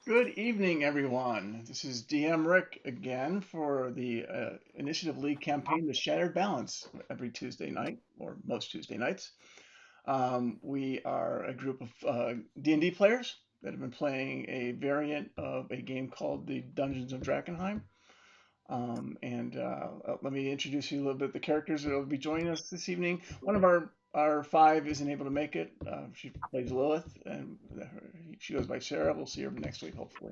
Good evening, everyone. This is DM Rick again for the Initiative League campaign, The Shattered Balance, every Tuesday night, or most Tuesday nights. We are a group of D&D players that have been playing a variant of a game called the Dungeons of Drakenheim. Let me introduce you a little bit the characters that will be joining us this evening. One of our five isn't able to make it. She plays Lilith, and she goes by Sarah. We'll see her next week, hopefully.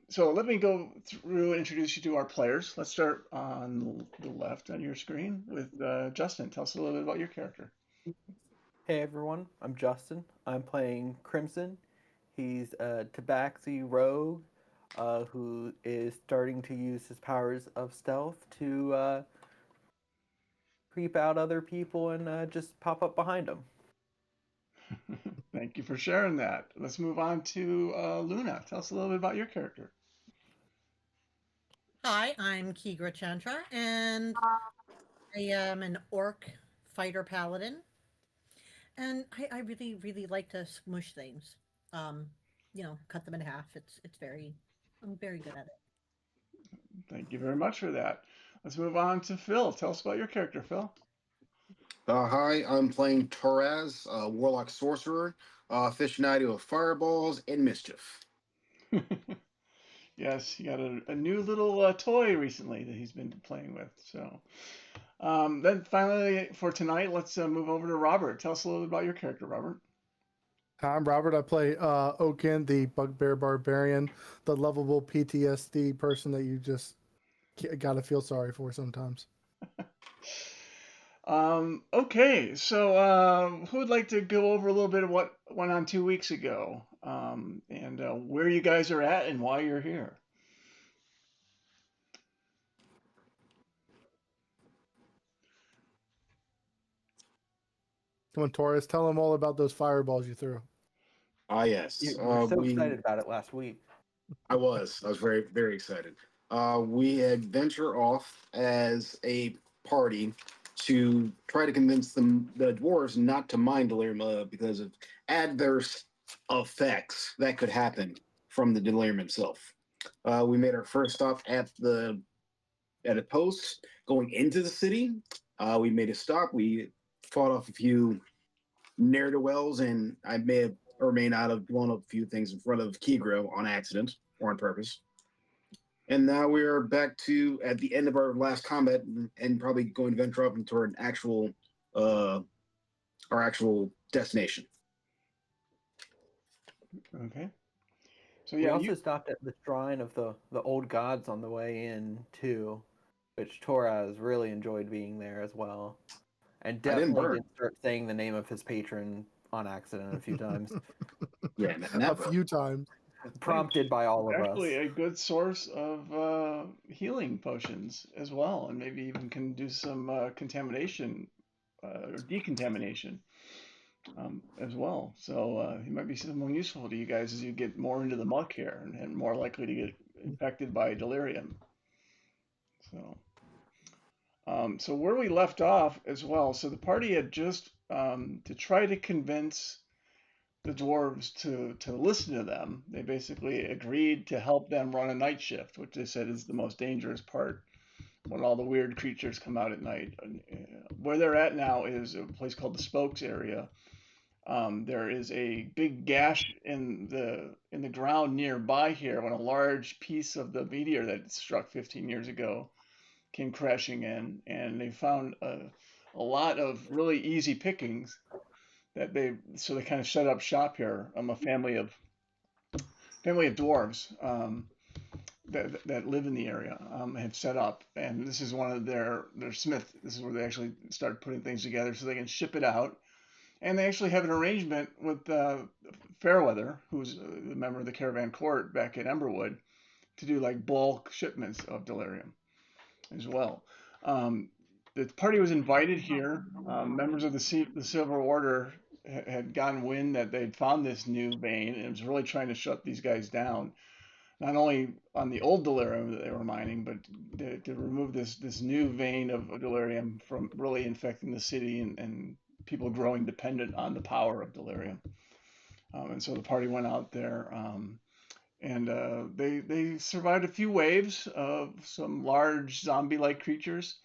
So let me go through and introduce you to our players. Let's start on the left on your screen with Justin. Tell us a little bit about your character. Hey everyone, I'm Justin. I'm playing Crimson. He's a Tabaxi rogue who is starting to use his powers of stealth to creep out other people and just pop up behind them. Thank you for sharing that. Let's move on to Luna. Tell us a little bit about your character. Hi, I'm Kigra Chandra, and I am an orc fighter paladin. And I really, really like to smush things. Um, cut them in half. I'm very good at it. Thank you very much for that. Let's move on to Phil. Tell us about your character, Phil. Hi, I'm playing Toraz, Warlock Sorcerer, aficionado of fireballs and mischief. Yes, he got a new little toy recently that he's been playing with. So then finally for tonight, let's move over to Robert. Tell us a little bit about your character, Robert. Hi, I'm Robert. I play Oaken, the Bugbear Barbarian, the lovable PTSD person that you just gotta feel sorry for sometimes. Okay, so who would like to go over a little bit of what went on 2 weeks ago, and where you guys are at and why you're here? Come on, Taurus, tell them all about those fireballs you threw. Ah, yes. You were so excited about it last week. I was very, very excited. We had venture off as a party to try to convince the dwarves not to mine delirium because of adverse effects that could happen from the delirium itself. We made our first stop at a post going into the city. We made a stop. We fought off a few ne'er do wells, and I may have or may not have blown up a few things in front of Kegro on accident or on purpose. And now we are back to at the end of our last combat, and probably going to venture up into uh, our actual destination. Okay. So We yeah, also stopped at the shrine of the old gods on the way in too, which Toraz really enjoyed being there as well, and I didn't definitely burn. did start saying the name of his patron on accident a few times, Yeah, A never. few times. prompted by all of us. actually a good source of healing potions as well, and maybe even can do some contamination or decontamination as well. So he might be someone useful to you guys as you get more into the muck here and more likely to get infected by delirium. So. So where we left off as well, so the party had just to try to convince the dwarves to listen to them. They basically agreed to help them run a night shift, which they said is the most dangerous part when all the weird creatures come out at night. And, where they're at now is a place called the Spokes area. There is a big gash in the ground nearby here when a large piece of the meteor that struck 15 years ago came crashing in, and they found a lot of really easy pickings that they kind of set up shop here. A family of dwarves that live in the area have set up, and this is one of their smith. This is where they actually start putting things together so they can ship it out. And they actually have an arrangement with Fairweather, who's a member of the Caravan Court back at Emberwood, to do like bulk shipments of delirium as well. Um, the party was invited here. Members of the Silver Order had gotten wind that they'd found this new vein and it was really trying to shut these guys down. Not only on the old delirium that they were mining, but to remove this new vein of delirium from really infecting the city and people growing dependent on the power of delirium. And so the party went out there. and they survived a few waves of some large zombie-like creatures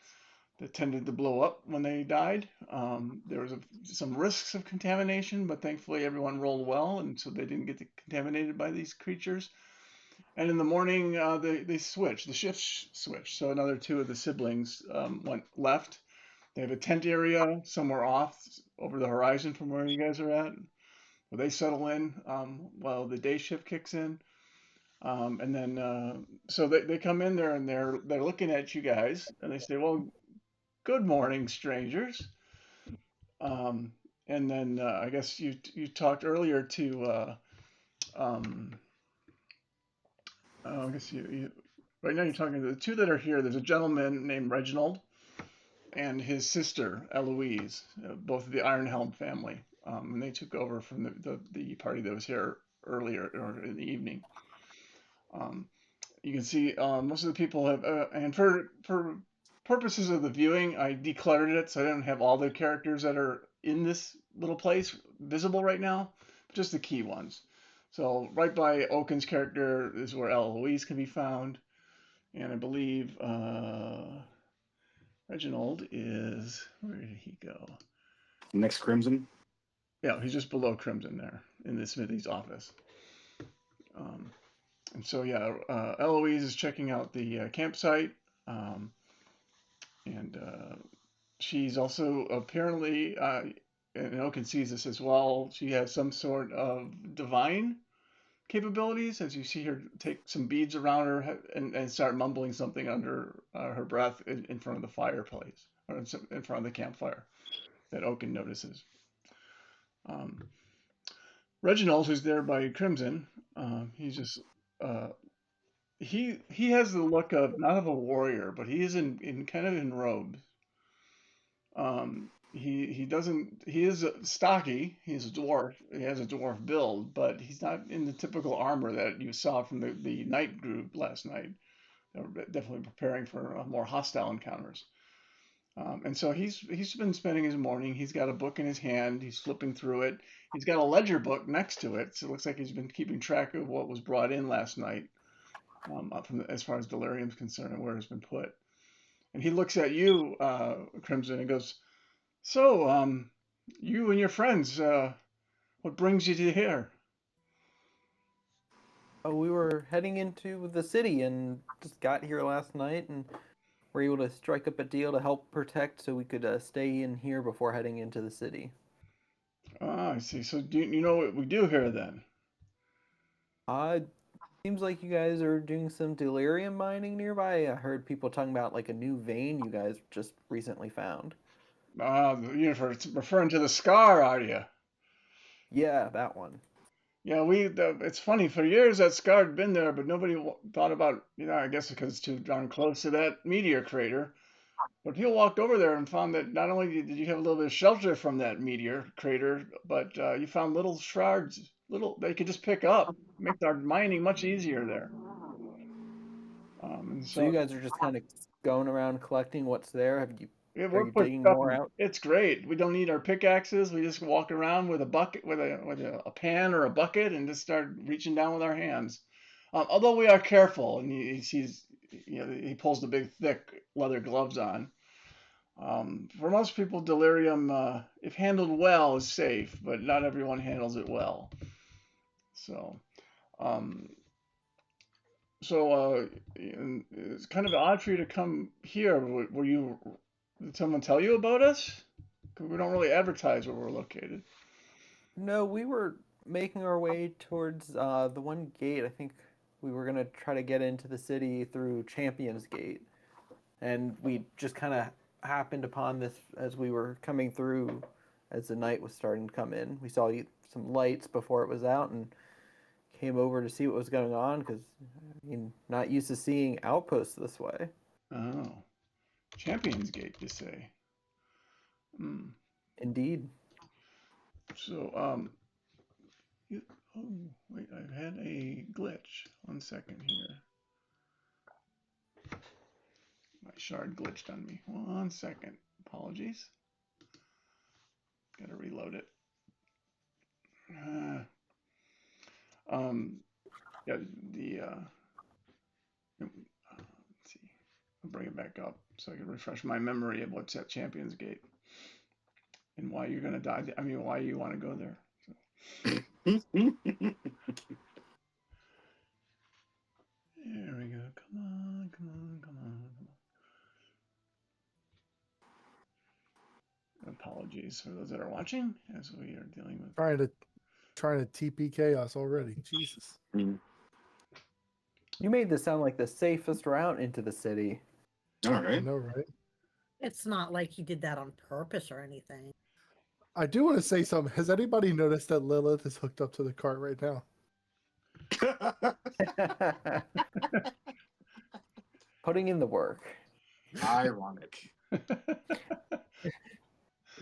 that tended to blow up when they died. There was some risks of contamination, but thankfully everyone rolled well, and so they didn't get contaminated by these creatures. And in the morning, they switched. The shifts switched. So another two of the siblings went left. They have a tent area somewhere off over the horizon from where you guys are at, where they settle in while the day shift kicks in. And then so they come in there and they're looking at you guys and they say, "Well, good morning, strangers." Um, and then I guess you talked earlier to um, I guess right now you're talking to the two that are here. There's a gentleman named Reginald and his sister Eloise, both of the Ironhelm family, and they took over from the party that was here earlier or in the evening. Um, you can see most of the people have, and for purposes of the viewing, I decluttered it so I don't have all the characters that are in this little place visible right now, just the key ones. So right by Oaken's character is where Eloise can be found, and I believe Reginald is, where did he go? Next Crimson. Yeah, he's just below Crimson there in the Smithy's office. Um, and so yeah, Eloise is checking out the campsite, um, and she's also apparently, and Oaken sees this as well. She has some sort of divine capabilities, as you see her take some beads around her and start mumbling something under her breath in front of the fireplace or in front of the campfire that Oaken notices. Um, Reginald, who's there by Crimson, he's just uh, he has the look of not of a warrior, but he is in kind of in robes. He doesn't he is stocky. He's a dwarf. He has a dwarf build, but he's not in the typical armor that you saw from the night group last night. They were definitely preparing for more hostile encounters. And so he's been spending his morning. He's got a book in his hand. He's flipping through it. He's got a ledger book next to it, so it looks like he's been keeping track of what was brought in last night, as far as delirium's concerned and where it's been put. And he looks at you, Crimson, and goes, "So, you and your friends, what brings you to here?" Oh, we were heading into the city and just got here last night and were able to strike up a deal to help protect so we could stay in here before heading into the city. Ah, I see. So do you know what we do here then? Uh, seems like you guys are doing some delirium mining nearby. I heard people talking about like a new vein you guys just recently found. Ah, you're referring to the scar, are you? Yeah, that one. Yeah, it's funny, for years that scar had been there, but nobody thought about, I guess because it's too darn close to that meteor crater. But people walked over there and found that not only did you have a little bit of shelter from that meteor crater, but you found little shards, little they could just pick up, make our mining much easier there. And So you so guys are just kind of going around collecting what's there. yeah, Are we're you quick digging stuff. more out? It's great. We don't need our pickaxes. We just walk around with a bucket, with a pan or a bucket, and just start reaching down with our hands. Although we are careful, and he sees, he pulls the big thick leather gloves on. For most people, delirium, if handled well, is safe, but not everyone handles it well. So, um, and it's kind of odd for you to come here. Did someone tell you about us? 'Cause we don't really advertise where we're located. No, we were making our way towards the one gate. I think we were gonna try to get into the city through Champions Gate, and we just kind of happened upon this as we were coming through, as the night was starting to come in. We saw some lights before it was out, and came over to see what was going on because not used to seeing outposts this way. Oh, Champions Gate, you say? Hmm. Indeed. So, oh, wait, I've had a glitch. 1 second here. My shard glitched on me. 1 second. Apologies. Gotta reload it. Uh, um, yeah, let's see. I'll bring it back up so I can refresh my memory of what's at Champions Gate and why you're gonna die. I mean, why you want to go there. There we go. Come on, come on, come on, come on. Apologies for those that are watching as we are dealing with. Trying to TPK us already. Jesus. You made this sound like the safest route into the city. All I right. know, right? It's not like he did that on purpose or anything. I do want to say something. Has anybody noticed that Lilith is hooked up to the cart right now? Putting in the work. Ironic.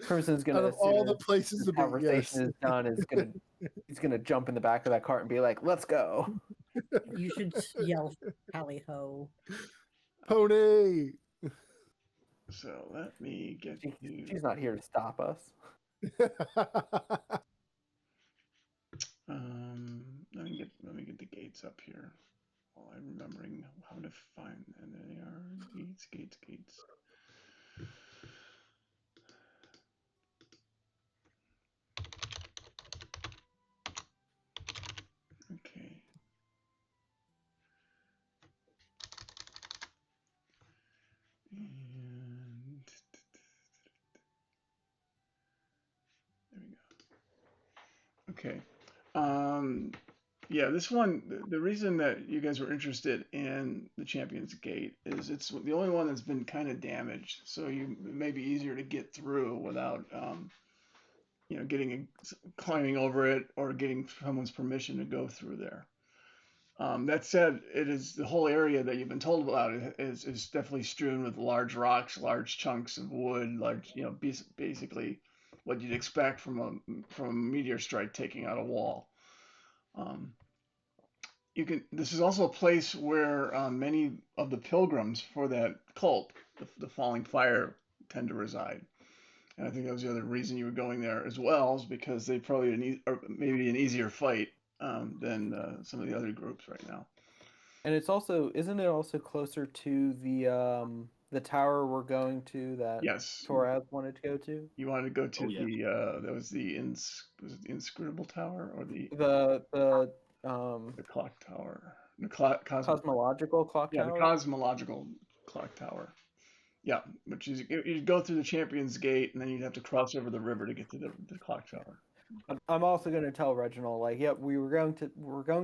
Crimson's Out gonna, of as soon all the as places this to be, conversation yes. is done, he's gonna jump in the back of that cart and be like, "Let's go." You should yell "Tally ho!" Pony. So let me get She's not here to stop us. let me get the gates up here while I'm remembering how to find. And there they are. Gates. Okay. And there we go. Okay. Yeah, this one, the reason that you guys were interested in the Champions Gate is it's the only one that's been kind of damaged, so it may be easier to get through without, climbing over it or getting someone's permission to go through there. That said, it is the whole area that you've been told about is definitely strewn with large rocks, large chunks of wood, basically what you'd expect from a meteor strike taking out a wall. This is also a place where many of the pilgrims for that cult, the Falling Fire, tend to reside. And I think that was the other reason you were going there as well, is because they probably maybe an easier fight than some of the other groups right now. And isn't it also closer to the tower we're going to that Yes, Torab wanted to go to? you wanted to go to yeah. that was the Inscrutable Tower or the clock tower, cosmological clock yeah, tower. the cosmological clock tower. Yeah, which is you'd go through the Champions Gate and then you'd have to cross over the river to get to the clock tower. I'm also going to tell Reginald, like, yep, we're going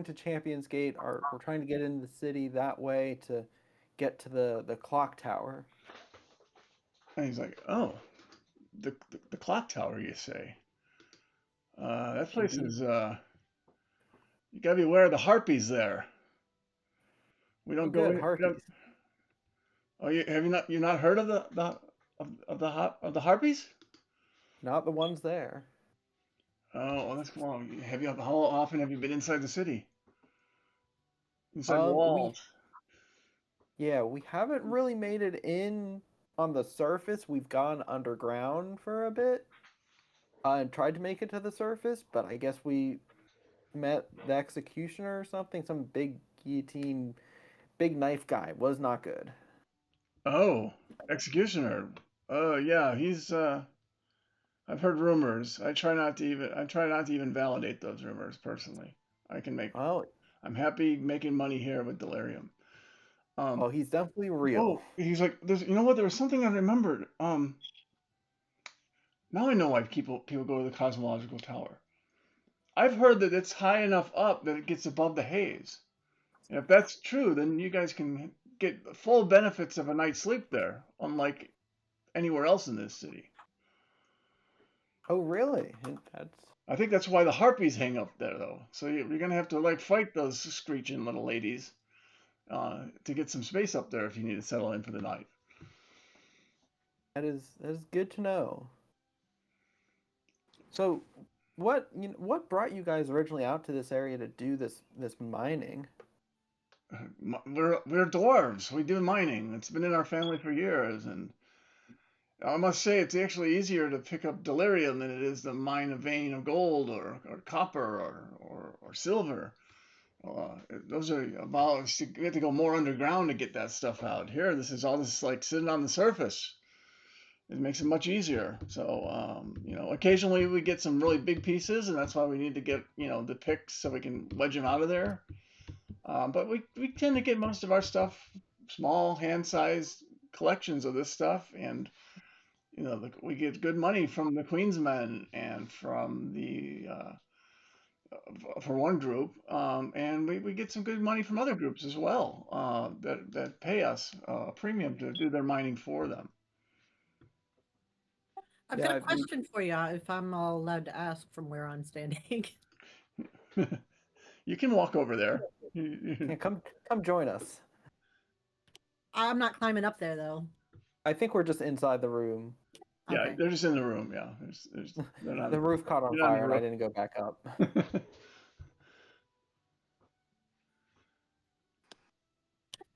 to Champions Gate. We're trying to get into the city that way to get to the clock tower. And he's like, "Oh, the clock tower, you say? That place Indeed. is you gotta be aware of the harpies there. We don't go Good, in. Harpies. Oh, you not heard of of the harpies? Not the ones there. Oh, well, that's wrong. How often have you been inside the city? Inside the We walls? haven't really made it in on the surface. We've gone underground for a bit and tried to make it to the surface, but I guess we met the executioner or something. Some big guillotine, big knife guy. Was not good. Oh, executioner. Oh, yeah, he's I've heard rumors. I try not to even validate those rumors personally. Oh, I'm happy making money here with Delirium. he's definitely real. Oh, he's like, you know what? There was something I remembered. Now I know why people go to the Cosmological Tower. I've heard that it's high enough up that it gets above the haze. And if that's true, then you guys can get full benefits of a night's sleep there, unlike anywhere else in this city. Oh, really? I think that's why the harpies hang up there, though. So you're gonna have to fight those screeching little ladies to get some space up there if you need to settle in for the night. That is good to know. So, what brought you guys originally out to this area to do this mining? We're dwarves. We do mining. It's been in our family for years, and I must say it's actually easier to pick up delirium than it is to mine a vein of gold or copper or silver. those are about, we have to go more underground to get that stuff out. Here, this is all just like sitting on the surface. It makes it much easier. So, occasionally we get some really big pieces, and that's why we need to get, the picks so we can wedge them out of there. But we tend to get most of our stuff, small hand-sized collections of this stuff, and we get good money from the Queensmen and from the for one group, and we get some good money from other groups as well that pay us a premium to do their mining for them. I've Yeah, got a question for you, if I'm all allowed to ask from where I'm standing. You can walk over there. Yeah, come join us. I'm not climbing up there though. I think we're just inside the room. Yeah, Okay. they're just in the room. Yeah, they're not. The roof caught on You're on the fire and I roof. didn't go back up.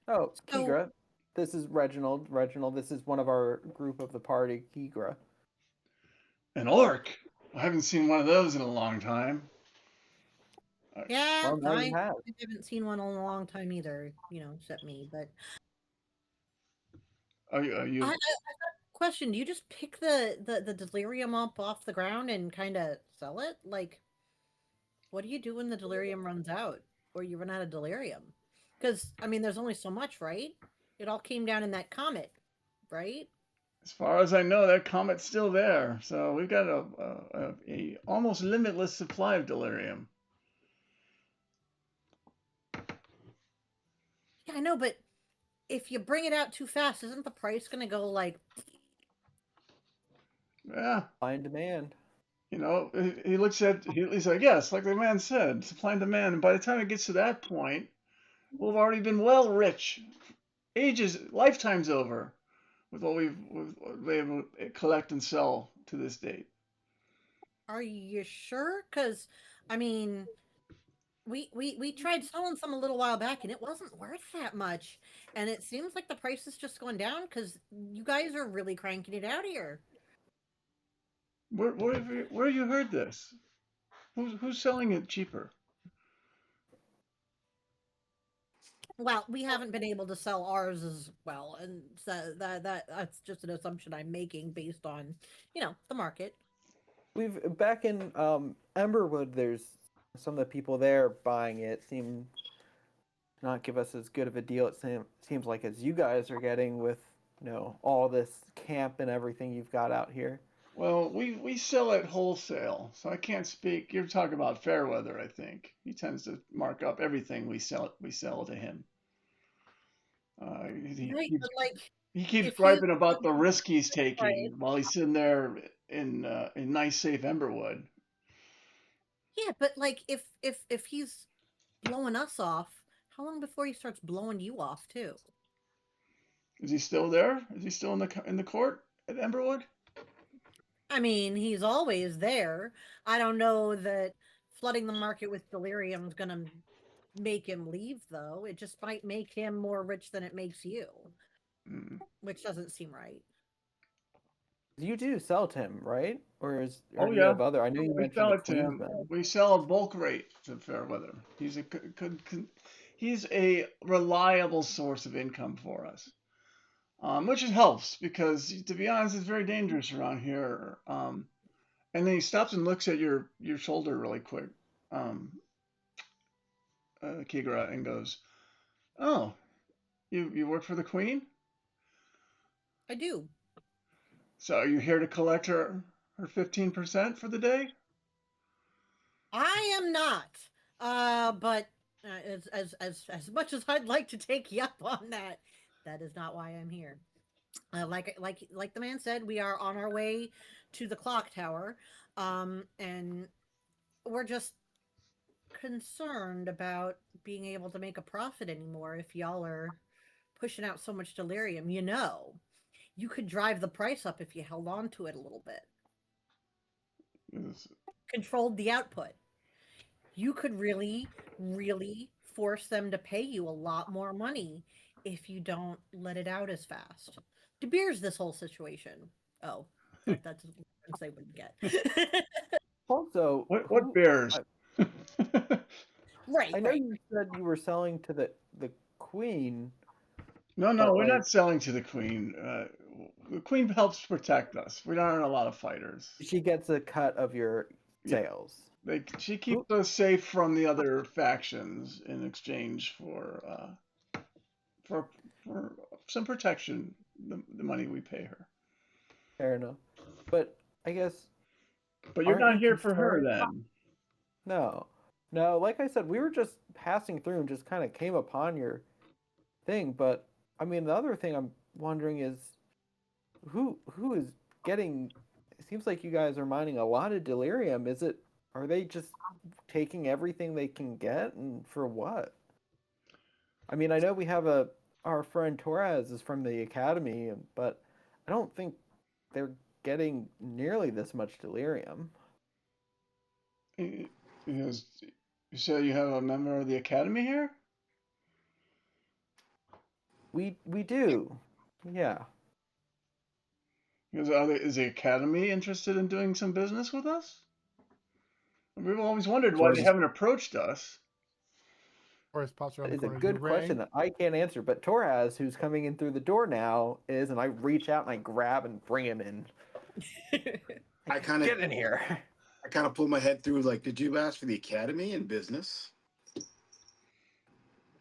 Oh, So- Kigra. This is Reginald. Reginald, this is one of our group of the party, Kigra. An orc. I haven't seen one of those in a long time. Yeah, Well, now I you have. haven't seen one in a long time either, except me. But Are you? I got a question: do you just pick the delirium up off the ground and kind of sell it? Like, what do you do when the delirium runs out, or you run out of delirium? Because there's only so much, right? It all came down in that comet, right? As far as I know, that comet's still there. So we've got a almost limitless supply of delirium. Yeah, I know, but if you bring it out too fast, isn't the price going to go like? Yeah. Supply and demand. He looks at, he's like, yes, like the man said, supply and demand. And by the time it gets to that point, we'll have already been well rich, lifetimes over, with what we've been able to collect and sell to this date. Are you sure? Because we tried selling some a little while back, and it wasn't worth that much. And it seems like the price is just going down because you guys are really cranking it out here. Where you heard this? Who's selling it cheaper? Well, we haven't been able to sell ours as well, and so that's just an assumption I'm making based on, the market. We've back in Emberwood. There's some of the people there buying it seem to not give us as good of a deal. It seems like as you guys are getting with all this camp and everything you've got out here. Well, we sell at wholesale, so I can't speak. You're talking about Fairweather, I think. He tends to mark up everything we sell to him. Right, but like, he keeps if griping you- about the risk he's taking Right. while he's sitting there in nice, safe Emberwood. yeah, but like, if he's blowing us off, how long before he starts blowing you off too? Is he still there? Is he still in the court at Emberwood? He's always there. I don't know that flooding the market with delirium is gonna make him leave, though. It just might make him more rich than it makes you, which doesn't seem right. You do sell to him, right? Or do you yeah. have other? I know you We mentioned sell the it to him. Queensmen. We sell a bulk rate to Fairweather. He's a reliable source of income for us, which helps because, to be honest, it's very dangerous around here. And then he stops and looks at your shoulder really quick, Kigra, and goes, "Oh, you work for the Queen? I do. So are you here to collect her 15% for the day?" I am not. But as much as I'd like to take you up on that, that is not why I'm here. Like the man said, we are on our way to the clock tower, and we're just concerned about being able to make a profit anymore if y'all are pushing out so much delirium. You could drive the price up if you held on to it a little bit. Yes. Controlled the output. You could really, really force them to pay you a lot more money if you don't let it out as fast. De Beers this whole situation. Oh, that's what they wouldn't get. Also, What bears? Right, I know right. you said you were selling to the queen, No, but we're like not selling to the queen. The queen helps protect us. We aren't a lot of fighters. she gets a cut of your Yeah, sales. she Who? keeps us safe from the other factions in exchange for for some protection. The money we pay her. Fair enough. But I guess But you're aren't not you here for her concerned? then. No. No, like I said, we were just passing through and just kind of came upon your thing, but I mean the other thing I'm wondering is who is getting it seems like you guys are mining a lot of delirium. Are they just taking everything they can get and for what? I mean, I know we have our friend Torres is from the academy, but I don't think they're getting nearly this much delirium. Because you said you have a member of the academy here. We do. Yeah. Because is the academy interested in doing some business with us? We've always wondered why they Torres, haven't approached us. Forrest pops around That the is a corner. You good question rang. that I can't answer, but Torres, who's coming in through the door now, is, and I reach out and I grab and bring him in. I kind of Get in here. pull my head through like, did you ask for the academy in business?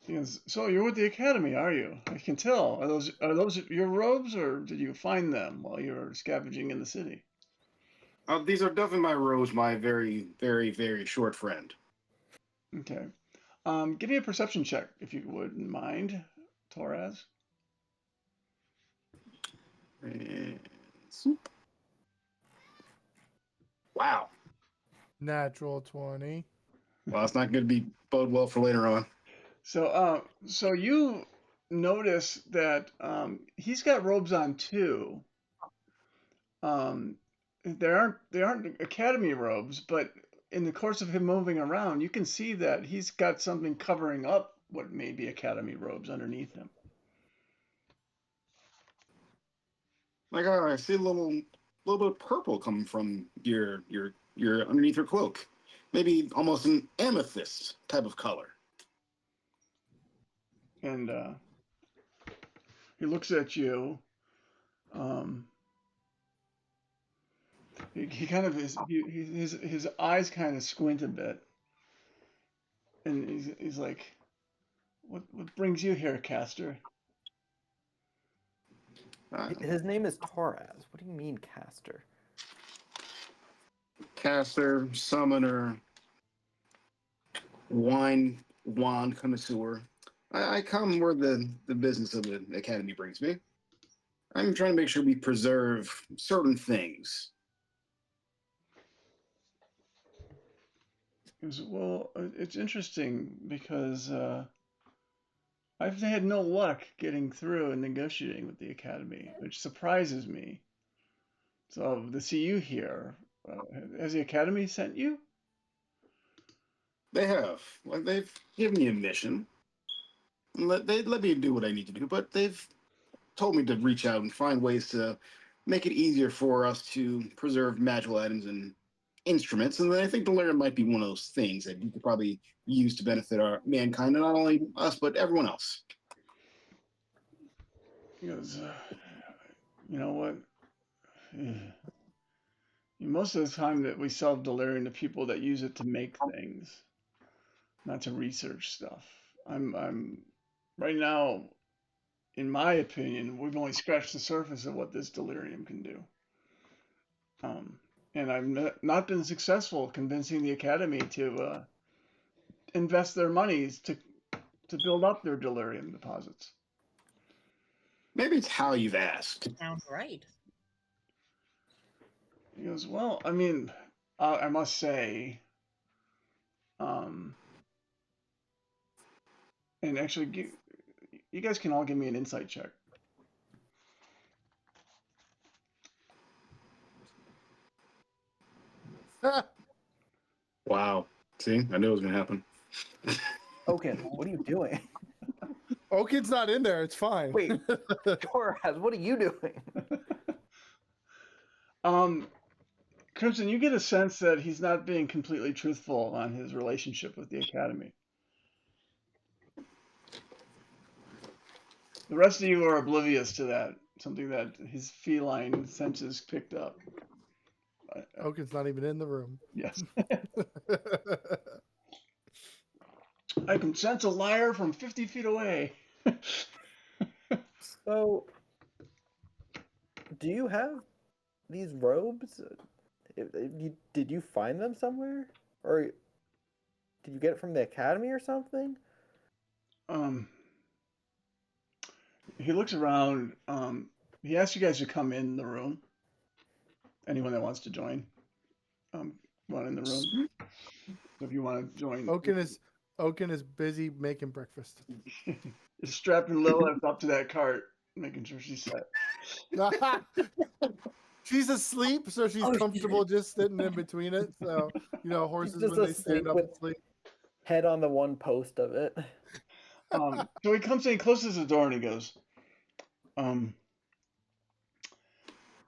Because, so you're with the academy, are you? I can tell. Are those your robes, or did you find them while you were scavenging in the city? These are definitely my rose, my very, very, very short friend. Okay. Give me a perception check if you wouldn't mind, Torres. And wow. Natural 20. Well, it's not going to be bode well for later on. So you notice that he's got robes on too. Um, they aren't academy robes, but in the course of him moving around, you can see that he's got something covering up what may be academy robes underneath him. Like, I see a little bit of purple coming from your underneath your cloak. Maybe almost an amethyst type of color. And he looks at you. Um, he kind of his eyes kind of squint a bit, and he's like, "What brings you here, Caster?" His name is Torres. What do you mean, caster? Caster, summoner, wand connoisseur. I come where the business of the academy brings me. I'm trying to make sure we preserve certain things. He goes, "Well, it's interesting because I've had no luck getting through and negotiating with the academy, which surprises me. So to see you here, has the academy sent you?" They have. Well, they've given me a mission. They let me do what I need to do, but they've told me to reach out and find ways to make it easier for us to preserve magical items and instruments. And then I think delirium might be one of those things that you could probably use to benefit our mankind, and not only us but everyone else. He goes, "You know what? Most of the time that we sell delirium to people that use it to make things, not to research stuff. I'm right now, in my opinion, we've only scratched the surface of what this delirium can do. Um, and I've not been successful convincing the academy to invest their monies to build up their delirium deposits." Maybe it's how you've asked. Sounds right. He goes, "Well, I mean, I must say, um, and actually, you guys can all give me an insight check." Wow. See, I knew it was going to happen. Oaken, what are you doing? Oaken's not in there. It's fine. Wait, Torres, what are you doing? um, Crimson, you get a sense that he's not being completely truthful on his relationship with the academy. The rest of you are oblivious to that. Something that his feline senses picked up. Oaken's not even in the room. Yes. I can sense a liar from 50 feet away. So, do you have these robes? Did you find them somewhere, or did you get it from the academy or something? He looks around. He asks you guys to come in the room. Anyone that wants to join, run in the room. So if you want to join, Oaken is busy making breakfast. is strapping Lilith up to that cart, making sure she's set. She's asleep, so she's comfortable just sitting in between it. So, horses just when they stand asleep up with- and sleep. Head on the one post of it. So he comes in, closes the door, and he goes,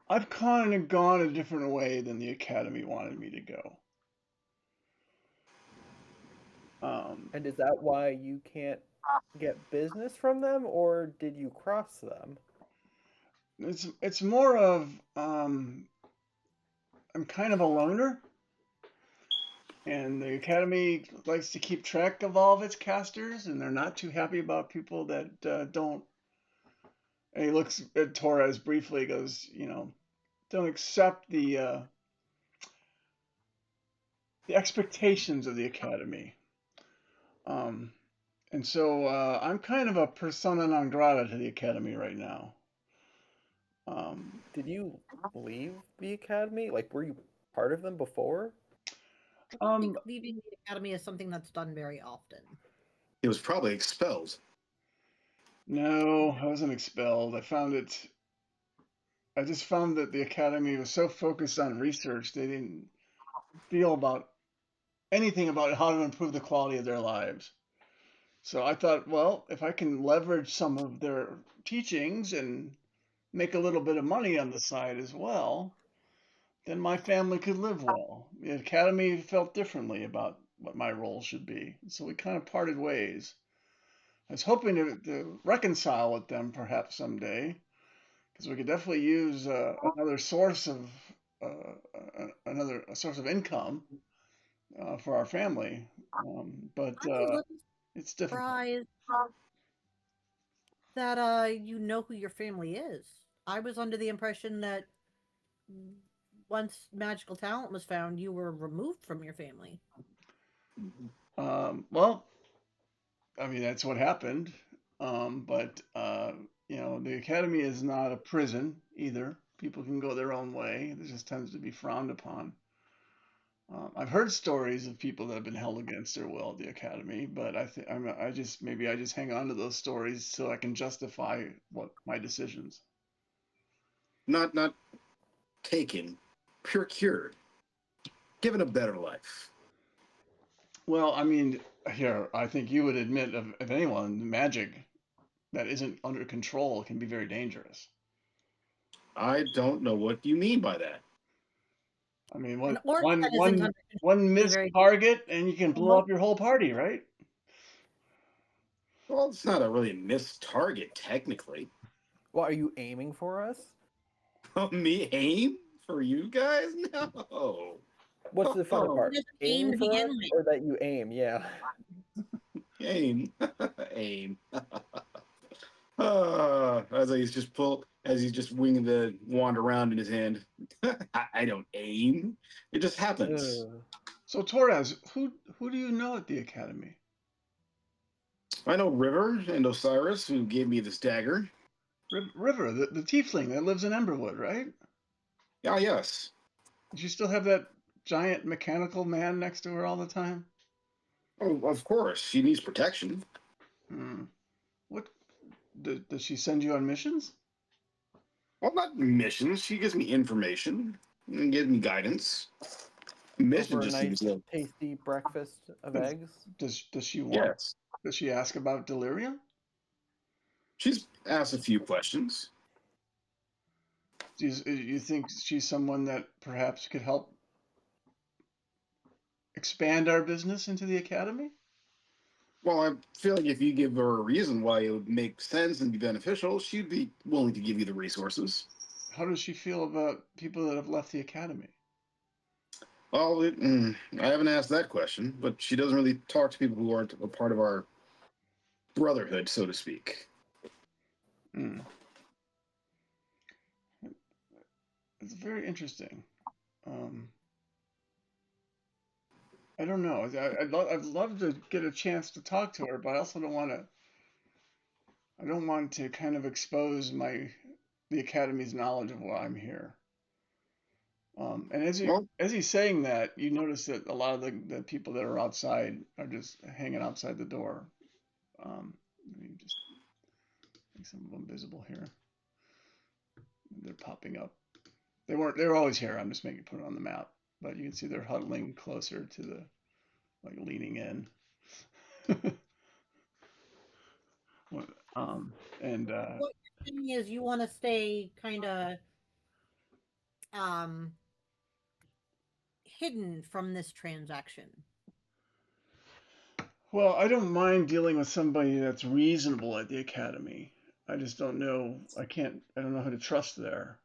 I've kind of gone a different way than the academy wanted me to go. And is that why you can't get business from them, or did you cross them? It's more of I'm kind of a loner, and the academy likes to keep track of all of its casters, and they're not too happy about people that don't. And he looks at Torres briefly, goes, don't accept the expectations of the academy. And so I'm kind of a persona non grata to the academy right now. Did you leave the academy? Like, were you part of them before? I think leaving the academy is something that's done very often. He was probably expelled. No, I wasn't expelled. I just found that the academy was so focused on research, they didn't feel about anything about how to improve the quality of their lives. So I thought, well, if I can leverage some of their teachings and make a little bit of money on the side as well, then my family could live well. The academy felt differently about what my role should be. So we kind of parted ways. I was hoping to reconcile with them perhaps someday, because we could definitely use another source of income for our family. But I'm a little it's difficult. surprised that you know who your family is. I was under the impression that once magical talent was found, you were removed from your family. Well, I mean, that's what happened. But the academy is not a prison either. People can go their own way. This just tends to be frowned upon. I've heard stories of people that have been held against their will at the academy, but I just hang on to those stories so I can justify my decisions. Not taken, pure cured, given a better life. Well, I mean, here, I think you would admit of anyone, magic that isn't under control can be very dangerous. I don't know what you mean by that. I mean, An orc that isn't under control one is missed very target and you can blow up your whole party, right? Well, it's not a really missed target, technically. Well, are you aiming for us? Me aim for you guys? No. What's the fun part? Doesn't aim Aiming to for begin us, with. or that you aim? Yeah. Aim. Aim. As he's just winging the wand around in his hand. I don't aim. It just happens. Ugh. So Torres, who do you know at the academy? I know River and Osiris, who gave me this dagger. River, the tiefling that lives in Emberwood, right? Ah, yes. Does she still have that giant mechanical man next to her all the time? Oh, of course. She needs protection. What does she send you on missions? Well, not missions. She gives me information and gives me guidance. Mission Over a just nice, seems like tasty breakfast of eggs. Does she want? yes. Does she ask about Deliria? She's asked a few questions. Do you think she's someone that perhaps could help expand our business into the academy? Well, I feel like if you give her a reason why it would make sense and be beneficial, she'd be willing to give you the resources. How does she feel about people that have left the academy? Well, I haven't asked that question, but she doesn't really talk to people who aren't a part of our brotherhood, so to speak. Hmm. It's very interesting. Um, I don't know. I'd love to get a chance to talk to her, but I also don't want to. I don't want to kind of expose the academy's knowledge of why I'm here. And Well, as he's saying that, you notice that a lot of the people that are outside are just hanging outside the door. Let me just make some of them visible here. They're popping up. They were always here. I'm just making put it on the map, but you can see they're huddling closer to the like leaning in. um, and What you're saying is you want to stay kind of um, hidden from this transaction. well, I don't mind dealing with somebody that's reasonable at the academy. I just don't know. I don't know who to trust there.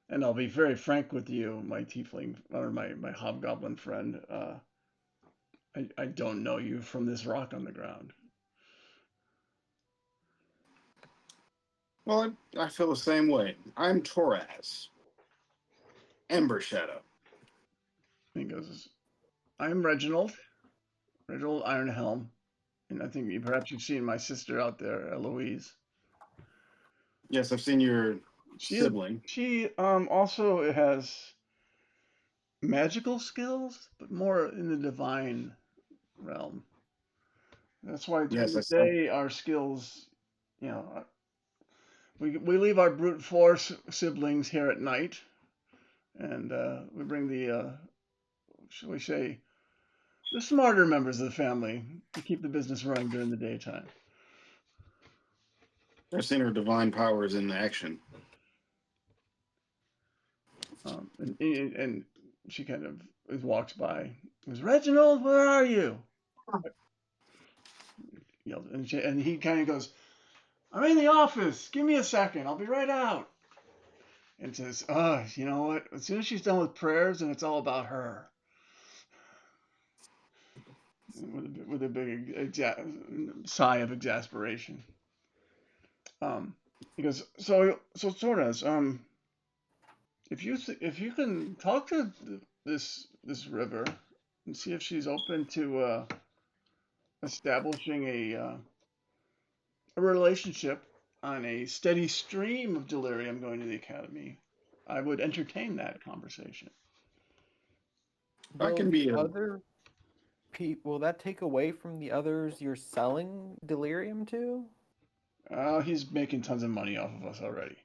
And I'll be very frank with you, my tiefling or my hobgoblin friend. I don't know you from this rock on the ground. well, I feel the same way. I'm Toraz, Ember Shadow. And he goes, I'm Reginald Ironhelm. And I think perhaps you've seen my sister out there, Eloise. Yes, I've seen your She is, sibling. she also has magical skills, but more in the divine realm. That's why during Yes, I the saw. day our skills, you know, we leave our brute force siblings here at night, and we bring the shall we say the smarter members of the family to keep the business running during the daytime. I've seen her divine powers in action. And she kind of walks by. Goes, Reginald, where are you? Yelled, and he kind of goes, I'm in the office. Give me a second. I'll be right out. And says, you know what? As soon as she's done with prayers, and it's all about her. With a big sigh of exasperation. He goes, so Torres, if you can talk to this river and see if she's open to establishing a relationship on a steady stream of delirium going to the academy, I would entertain that conversation. I Will can the be a. other will that take away from the others you're selling delirium to? He's making tons of money off of us already,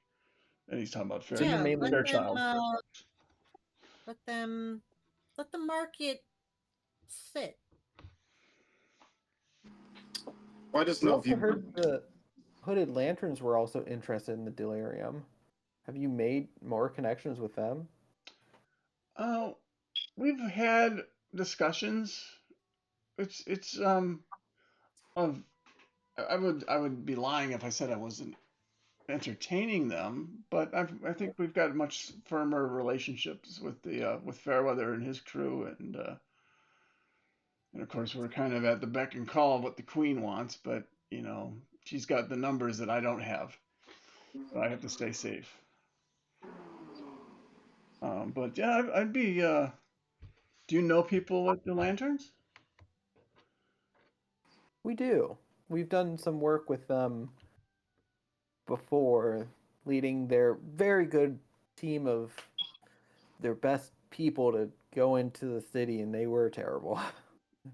and he's talking about So you're Yeah, mainly Fairchild. let them, let the market sit. Well, I just we know if also you. heard the Hooded Lanterns were also interested in the delirium. Have you made more connections with them? Uh, we've had discussions. It's of I would be lying if I said I wasn't entertaining them, but I think we've got much firmer relationships with the with Fairweather and his crew, and of course we're kind of at the beck and call of what the Queen wants, but you know she's got the numbers that I don't have, so I have to stay safe. But yeah, I'd be. Do you know people at the Lanterns? We do. We've done some work with them before, leading their very good team of their best people to go into the city, and they were terrible,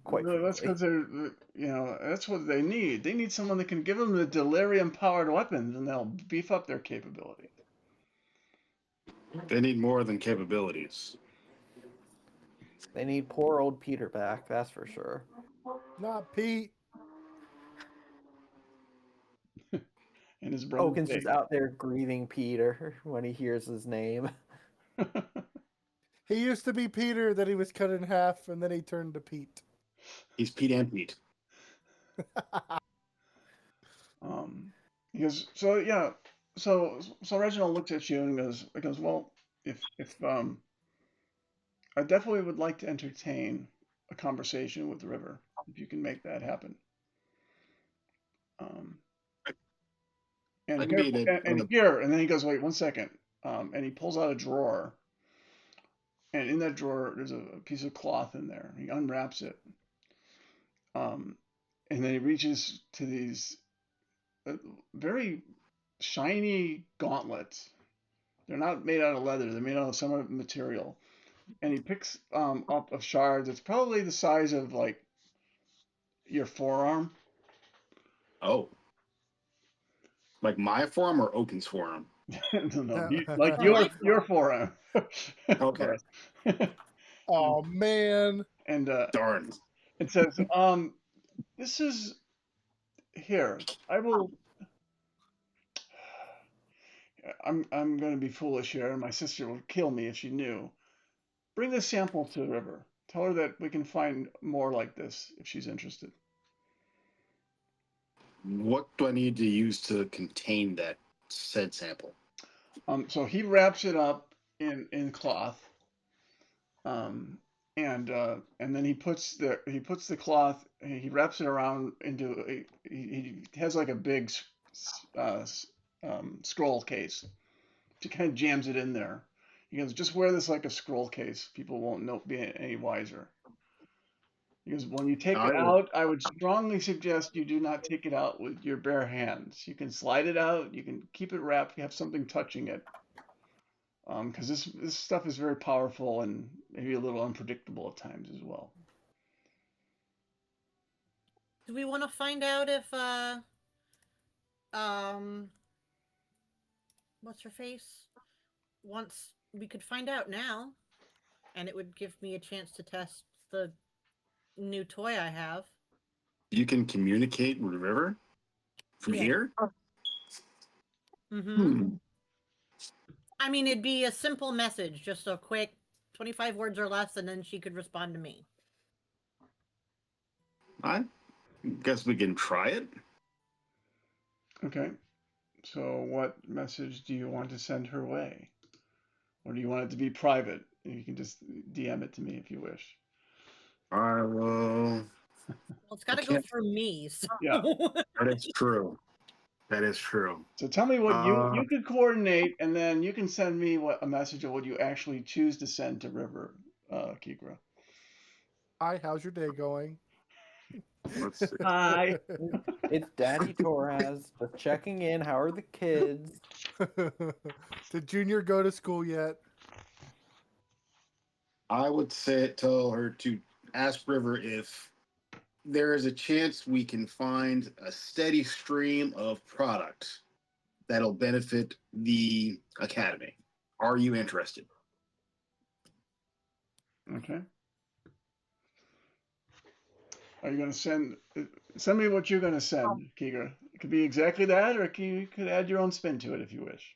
quite No, that's frankly. because they're, you know, that's what they need. They need someone that can give them the delirium-powered weapons, and they'll beef up their capability. They need more than capabilities. They need poor old Peter back, that's for sure. Not Pete. And his brother Oaken's just Jake. out there grieving Peter when he hears his name. He used to be Peter, then he was cut in half, and then he turned to Pete. He's Pete and Pete. He goes, so yeah, so Reginald looks at you and goes, well, if I definitely would like to entertain a conversation with River if you can make that happen. Um, and I can be in the. here, and then he goes, wait 1 second, and he pulls out a drawer, and in that drawer there's a piece of cloth in there. He unwraps it, um, and then he reaches to these very shiny gauntlets. They're not made out of leather. They're made out of some other material. And he picks up a shard that's probably the size of like your forearm. Oh. Like my forearm or Oaken's forearm? No, like Oh, your forearm. Okay. Oh man. And Darn. it says, this is here. I will. I'm going to be foolish here, and my sister would kill me if she knew. Bring this sample to the river. Tell her that we can find more like this if she's interested. What do I need to use to contain that said sample? So he wraps it up in cloth, and then he puts the cloth. He wraps it around into he has like a big scroll case. He kind of jams it in there. He goes, just wear this like a scroll case. People won't be any wiser. Because when you take it out, I would strongly suggest you do not take it out with your bare hands. You can slide it out, you can keep it wrapped, you have something touching it. Because this stuff is very powerful and maybe a little unpredictable at times as well. Do we want to find out if what's her face? Once we could find out now, and it would give me a chance to test the new toy I have. You can communicate with River from here? Mm-hmm. I mean, it'd be a simple message, just a quick 25 words or less, and then she could respond to me. I guess we can try it. Okay. So what message do you want to send her way? Or do you want it to be private? You can just DM it to me if you wish. I will. Well, it's got to go through me. So. Yeah. That is true. That is true. So tell me what you could coordinate, and then you can send me a message of what you actually choose to send to River, Kikra. Hi, how's your day going? Let's see. Hi. It's Daddy Torres just checking in. How are the kids? Did Junior go to school yet? I would tell her to ask River if there is a chance we can find a steady stream of product that'll benefit the academy. Are you interested? Okay. Are you going to send me what you're going to send, Kikra? It could be exactly that, or you could add your own spin to it if you wish.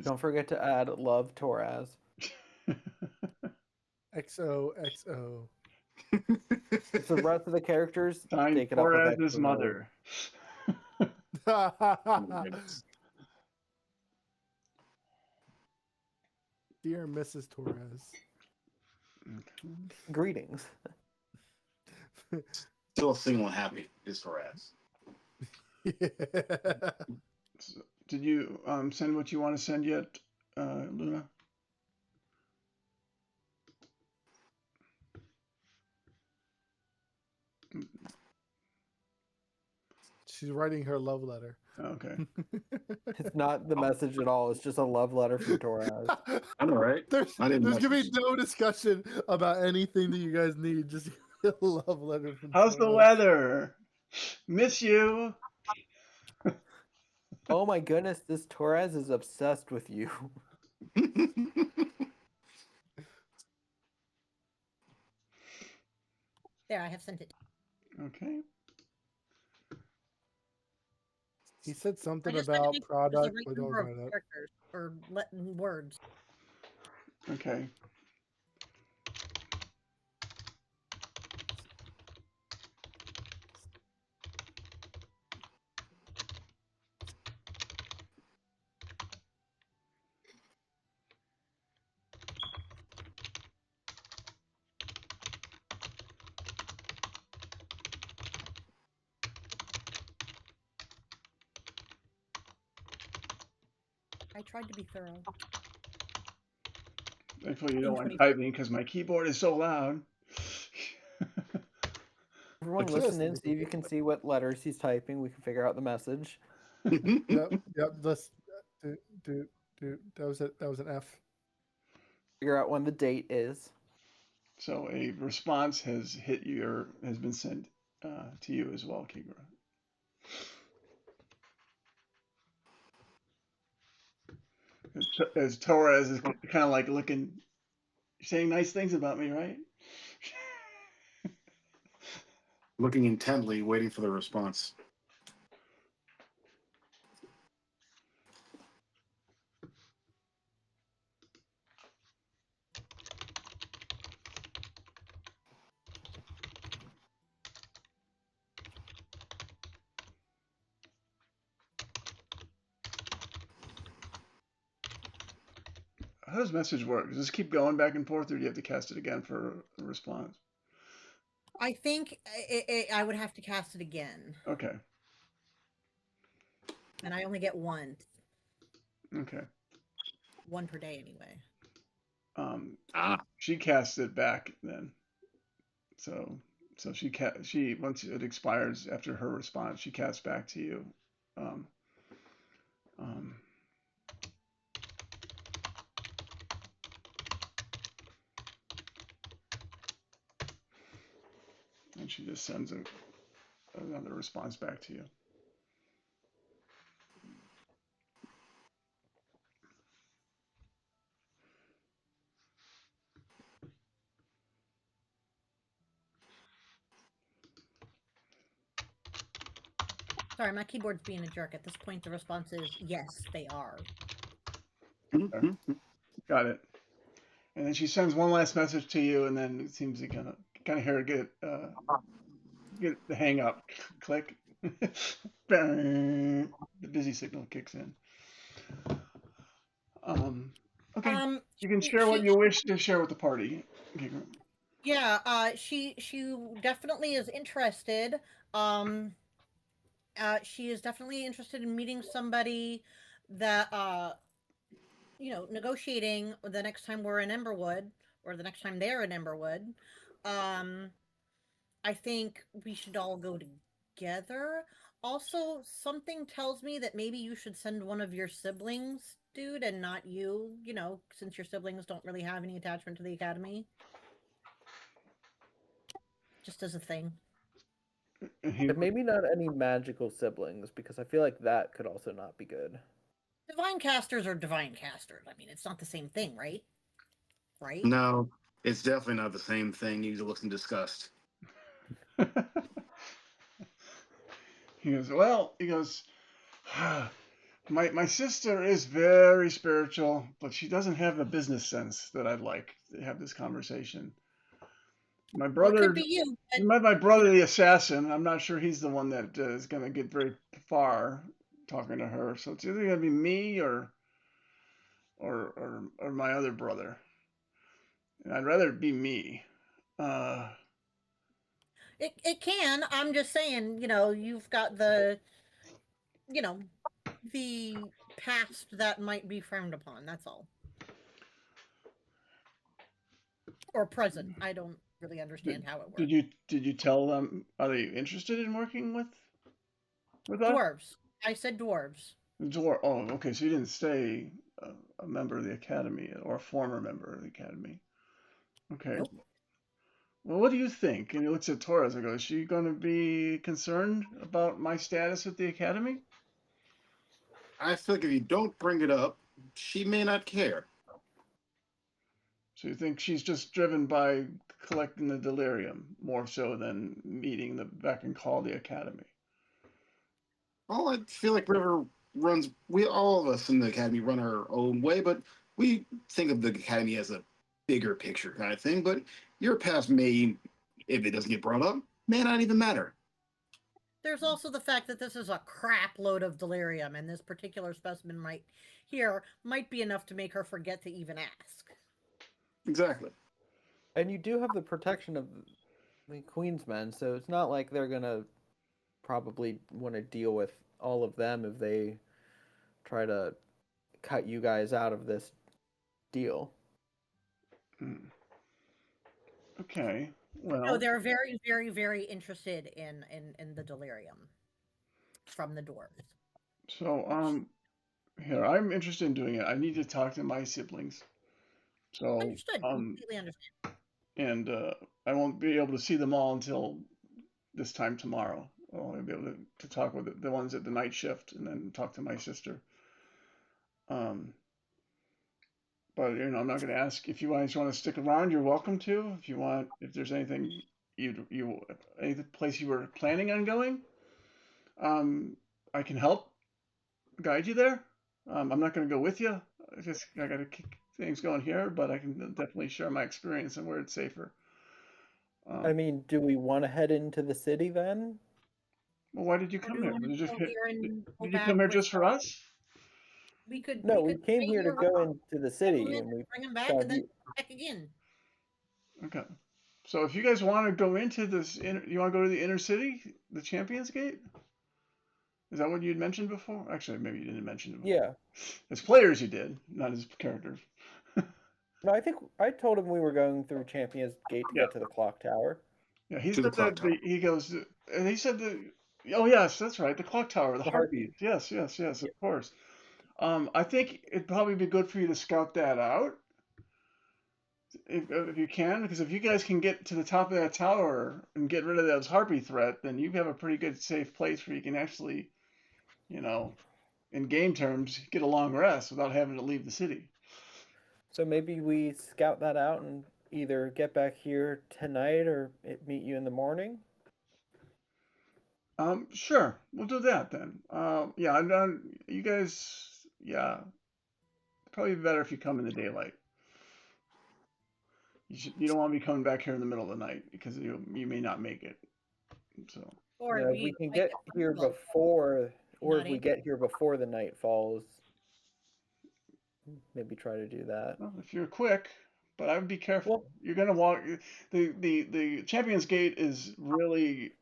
Don't forget to add love Torres. XOXO. If the rest of the characters Signed take it up with Torres's extra mother. Dear Mrs. Torres. Okay. greetings. Still single and happy is Torres. Yeah. So, did you send what you want to send yet, Luna? She's writing her love letter. Okay. It's not the message at all. It's just a love letter from Torres. I know, right? There's I didn't gonna be message. no discussion about anything that you guys need. Just a love letter from How's the Torres. weather? Miss you. Oh my goodness, this Torres is obsessed with you. There, I have sent it. Okay. He said I something just had to about make sure product. there's But the right don't number of worry about characters or words. Okay. I tried to be thorough. Thankfully, you know I'm Twenty- typing because my keyboard is so loud. Everyone Look at this. listen in, see if you can see what letters he's typing. We can figure out the message. Yep. Let's do. That was it. That was an F. Figure out when the date is. So a response has hit you or has been sent to you as well, Kigra. As Torres is kind of like looking, saying nice things about me, right? Looking intently, waiting for the response. How does message work? Does this keep going back and forth, or do you have to cast it again for a response? I think I would have to cast it again, Okay. and I only get one. Okay. One per day, anyway. She casts it back then. So she once it expires after her response, she casts back to you. Um, um, and she just sends another response back to you. Sorry, my keyboard's being a jerk. At this point, the response is yes, they are. Got it. And then she sends one last message to you, and then it seems to kind of hear it get the hang up. Click. The busy signal kicks in. Okay. You can share what you wish to share with the party. Okay. Yeah, she definitely is interested. She is definitely interested in meeting somebody that negotiating the next time we're in Emberwood, or the next time they're in Emberwood. I think we should all go together. Also, something tells me that maybe you should send one of your siblings, dude, and not you, since your siblings don't really have any attachment to the academy. Just as a thing. But maybe not any magical siblings, because I feel like that could also not be good. Divine casters are divine casters. I mean, it's not the same thing, right? Right? No, it's definitely not the same thing. You look in disgust. He goes, my sister is very spiritual, but she doesn't have the business sense that I'd like to have this conversation. My brother, well, it could be you. you met my brother, the assassin. I'm not sure he's the one that is going to get very far talking to her. So it's either going to be me or my other brother. And I'd rather it be me. It can. I'm just saying, you've got the past that might be frowned upon. That's all. Or present. I don't really understand how it works. Did you tell them? Are they interested in working with us? Dwarves. I said dwarves. Oh, okay. So you didn't say a member of the academy or a former member of the academy. Okay. Nope. Well, what do you think? And he looks at Torres and goes, "Is she going to be concerned about my status at the academy?" I feel like if you don't bring it up, she may not care. So you think she's just driven by collecting the delirium more so than meeting the beck and call of the academy? Well, I feel like River runs. We all of us in the academy run our own way, but we think of the academy as a bigger picture kind of thing. But your past may, if it doesn't get brought up, may not even matter. There's also the fact that this is a crap load of delirium, and this particular specimen might be enough to make her forget to even ask. Exactly. And you do have the protection of the Queen's Men, so it's not like they're gonna probably want to deal with all of them if they try to cut you guys out of this deal. Hmm. Okay. No, Well, they're very, very, very interested in the delirium from the dwarves. so here I'm interested in doing it. I need to talk to my siblings. So Understood. Completely understand. and I won't be able to see them all until this time tomorrow. I'll only be able to talk with the ones at the night shift and then talk to my sister. But I'm not going to ask if you guys want to stick around. You're welcome to. If you want, if there's anything any place you were planning on going, I can help guide you there. I'm not going to go with you. I got to keep things going here, but I can definitely share my experience and where it's safer. I mean, do we want to head into the city then? Well, why did you Or come do we here? want to go here and go Did you back come here with just for us? No, we could came stay here to here, go into the city, bring and we them back, saw and then you. back again. Okay. So if you guys want to go into this, you want to go to the inner city, the Champions Gate? Is that what you'd mentioned before? Actually, maybe you didn't mention it. Yeah. As players, you did, not as characters. No, I think I told him we were going through Champions Gate to Yeah. get to the clock tower. Yeah, he To the said clock that tower. he goes, and he said that. Oh yes, that's right, the clock tower, the The Harpies. Harpies. Yes, yes, yes, of course. I think it'd probably be good for you to scout that out if you can, because if you guys can get to the top of that tower and get rid of that Harpy threat, then you have a pretty good safe place where you can actually, in game terms, get a long rest without having to leave the city. So maybe we scout that out and either get back here tonight or meet you in the morning. Sure, we'll do that then. Yeah, I'm done. You guys, yeah, probably better if you come in the daylight. You don't want to be coming back here in the middle of the night because you may not make it. So Or You know, if we can get here before, or if we get here before the night falls, maybe try to do that. well, if you're quick, but I would be careful. Well, You're gonna walk. The Champions Gate is really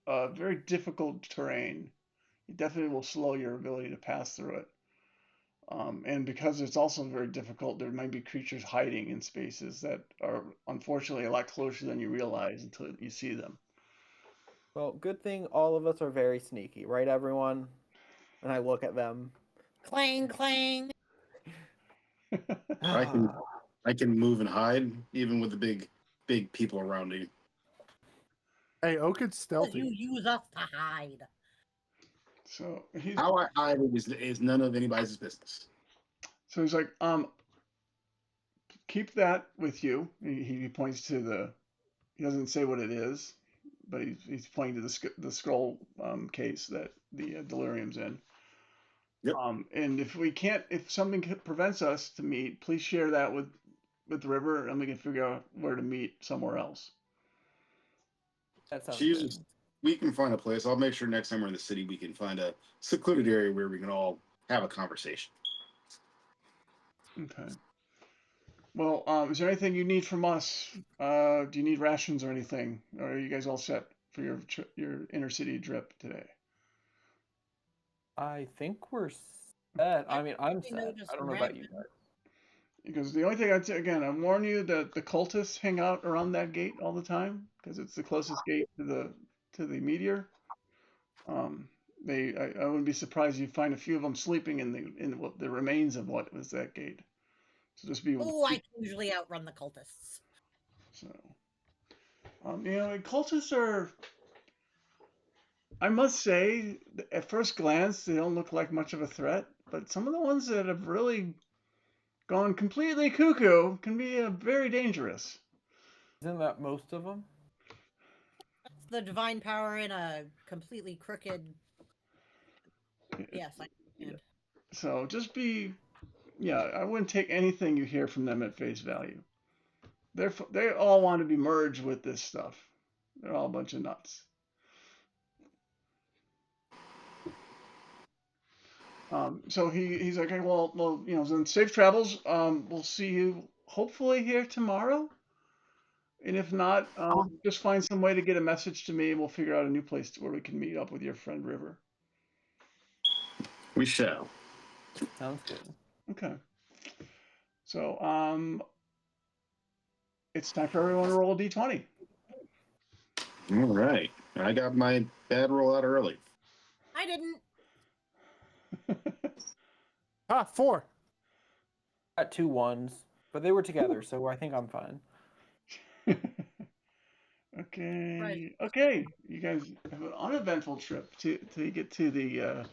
very difficult terrain. It definitely will slow your ability to pass through it. And because it's also very difficult, there might be creatures hiding in spaces that are unfortunately a lot closer than you realize until you see them. well, good thing all of us are very sneaky, right, everyone? And I look at them. clang clang. I can move and hide even with the big people around me. Hey, Oaken's stealthy. You use us to hide. So he's How I hide is none of anybody's business. so he's like, keep that with you. He points to he doesn't say what it is, but he's pointing to the scroll case that the delirium's in. Yep. And if something prevents us to meet, please share that with the river, and we can figure out where to meet somewhere else. That sounds Jesus, good. we can find a place. I'll make sure next time we're in the city we can find a secluded area where we can all have a conversation. Okay. Well, is there anything you need from us? Do you need rations or anything? Or are you guys all set for your inner city trip today? I think we're set. I mean, I'm We set. noticed I don't know some about you rations. guys. Because the only thing I'd say, again, I warn you that the cultists hang out around that gate all the time because it's the closest gate to the meteor. I wouldn't be surprised if you find a few of them sleeping in the remains of what was that gate. So just be. Oh, I can usually outrun the cultists. So, cultists are. I must say, at first glance, they don't look like much of a threat, but some of the ones that have really gone completely cuckoo can be very dangerous. Isn't that most of them? That's the divine power in a completely crooked. Yes, I understand. So just I wouldn't take anything you hear from them at face value. They all want to be merged with this stuff. They're all a bunch of nuts. So he's like, okay, well, then safe travels. We'll see you hopefully here tomorrow. And if not, just find some way to get a message to me, and we'll figure out a new place where we can meet up with your friend River. We shall. Sounds good. Okay. So, it's time for everyone to roll a d20. All right. I got my bad roll out early. I didn't. Ah, 4. Got 2 ones, but they were together, so I think I'm fine. Okay. Right. Okay. You guys have an uneventful trip to get to the.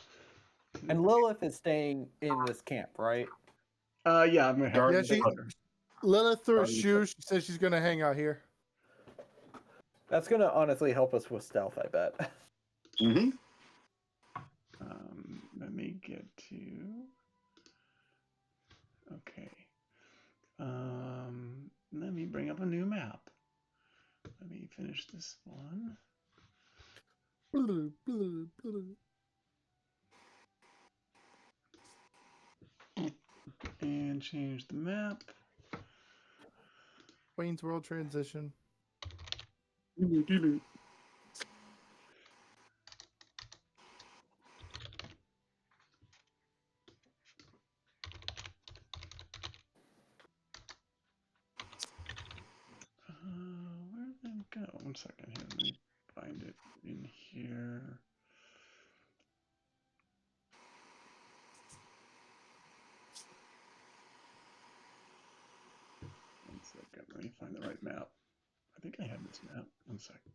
And Lilith is staying in this camp, right? Yeah, I'm gonna have Guard- Yeah, to she put her. Lilith threw a Guardian- shoe. She says she's gonna hang out here. That's gonna honestly help us with stealth, I bet. Mhm. Let me get to. Okay. Let me bring up a new map. Let me finish this one. And change the map. Wayne's World transition. Where did it go? 1 second here. Let me find it in here. One second. Let me find the right map. I think I have this map. 1 second.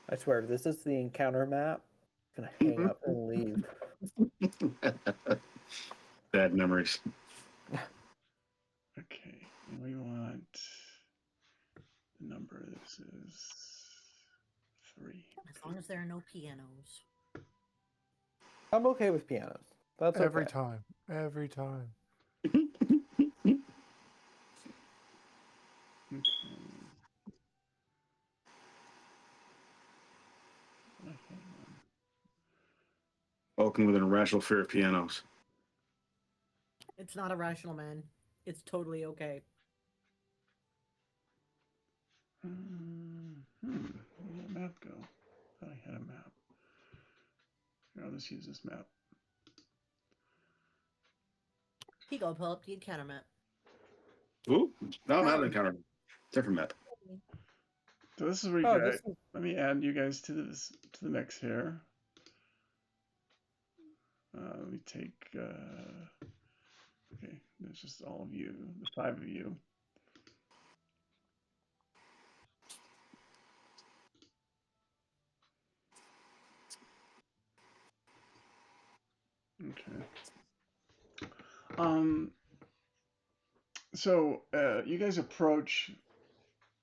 I swear, if this is the encounter map, I'm gonna hang up and leave. Bad memories. Okay. And we want the number. This is 3. As long as there are no pianos. I'm okay with pianos. That's Every okay. time. Every time. Okay. Okay. Welcome with an irrational fear of pianos. It's not irrational, man. It's totally okay. Where did that map go? I thought I had a map. Here, I'll just use this map. Pico, pull up the encounter map. Ooh, no, not an encounter. Different map. So this is where you Oh, guys. this is Let me add you guys to the mix here. Let me take. Okay, there's just all of you, the 5 of you. Okay. So you guys approach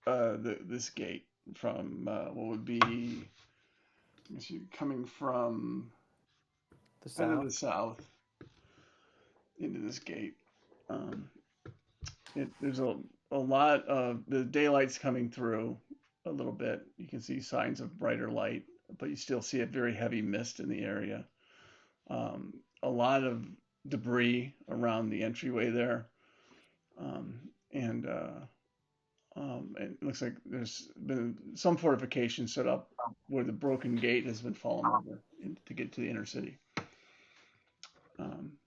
this gate from what would be, coming from the kind of south. the south into this gate. There's a lot of the daylight's coming through a little bit. You can see signs of brighter light, but you still see a very heavy mist in the area. A lot of debris around the entryway there, and it looks like there's been some fortification set up where the broken gate has been fallen over to get to the inner city.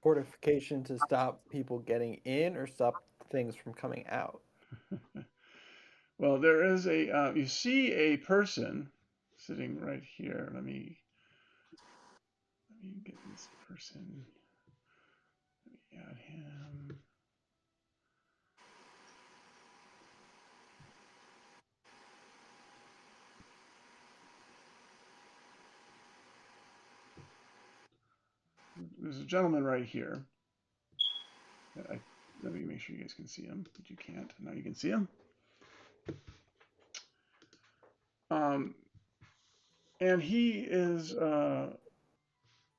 Fortification to stop people getting in or stop things from coming out. Well, there is you see a person sitting right here. Let me get this person. Let me add him. There's a gentleman right here. Let me make sure you guys can see him, but you can't. Now you can see him. And he is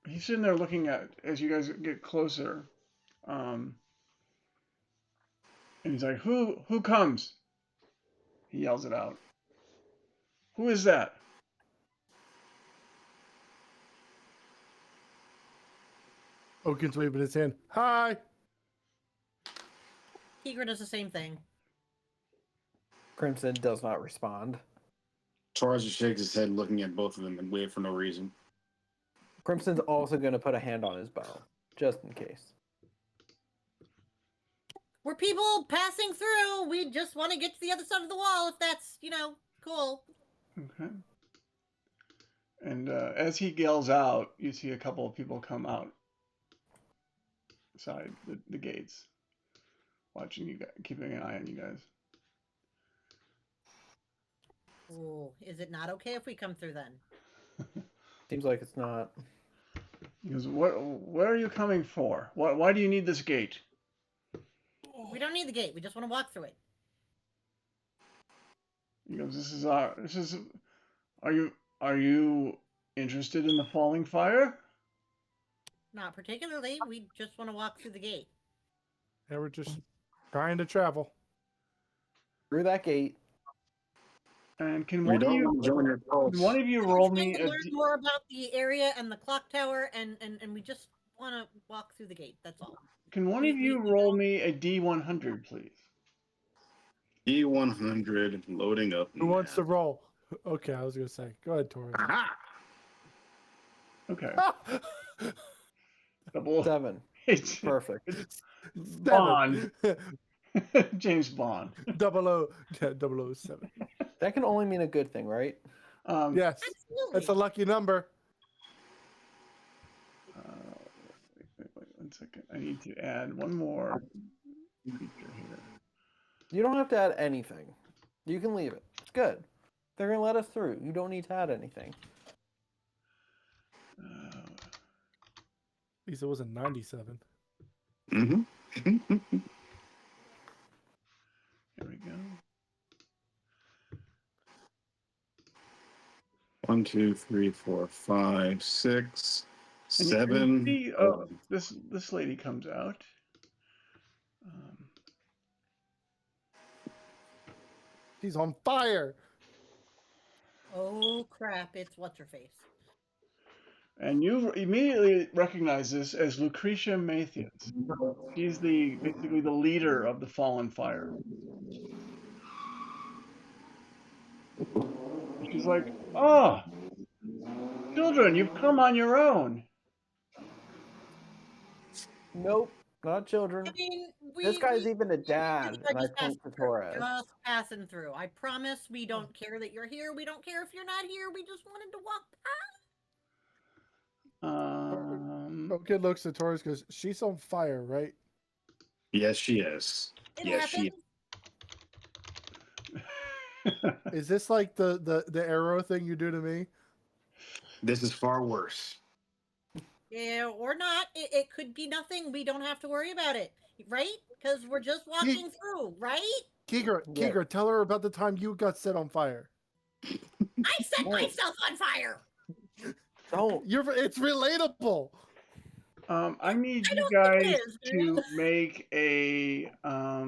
he's sitting there looking at as you guys get closer. And he's like, "Who comes?" He yells it out. "Who is that?" Oaken's waving his hand. Hi. Tigra does the same thing. Crimson does not respond. Charles just shakes his head, looking at both of them and wait for no reason. Crimson's also going to put a hand on his bow, just in case. We're people passing through. We just want to get to the other side of the wall if that's, cool. Okay. And as he yells out, you see a couple of people come out outside the gates, watching you guys, keeping an eye on you guys. Ooh, is it not okay if we come through then? Seems like it's not. He goes, where are you coming for? Why do you need this gate? We don't need the gate. We just want to walk through it. He goes, are you interested in the falling fire? Not particularly. We just want to walk through the gate. Yeah, we're just trying to travel. Through that gate. And can We one of don't you, want to join your cult. can one of you We're roll trying me to learn more about the area and the clock tower, and we just want to walk through the gate. That's all. can one we- of you we roll don't- me a D100, please? E100 loading up. Who wants to roll? Okay, I was gonna say. Go ahead, Torres. Aha! Okay. Double 7. it's Perfect. Bond. James Bond. 007. That can only mean a good thing, right? Yes, Absolutely. that's a lucky number. Wait 1 second. I need to add one more feature here. You don't have to add anything. You can leave it. It's good. They're going to let us through. You don't need to add anything. At least it wasn't 97. Mm-hmm. Here we go. 1, 2, 3, 4, 5, 6, And you can 7. see, this lady comes out. He's on fire. Oh crap! It's what's her face. And you immediately recognize this as Lucretia Mathias. She's basically the leader of the Fallen Fire. She's like, "Ah, children, you've come on your own." Nope. Not children. I mean, This guy's even a dad, are and I just point to passing through. Torres. Just passing through. I promise we don't care that you're here. We don't care if you're not here. We just wanted to walk past. Okay, looks at Torres because she's on fire, right? Yes, she is. It Yes, she happened. Is this like the arrow thing you do to me? This is far worse. Yeah, or not. It could be nothing. We don't have to worry about it, right? Because we're just walking through, right? Kigra, Yeah. Kigra, tell her about the time you got set on fire. I set No. myself on fire. Don't. It's relatable. I need I you don't think guys it is, to dude. make a I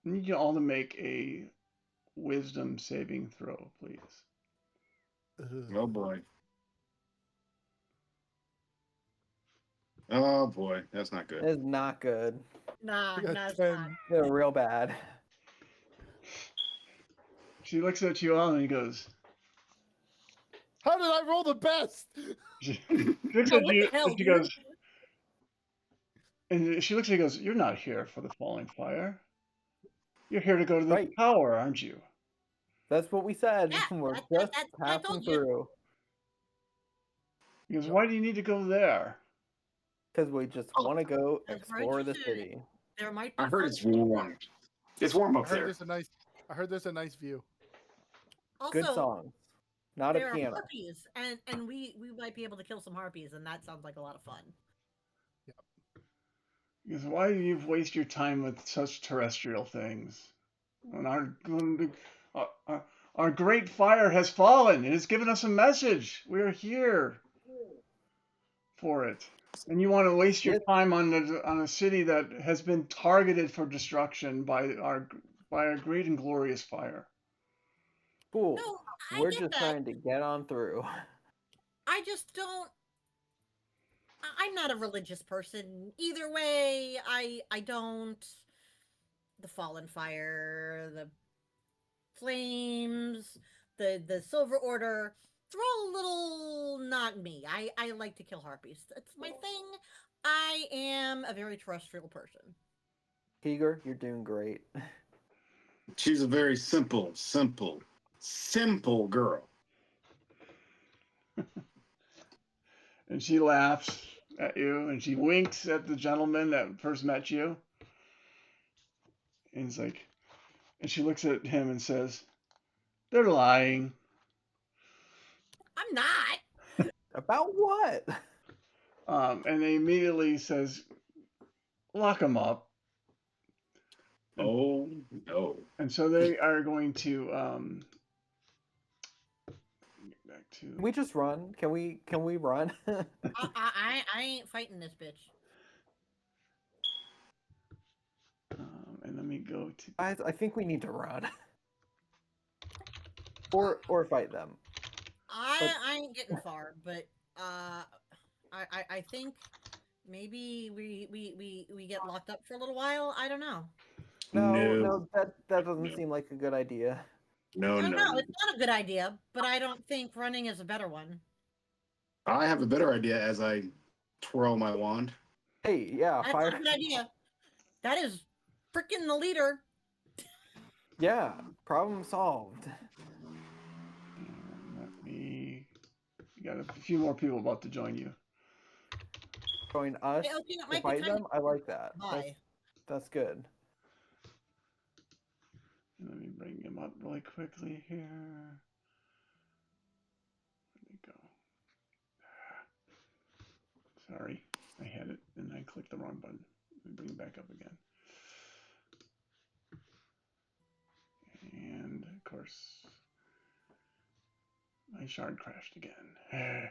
need you all to make a wisdom saving throw, please. Oh boy. Oh boy, that's not good. It's not good. Nah, I got nah, it's 10. not. They're real bad. She looks at you all and he goes, How did I roll the best? she looks Yeah, at what you the hell, and she dude? goes, and she looks at you and goes, "You're not here for the falling fire. You're here to go to the Right. tower, aren't you?" That's what we said. Yeah, We're that's just what I passing told you. through. He goes, "Why do you need to go there?" Because we just Oh, want to go that's right, explore you the said. city. There might be. I heard it's something warm. It's warm I up heard there. there's a nice view. Also, Good song. Not a there are piano. harpies, and we might be able to kill some harpies, and that sounds like a lot of fun. He goes, "Why do you waste your time with such terrestrial things? When our great fire has fallen. It has given us a message. We are here for it. And you want to waste your Yes. time on a city that has been targeted for destruction by our great and glorious fire." Cool. No, I We're get just that. trying to get on through. I just don't. I'm not a religious person. Either way, I don't. The fallen fire, the flames, the Silver Order. throw a little not me. I like to kill harpies. That's my thing. I am a very terrestrial person. Keeger, you're doing great. She's a very simple girl. And she laughs at you, and she winks at the gentleman that first met you. And he's like, and she looks at him and says, "They're lying." I'm not. About what? And he immediately says, "Lock them up." Oh no. And so they are going to get back to. Can we just run? Can we run? I ain't fighting this bitch. And let me go to. I think we need to run. or fight them. I ain't getting far, but I think maybe we get locked up for a little while. I don't know. No, that doesn't seem like a good idea. No. It's not a good idea, but I don't think running is a better one. I have a better idea as I twirl my wand. Hey, yeah, That's fire. not a good idea. That is freaking the leader. Yeah, problem solved. And let me. You got a few more people about to join you. Join us Okay, it to might be fight time them. I like that. Bye. That's good. Let me bring him up really quickly here. Where'd they go? Sorry, I had it and I clicked the wrong button. Let me bring it back up again. And of course, my shard crashed again.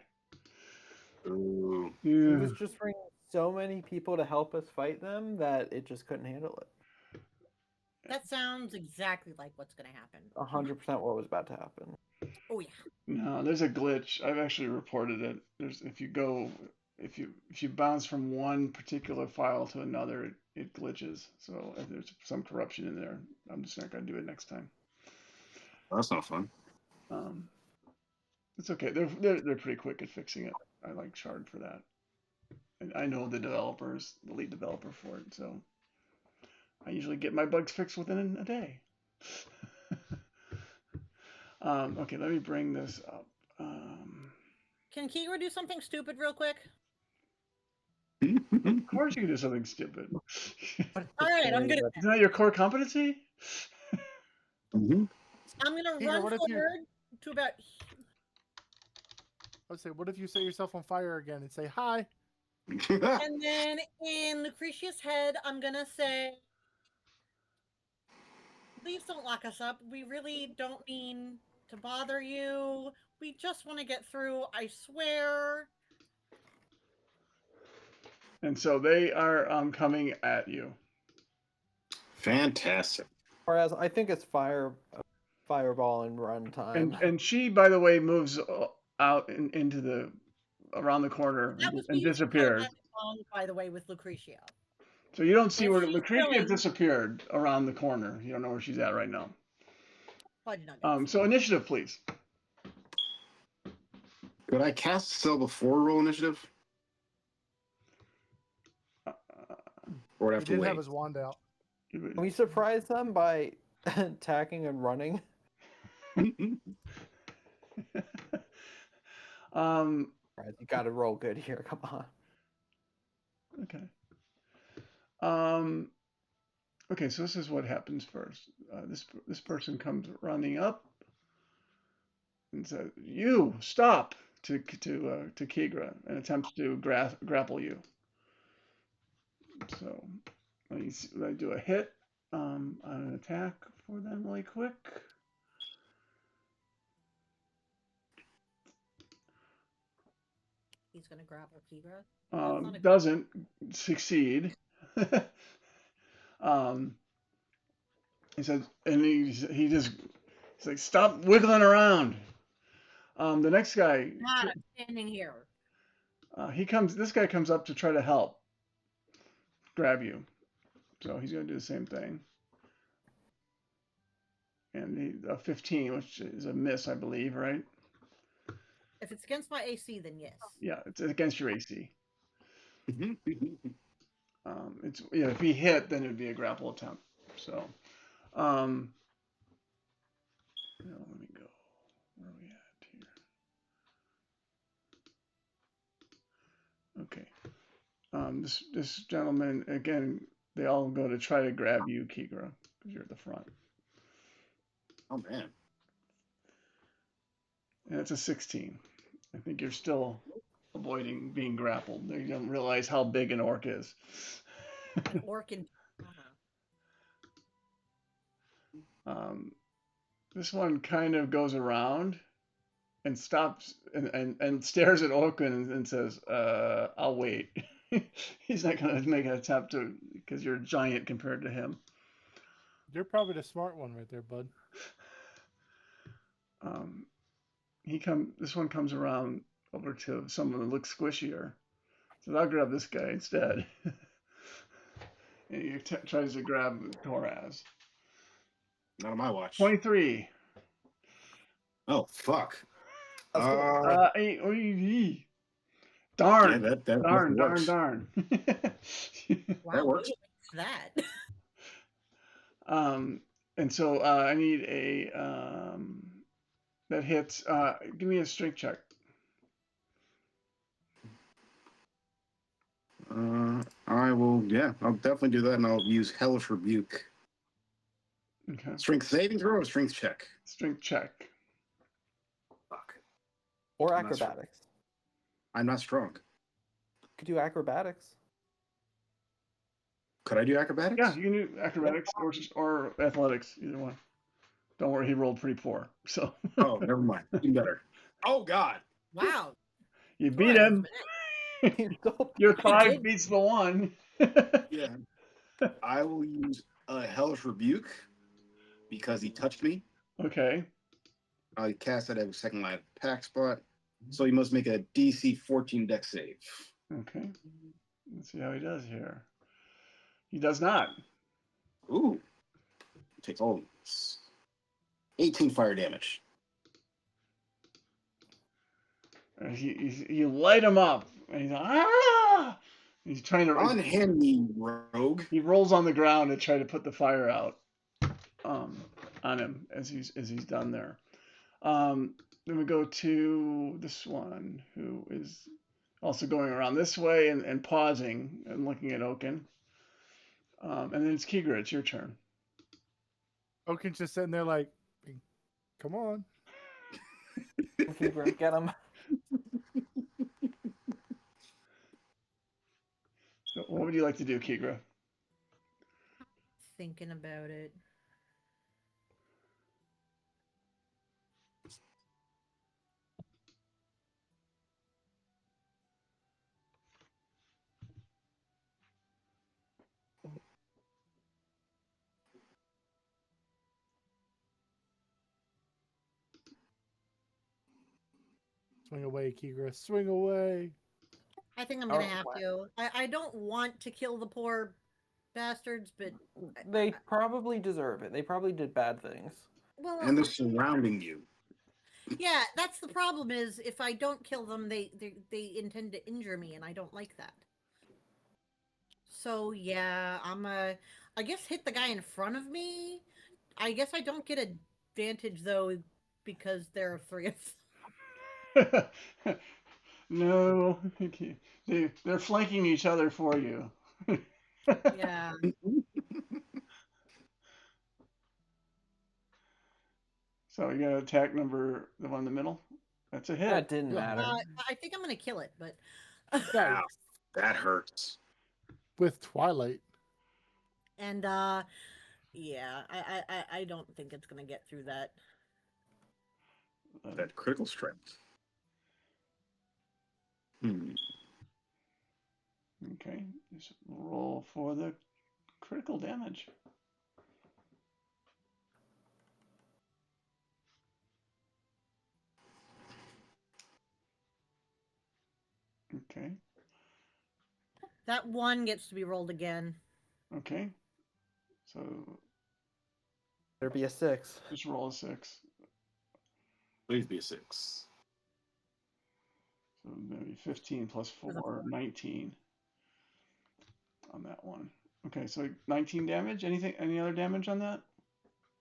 Ooh. It Yeah. was just bringing so many people to help us fight them that it just couldn't handle it. That sounds exactly like what's going to happen. 100% what was about to happen. Oh yeah. No, there's a glitch. I've actually reported it. There's if you bounce from one particular file to another, it glitches. So if there's some corruption in there, I'm just not gonna do it next time. That's not fun. It's okay. They're pretty quick at fixing it. I like Shard for that, and I know the developers, the lead developer for it. So I usually get my bugs fixed within a day. Okay, let me bring this up. Can Kira do something stupid real quick? Of course you can do something stupid. All right, I'm gonna. Isn't that your core competency? Mm-hmm. I'm gonna Kira, run what if you- forward to about. Let's say, what if you set yourself on fire again and say hi? And then in Lucretia's head, I'm gonna say, please don't lock us up. We really don't mean to bother you. We just want to get through, I swear. And so they are coming at you. Fantastic. Whereas I think it's fireball and run time. And she, by the way, moves out into the around the corner That was and me disappears. along, by the way, with Lucretia. So you don't see If where she's Lucretia willing- disappeared around the corner. You don't know where she's at right now. Fudge nuggets. So initiative, please. Could I cast spell before roll initiative? Or would I He have to did wait? have his wand out. Can we surprise them by attacking and running? Right, you gotta roll good here. Come on. Okay. Okay, so this is what happens first. This person comes running up and says, "You stop!" to Kigra and attempts to grapple you. So let me do a hit on an attack for them really quick. He's gonna grapple Kigra. Doesn't succeed. He says, and he's like, "Stop wiggling around." The next guy, Not standing here. this guy comes up to try to help grab you. So he's going to do the same thing. And a 15, which is a miss, I believe, right? If it's against my AC, then yes. Yeah, it's against your AC. Mhm. It's if he hit, then it'd be a grapple attempt. So, let me go. Where are we at here? Okay. This gentleman again. They all go to try to grab you, Kigra, because you're at the front. Oh man. And it's a 16. I think you're still avoiding being grappled. You don't realize how big an orc is. An orc in. This one kind of goes around and stops and stares at Orkin and says, I'll wait. He's not going to make an attempt to, because you're a giant compared to him. You're probably the smart one right there, bud. This one comes around over to someone that looks squishier. So I'll grab this guy instead. And he tries to grab Toraz. Not on my watch. 23. Oh fuck. Let's go. Darn. Yeah, that Darn. works. Wow, That works. What's that? And so I need a that hits. Give me a strength check. I will. Yeah, I'll definitely do that, and I'll use Hellish Rebuke. Okay. Strength saving throw or strength check? Strength check. Fuck. Or I'm not strong. acrobatics. I'm not strong. Could do acrobatics. Could I do acrobatics? Yeah, you can do acrobatics or athletics, either one. Don't worry, he rolled pretty poor. So. Oh, never mind. Even better. Oh God. Wow. You beat him. Your 5 did. beats the 1. Yeah. I will use a Hellish Rebuke because he touched me. Okay. I cast it at a second line attack spot, so he must make a DC 14 Dex save. Okay. Let's see how he does here. He does not. Ooh. Takes all 18 fire damage. You light him up, and he's like, ah! He's trying to Unhand me, rogue. He rolls on the ground to try to put the fire out on him as he's done there. Then we go to this one who is also going around this way and pausing and looking at Oaken. And then it's Kigra. It's your turn. Oaken's just sitting there like, come on. Get him. So what would you like to do, Kigra? Thinking about it. Swing away, Kigra. Swing away. I think I'm gonna Alright, have what? to. I don't want to kill the poor bastards, but They probably deserve it. They probably did bad things. well, And they're surrounding you. yeah, that's the problem. Is if I don't kill them, they intend to injure me, and I don't like that. So yeah, I guess hit the guy in front of me. I guess I don't get advantage though because there are 3 of them. No, they're flanking each other for you. Yeah. So you got to attack the one in the middle. That's a hit. That didn't matter. I think I'm gonna kill it, but Ow, that hurts. With Twilight. and yeah, I don't think it's gonna get through that. That critical strength. Okay, just roll for the critical damage. Okay. That 1 gets to be rolled again. Okay. So There'd be a 6. just roll a 6. Please be a 6. So maybe 15 plus There's a 4, 19 on that one. Okay, so 19 damage. Anything? Any other damage on that?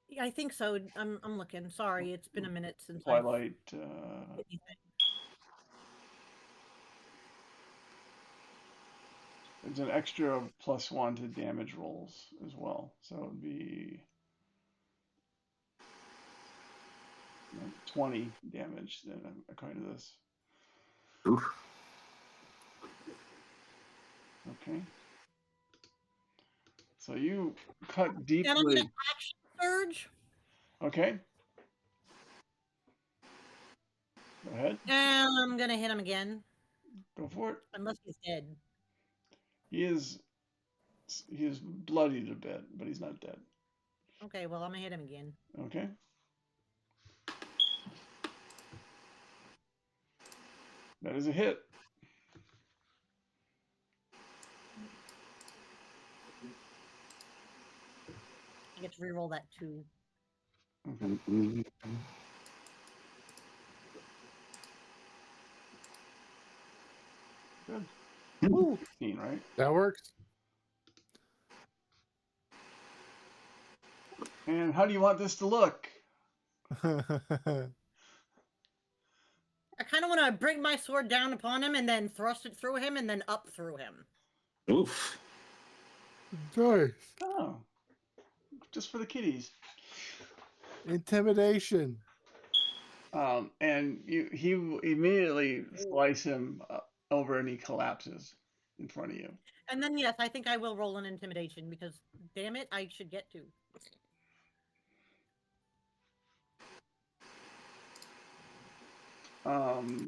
Yeah, I think so. I'm looking. Sorry, it's been a minute since I've Twilight. hit anything. There's an extra +1 to damage rolls as well. So it would be 20 damage then, according to this. Oof. Okay. So you cut And I'm deeply. gonna action surge. Okay. Go ahead. And I'm gonna hit him again. Go for it. Unless he's dead. He is bloodied a bit, but he's not dead. Okay, well I'm gonna hit him again. Okay. That is a hit. I get to reroll that too. Okay. Good. Woo, 15, right? that works. And how do you want this to look? I kind of want to bring my sword down upon him and then thrust it through him and then up through him. Oof. Nice. Oh, just for the kiddies. Intimidation. And he immediately slice him over, and he collapses in front of you. And then yes, I think I will roll an intimidation because damn it, I should get to.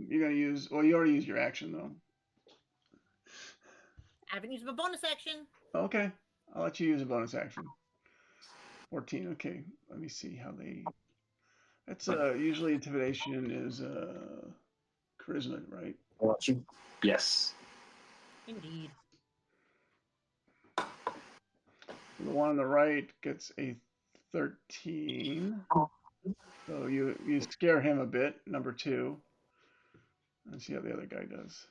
You're gonna use. Well, you already used your action though. I haven't used my bonus action. Okay, I'll let you use a bonus action. 14. Okay, let me see how they. That's usually intimidation is charisma, right? Watching. Yes. Indeed. The one on the right gets a 13. So you scare him a bit, number 2. And see how the other guy does,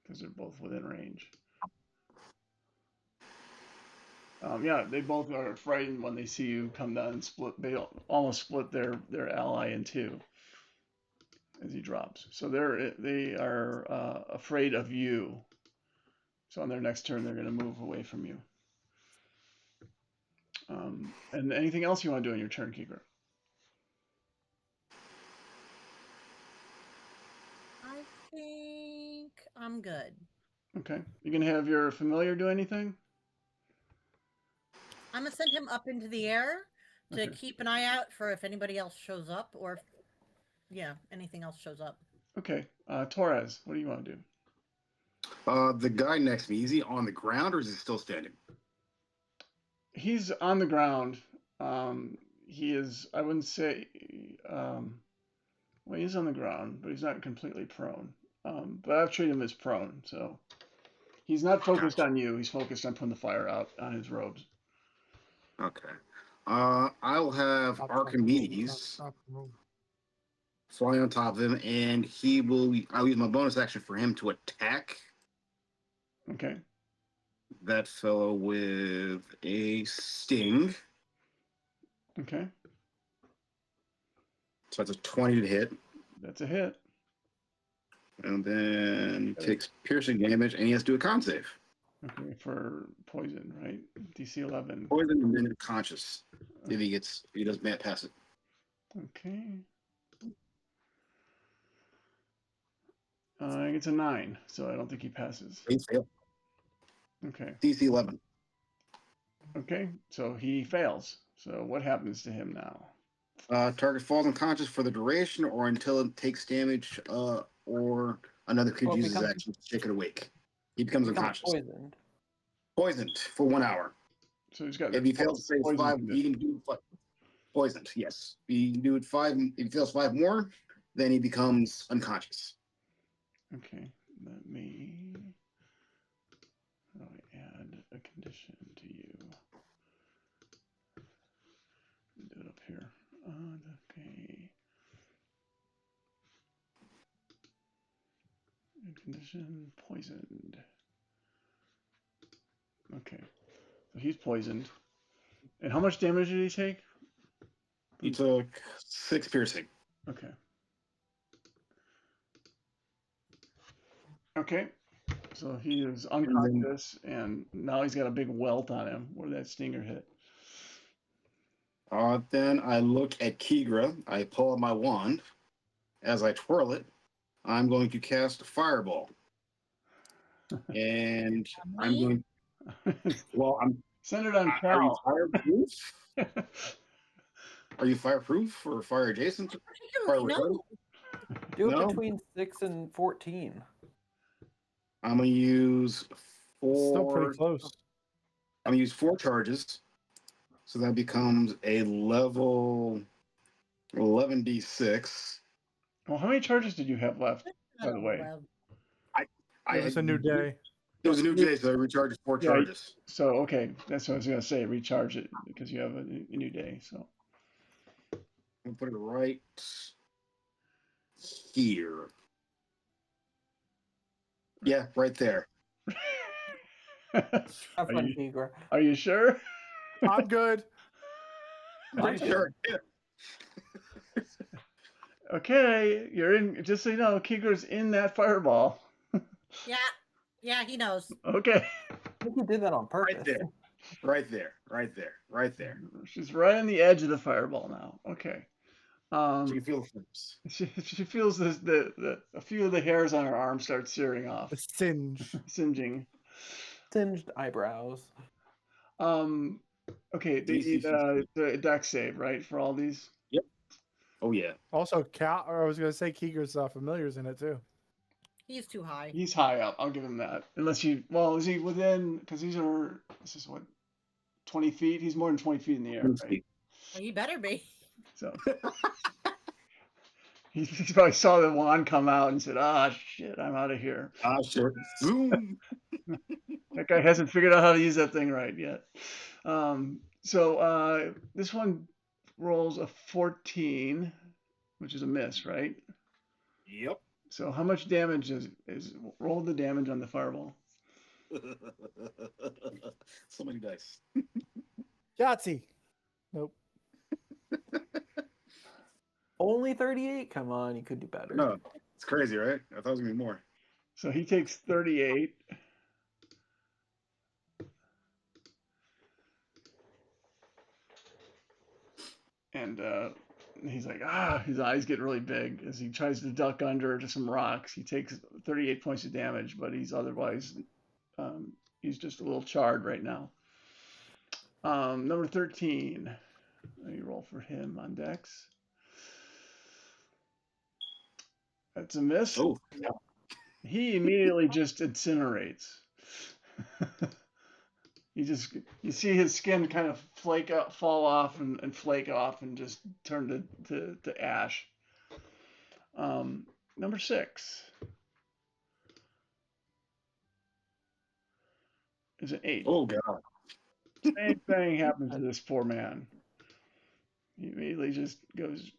because they're both within range. Yeah, they both are frightened when they see you come down and split. They almost split their ally in two as he drops. So they are afraid of you. So on their next turn, they're going to move away from you. And anything else you want to do in your turn, Keeper? I think I'm good. Okay. You can have your familiar do anything? I'm gonna send him up into the air to Okay. keep an eye out for if anybody else shows up or if, yeah, anything else shows up. Okay. Torres, what do you want to do? The guy next to me, is he on the ground or is he still standing? He's on the ground. He is, I wouldn't say, well, he's on the ground, but he's not completely prone. But I've treated him as prone, so he's not focused on you. He's focused on putting the fire out on his robes. Okay. I'll have Archimedes fly on top of him, and I'll use my bonus action for him to attack Okay. that fellow with a sting. Okay. So that's a 20 to hit. That's a hit. And then takes piercing damage, and he has to do a con save. Okay, for poison, right? DC 11. Poison and then unconscious. If he does bad pass it. Okay. It's a 9, so I don't think he passes. He failed. Okay. DC 11. Okay, so he fails. So what happens to him now? Target falls unconscious for the duration or until it takes damage, or another creature uses his action to shake it awake. He becomes unconscious. Poisoned for 1 hour. So he's got. If he fails to save poison 5, condition. he can do poisoned. Yes, he can do it 5. If he fails 5 more, then he becomes unconscious. Okay, let me. How do I add a condition to you? Do it up here. Okay. condition poisoned. Okay, so he's poisoned. And how much damage did he take? He took 6 piercing. Okay. Okay. So he is unconscious, and now he's got a big welt on him where that stinger hit. Then I look at Kigra. I pull out my wand. As I twirl it, I'm going to cast a fireball. And I'm going. Well, I'm. Send it on Are you Cal. fireproof? Are you fireproof or fire adjacent? Fire No. Do it No? between 6 and 14. I'm gonna use Still 4. pretty close. I'm gonna use 4 charges, so that becomes a level 11d6. Well, how many charges did you have left, by the way? It was a new day. It was a new day, so I recharged 4 Yeah, charges. So, okay, that's what I was going to say. Recharge it because you have a new day. So, I'm gonna put it right here. Yeah, right there. Have Are fun, you- Tigra. are you sure? I'm good. Pretty sure. Yeah. Okay, you're in. Just so you know, Kigra's in that fireball. Yeah, he knows. Okay, I think you did that on purpose. Right there. Right there. Right there. Right there. she's right on the edge of the fireball now. Okay. So you feel the flames. She feels the a few of the hairs on her arm start searing off, A singe. singeing. Singed eyebrows. Okay, they need the dex save, right, for all these. Oh yeah. Also, Cal, or I was going to say Keeger's familiars in it too. He's too high. He's high up. I'll give him that. Unless is he within? Because this is what, 20 feet. He's more than 20 feet in the air, right? Well, he better be. So he probably saw the wand come out and said, "Ah, shit, I'm out of here." Ah, sure. Zoom. That guy hasn't figured out how to use that thing right yet. So this one rolls a 14, which is a miss, right? Yep. So how much damage is roll the damage on the fireball? So many dice. Yahtzee. Nope. Only 38? Come on, you could do better. No, it's crazy, right? I thought it was gonna be more. So he takes 38. And he's like, his eyes get really big as he tries to duck under to some rocks. He takes 38 points of damage, but he's otherwise, he's just a little charred right now. Number 13. Let me roll for him on Dex. That's a miss. Oh, yeah. He immediately just incinerates. You see his skin kind of fall off and flake off and just turn to ash. Number 6 is an 8. Oh god. Same thing happens to this poor man. He immediately just goes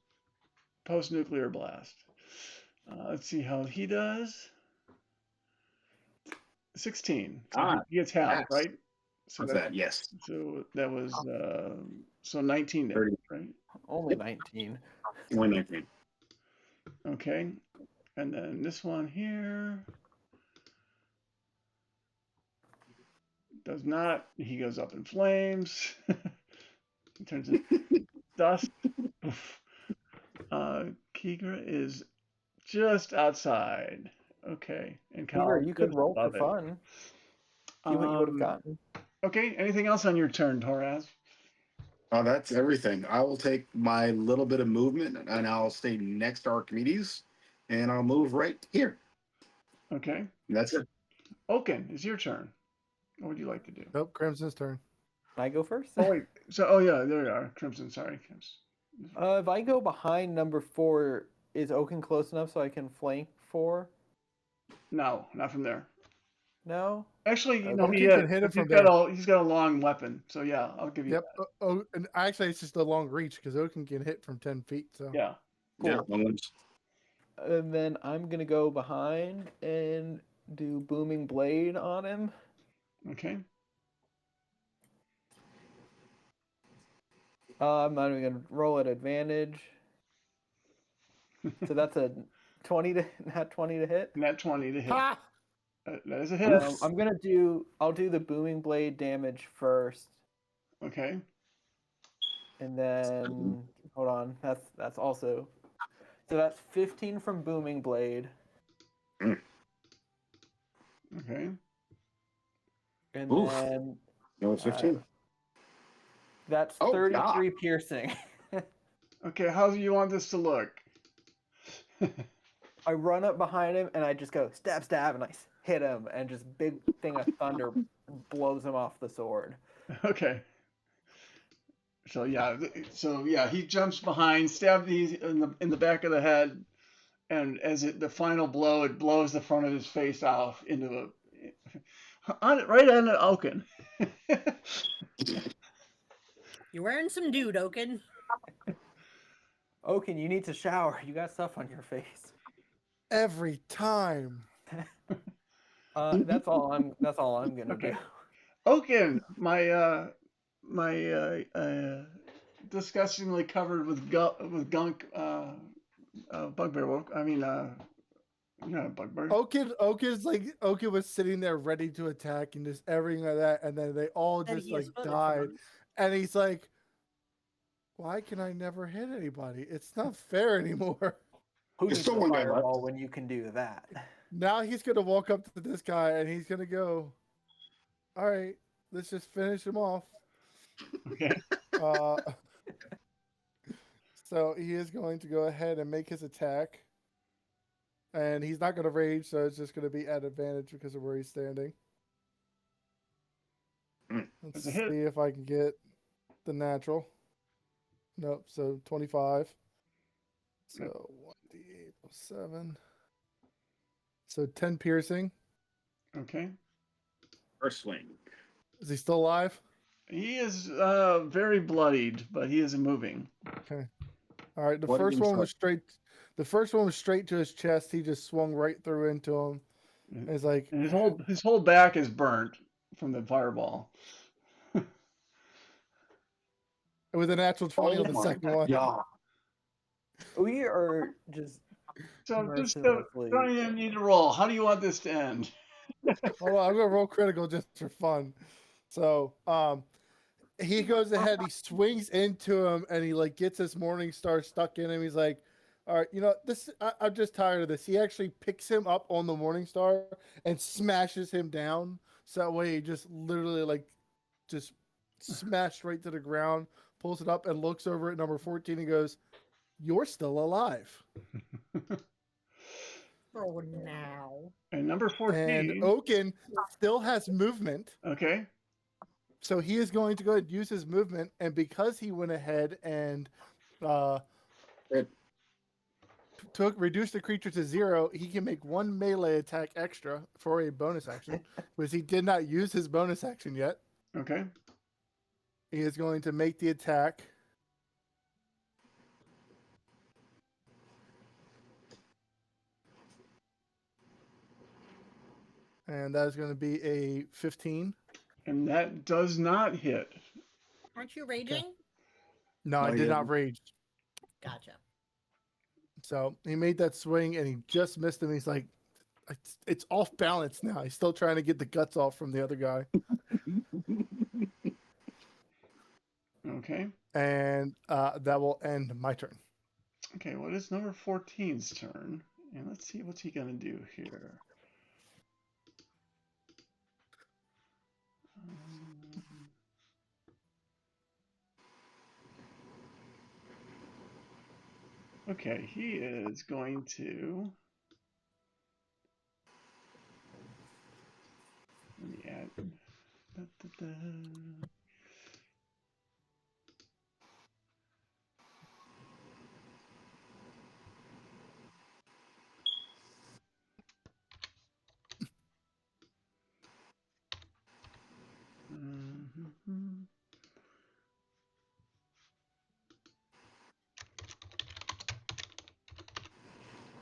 post-nuclear blast. Let's see how he does. 16. So he gets half, yes. right? So What's that? Yes. So that was 19 damage, 30. right? Only 19. Only 19. Okay. And then this one here does not. He goes up in flames. He turns into dust. Kigra is just outside. Okay. And Tigra, you could just roll for above it. fun. See what you would have gotten. Okay. Anything else on your turn, Toraz? Oh, that's everything. I will take my little bit of movement and I'll stay next to Archimedes and I'll move right here. Okay. And that's it. Oaken, it's your turn. What would you like to do? Nope, Crimson's turn. Can I go first? Oh wait. So yeah, there you are. Crimson. Sorry. If I go behind number 4, is Oaken close enough so I can flank 4? No, not from there. No? Actually, Okay. no, Oaken he can hit it from there. he's got a long weapon. So yeah, I'll give you Yep. Oh, and actually, it's just a long reach because Oaken can hit from 10 feet. So that. Yeah. Cool. Yeah, no one's- And then I'm gonna go behind and do booming blade on him. Okay. I'm not even gonna roll at advantage. So that's a 20 to not 20 to hit. Nat 20 to hit. Ha! That is a hit. I'll do the booming blade damage first, Okay. and then hold on. That's also so that's 15 from booming blade, Okay. and Oof. then No, it's 15. that's Oh, 33 piercing. Okay. How do you want this to look? I run up behind him and I just go stab, stab, and I hit him, and just big thing of thunder blows him off the sword. Okay. So yeah, he jumps behind, stabs these in the back of the head, and the final blow, it blows the front of his face off into right on the Oaken. You're wearing some dude, Oaken. Oaken, you need to shower. You got stuff on your face. Every time. That's all I'm gonna Okay. do. Oaken, my disgustingly covered with gunk bugbear woke. I mean, bugbear. Oaken was sitting there ready to attack and just everything like that, and then they all That just he like is footed died, from. and he's like, "Why can I never hit anybody? It's not fair anymore." Who There's needs still a one guy left. fireball when you can do that? Now he's gonna walk up to this guy and he's gonna go, "All right, let's just finish him off." Okay. Uh, so he is going to go ahead and make his attack. And he's not going to rage, so it's just going to be at advantage because of where he's standing. Let's That's a hit. see if I can get the natural. Nope, so 25. So 1d8 plus 7. So 10 piercing. Okay. First swing. Is he still alive? He is very bloodied, but he is moving. Okay. All right, the Bloodied first one inside. was straight. The first one was straight to his chest. He just swung right through into him. And it's like, And his whole back is burnt from the fireball. with a natural 20 on the my second one. God. We are just So just mercilessly. don't even need to roll. How do you want this to end? Hold on, I'm gonna roll critical just for fun. So, he goes ahead, he swings into him, and he like gets his morning star stuck in him. He's like, "All right, I'm just tired of this." He actually picks him up on the morning star and smashes him down. So that way, he just literally like just smashed right to the ground. Pulls it up and looks over at number 14 and goes, "You're still alive." For now. And number 14. And Oaken still has movement. Okay. So he is going to go ahead and use his movement, and because he went ahead and reduced the creature to 0, he can make one melee attack extra for a bonus action, because he did not use his bonus action yet. Okay. He is going to make the attack. And that is going to be a 15. And that does not hit. Aren't you raging? No, I No, did he not rage. Gotcha. So he made that swing and he just missed him. He's like, it's off balance now. He's still trying to get the guts off from the other guy. Okay. And that will end my turn. Okay, what is number 14's turn? And let's see what's he gonna do here. Okay, he is going to. Let me add. Da, da, da. Mhm.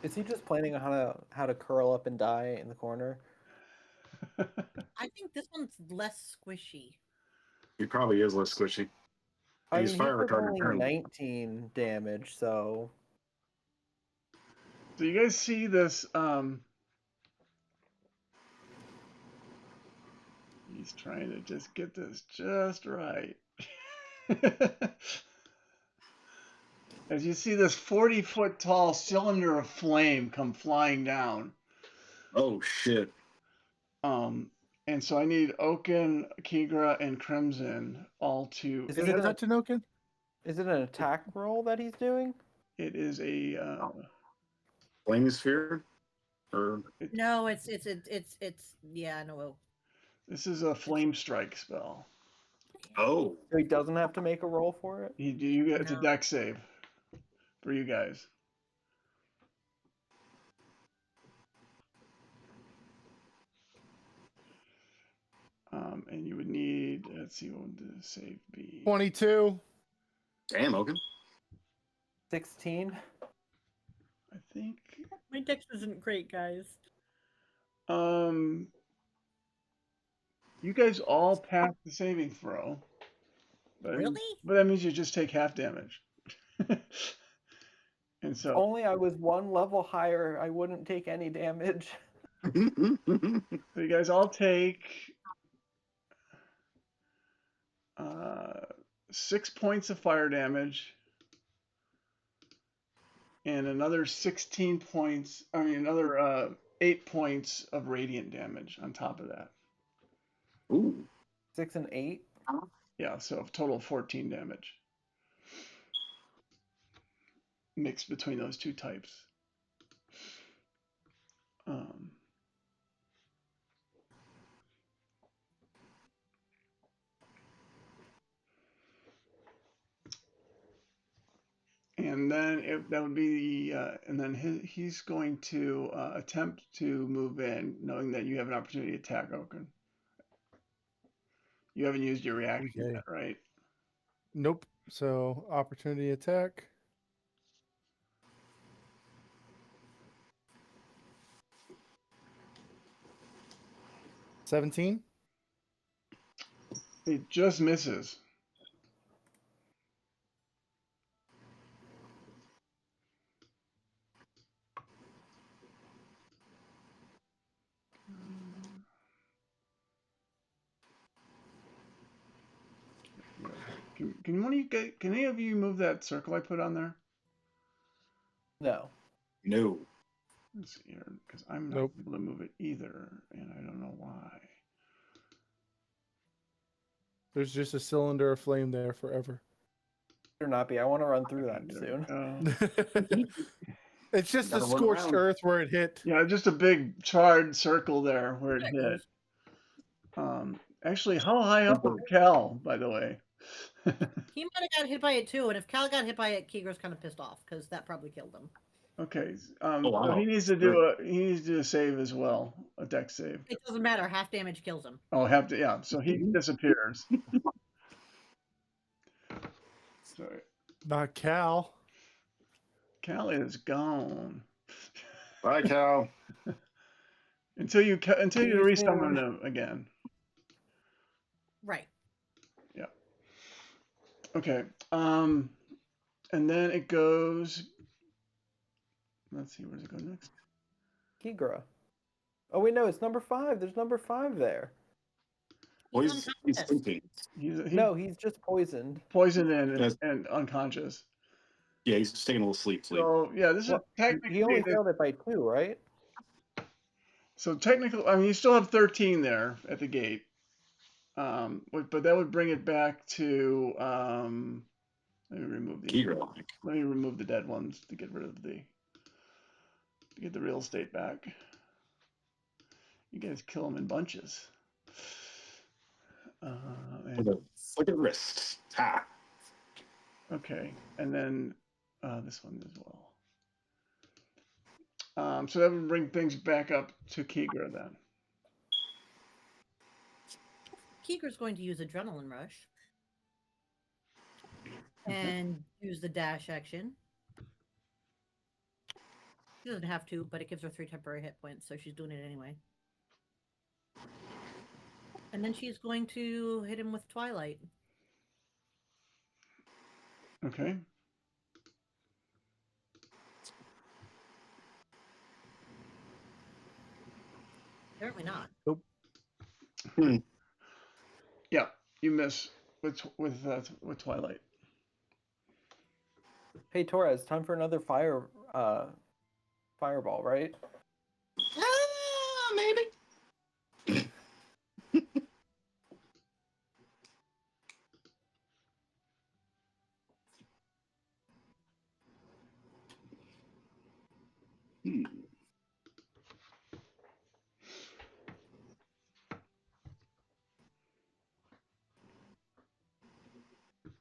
Is he just planning on how to curl up and die in the corner? I think this one's less squishy. He probably is less squishy. I He's mean, fire he took retardant only apparently. 19 damage, so So you guys see this? He's trying to just get this just right. As you see this 40-foot tall cylinder of flame come flying down. Oh shit. And so I need Oaken, Kigra, and Crimson all to. Is Is it it an- not Tanoken? is it an attack roll that he's doing? It is a. Flaming sphere? Or No, it's yeah, no. This is a flame strike spell. oh. So he doesn't have to make a roll for it? It's a No. deck save for you guys. And you would need, let's see, what would the save be? 22. Damn, Oaken. 16? I think. My dex isn't great, guys. You guys all passed the saving throw. Really? But that means you just take half damage. And so, Only I was one level higher, I wouldn't take any damage. so you guys all take 6 points of fire damage and another 16 points. I mean, another 8 points of radiant damage on top of that. Ooh. 6 and 8? Yeah, so a total of 14 damage mixed between those two types. And then that would be and then he's going to attempt to move in, knowing that you have an opportunity to attack Oaken. You haven't used your reaction Okay. yet, right? Nope. So opportunity attack. $17. It just misses. Can one of you guys, can any of you move that circle I put on there? No. No. Let's see here, because I'm not Nope. able to move it either, and I don't know why. There's just a cylinder of flame there forever. Better not be. I want to run through Okay, that there we soon. go. It's just the Gotta run scorched around. earth where it hit. Yeah, just a big charred circle there where it There it hit. goes. Actually, how high up was Cal, by the way? He might have got hit by it too, and if Cal got hit by it, Kigra's kind of pissed off because that probably killed him. Okay, Oh, so wow. he needs to do a save as well, a deck save. It doesn't matter. Half damage kills him. Oh, yeah. So he disappears. Sorry, Not Cal. Cal is gone Bye, Cal. until you He's resummon in. him again. Right. Okay. And then it goes. Let's see, where does it go next? Kigra. Oh wait, no, it's number 5. There's number 5 there. Well, he's unconscious. sleeping. He's No, he's just poisoned. poisoned and, Yes. and unconscious. Yeah, he's just taking a little sleep. So yeah, this Well, is technically he only failed it by 2, right? so technically. I mean, you still have 13 there at the gate. But that would bring it back to. Let me remove the. Kigra. Let me remove the dead ones to get rid of to get the real estate back. You guys kill them in bunches. With a flick of wrist. Ha. Okay, and then this one as well. So that would bring things back up to Kigra then. Kigra's going to use Adrenaline Rush and use the dash action She doesn't have to, but it gives her 3 temporary hit points, so she's doing it anyway. And then she's going to hit him with Twilight. Okay. Apparently not. Yeah, you miss with Twilight. Hey Torres, time for another fireball, right? Maybe. Hmm.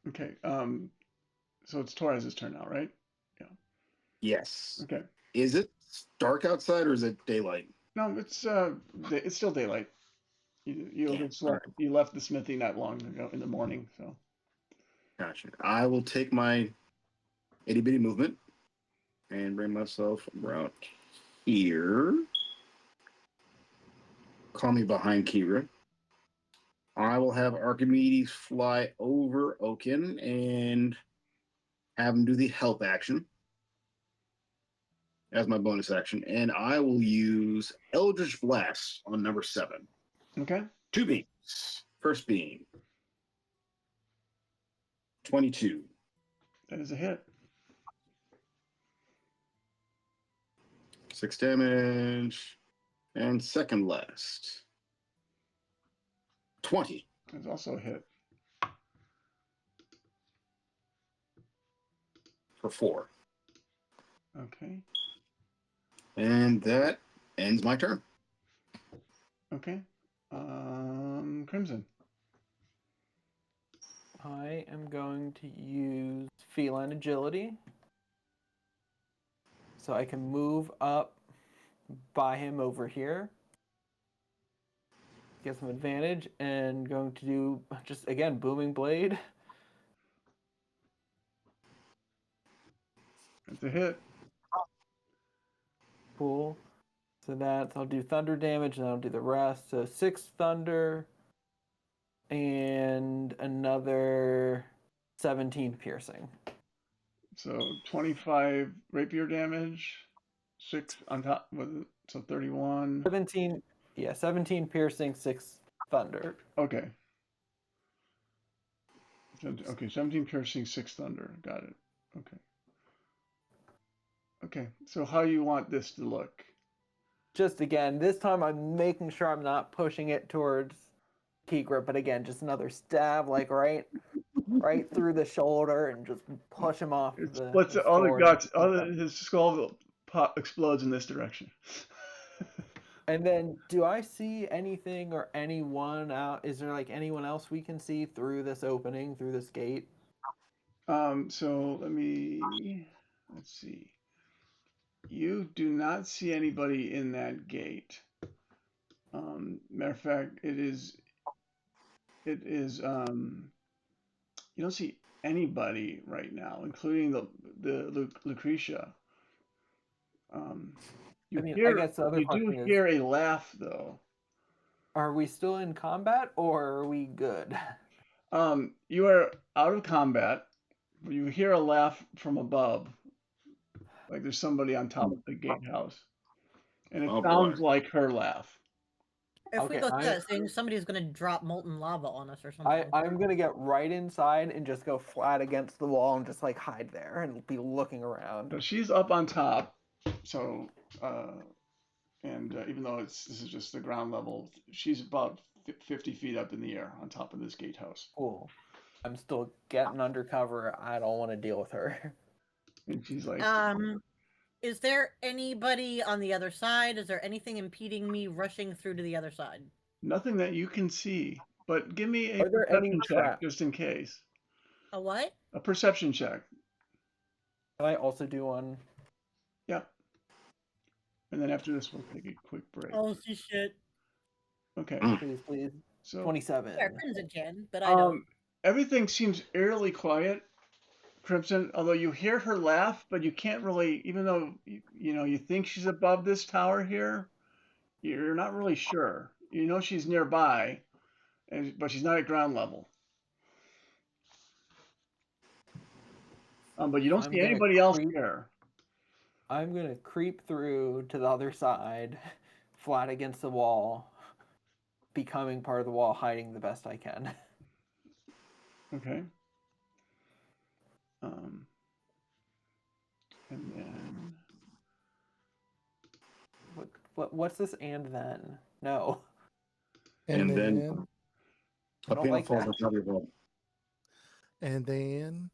Okay. So it's Torres's turn now, right? Yes. Okay. Is it dark outside or is it daylight? No, it's still daylight. You Damn. just left, you left the smithy not long ago in the morning, so. Gotcha. I will take my itty bitty movement and bring myself around here. Call me behind Kira. I will have Archimedes fly over Oaken and have him do the help action as my bonus action. And I will use Eldritch Blast on number 7. Okay. 2 beams. First beam. 22. That is a hit. 6 damage. And second last. 20. That's also a hit. For 4. Okay. And that ends my turn. Okay. Crimson. I am going to use feline agility. So I can move up by him over here. Get some advantage and going to do just again booming blade. That's a hit. Cool. So I'll do thunder damage and I'll do the rest. So 6 thunder and another 17 piercing. So 25 rapier damage, 6 on top with it, so 31. 17 piercing, 6 thunder. Okay. Okay, 17 piercing, 6 thunder. Got it. Okay. Okay, so how you want this to look? Just again, this time I'm making sure I'm not pushing it towards Kikra, but again, just another stab, like right through the shoulder, and just push him off. It splits all the guts, his skull explodes in this direction. And then, do I see anything or anyone out? Is there like anyone else we can see through this opening, through this gate? So let's see. You do not see anybody in that gate. Matter of fact, it is, you don't see anybody right now, including the Lucretia. I guess the other You do question is, hear a laugh though. are we still in combat or are we good? You are out of combat. You hear a laugh from above, like there's somebody on top of the gatehouse, and it Oh, sounds boy. like her laugh. If we Okay, go through that thing, somebody's going to drop molten lava on us or something. I'm gonna get right inside and just go flat against the wall and just like hide there and be looking around. So she's up on top. So, even though this is just the ground level, she's about 50 feet up in the air on top of this gatehouse. Cool. I'm still getting undercover. I don't want to deal with her. And she's like, is there anybody on the other side? Is there anything impeding me rushing through to the other side? nothing that you can see, but give me a Are there any perception check traps? just in case. A what? A perception check. Can I also do one? Yeah. And then after this, we'll take a quick break. Oh, shit. Okay. Please. So 27. Yeah, Crimson can, but I don't. everything seems eerily quiet Crimson, although you hear her laugh, but you can't really, even though you think she's above this tower here, you're not really sure. You know she's nearby, but she's not at ground level. But you don't I'm see gonna anybody else creep- here. I'm gonna creep through to the other side, flat against the wall, becoming part of the wall, hiding the best I can. Okay. And then What's this and then? No. And then- then I A don't panel like falls that. on top of your head. and then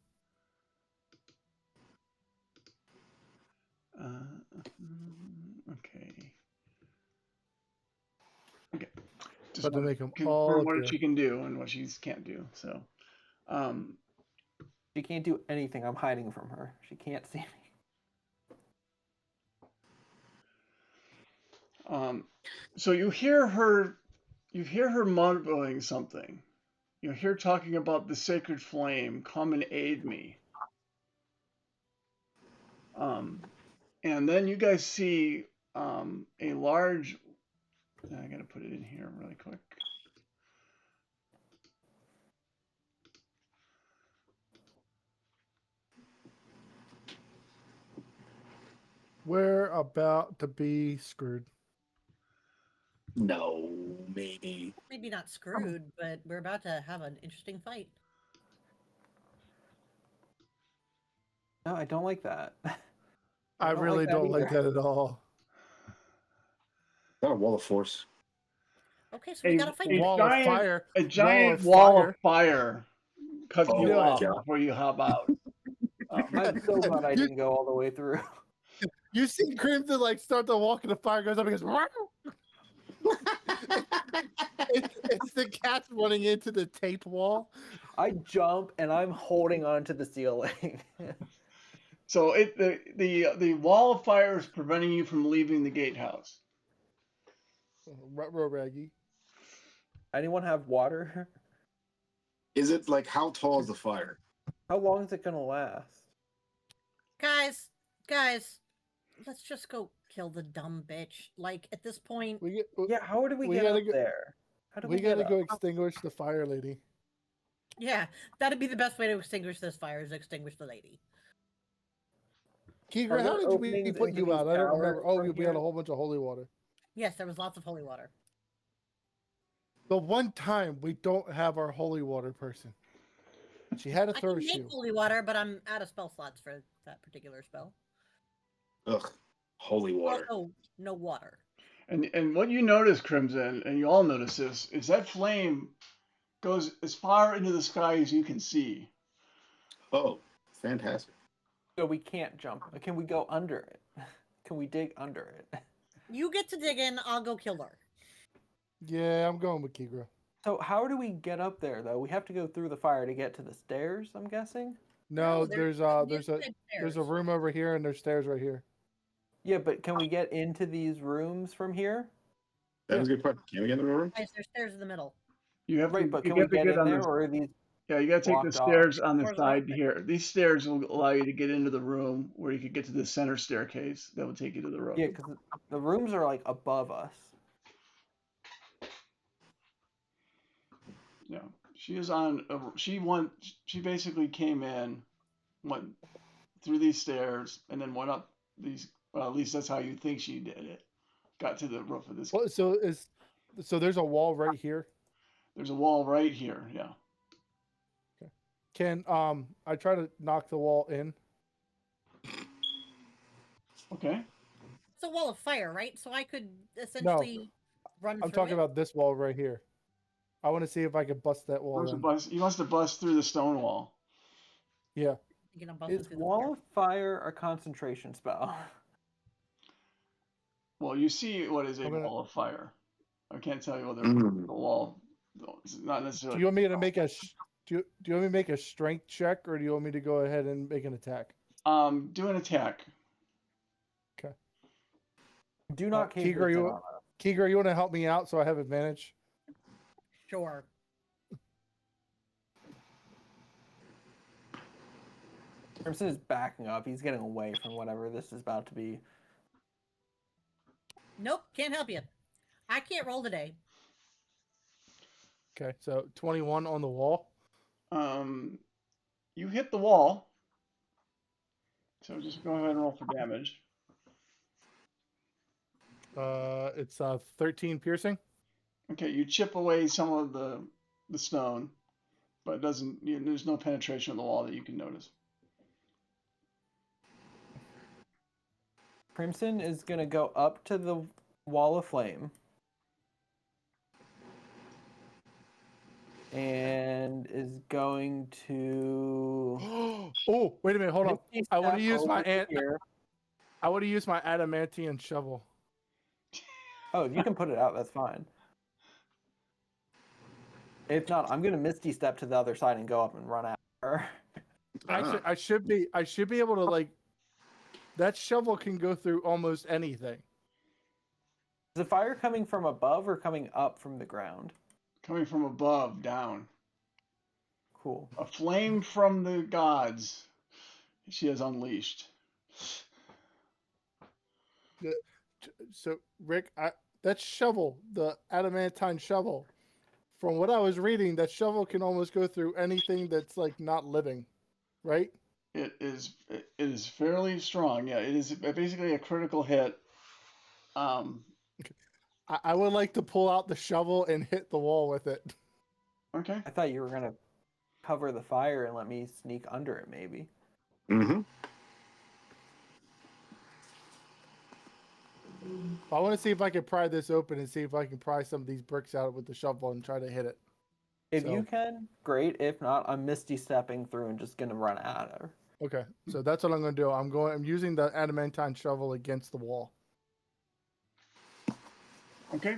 okay. Okay. Just But to wanna make 'em confirm all what appear. she can do and what she can't do. So, She can't do anything. I'm hiding from her. She can't see me. So you hear her mumbling something. You hear talking about the sacred flame. Come and aid me. And then you guys see a large. I gotta put it in here really quick. we're about to be screwed. No, maybe. Maybe not screwed, but we're about to have an interesting fight. No, I don't like that. I don't really like that don't like either. that at all. Got a wall of force. Okay, so we gotta fight. Wall today. of fire. A giant wall of fire cuts Oh, you my off God. before you hop out. I'm so glad I didn't go all the way through. You see Crimson like start to walk and the fire goes up and goes. It's the cats running into the taped wall. I jump and I'm holding onto the ceiling. So the wall of fire is preventing you from leaving the gatehouse. Ruh-roh Raggy. Anyone have water? Is it like how tall is the fire? How long is it gonna last? Guys, let's just go kill the dumb bitch. Like at this point, We get, Yeah, how do we We get gotta up go- there? How do we get gotta go up? extinguish the fire lady. yeah, that'd be the best way to extinguish this fire is extinguish the lady. Keegra, Are how there did we openings put into you these out? I don't remember. towers Oh, from we had a here? whole bunch of holy water. Yes, there was lots of holy water. The one time we don't have our holy water person. She had a I throw can make shoe. holy water, but I'm out of spell slots for that particular spell. Ugh, holy water. Also, no water. And what you notice, Crimson, and you all notice this, is that flame goes as far into the sky as you can see. Oh, fantastic. So we can't jump. Can we go under it? Can we dig under it? You get to dig in. I'll go kill her. Yeah, I'm going with Keegra. So how do we get up there though? We have to go through the fire to get to the stairs, I'm guessing? No, there's a inside there's a stairs. room over here and there's stairs right here. Yeah, but can we get into these rooms from here? That was a good question. Can we get in the room? Guys, there's stairs in the middle. You have Right, to, but you can we have to get in on there the, or are these yeah, you got to take the blocked off? stairs on the Doors are side open. here. These stairs will allow you to get into the room where you could get to the center staircase that will take you to the room. Yeah, because the rooms are like above us. Yeah, she is on. She basically came in, went through these stairs, and then went up these. Well, at least that's how you think she did it. Got to the roof of this. Well, so there's a wall right here. There's a wall right here. Yeah. Can I try to knock the wall in? Okay. It's a wall of fire, right? So I could essentially run I'm through talking it. about this wall right here. I want to see if I can bust that wall in. You must have bust through the stone wall. Yeah. You know, busting Is through the Wall fire. of Fire a concentration spell? Well, you see what is a I'm gonna- wall of fire. I can't tell you whether Mm. the wall. It's not Do necessarily. you want me to make a do you want me to make a strength check or do you want me to go ahead and make an attack? Do an attack. Do not cave Keegra, this in you on us. Keegra, you want to help me out so I have advantage? Sure. Crimson is backing up. He's getting away from whatever this is about to be. Nope, can't help you. I can't roll today. Okay, so 21 on the wall. You hit the wall. So just go ahead and roll for damage. It's 13 piercing. Okay, you chip away some of the stone, but it doesn't. There's no penetration of the wall that you can notice. Crimson is gonna go up to the wall of flame. And is going to. Oh, wait a minute, hold on. Misty I want to step use my over to here. I want to use my adamantium shovel. Oh, you can put it out. That's fine. If not, I'm gonna Misty step to the other side and go up and run after her. Actually, I should be able to like. That shovel can go through almost anything. Is the fire coming from above or coming up from the ground? Coming from above, down. Cool. A flame from the gods. She has unleashed. So, Rick, that shovel, the adamantine shovel, from what I was reading, that shovel can almost go through anything that's like not living, right? It is fairly strong. Yeah, it is basically a critical hit. I would like to pull out the shovel and hit the wall with it. Okay. I thought you were gonna cover the fire and let me sneak under it, maybe. Mm-hmm. I want to see if I can pry this open and see if I can pry some of these bricks out with the shovel and try to hit it. If So- you can, great. If not, I'm Misty stepping through and just gonna run at her. Okay, so that's what I'm going to do. I'm using the adamantine shovel against the wall. Okay.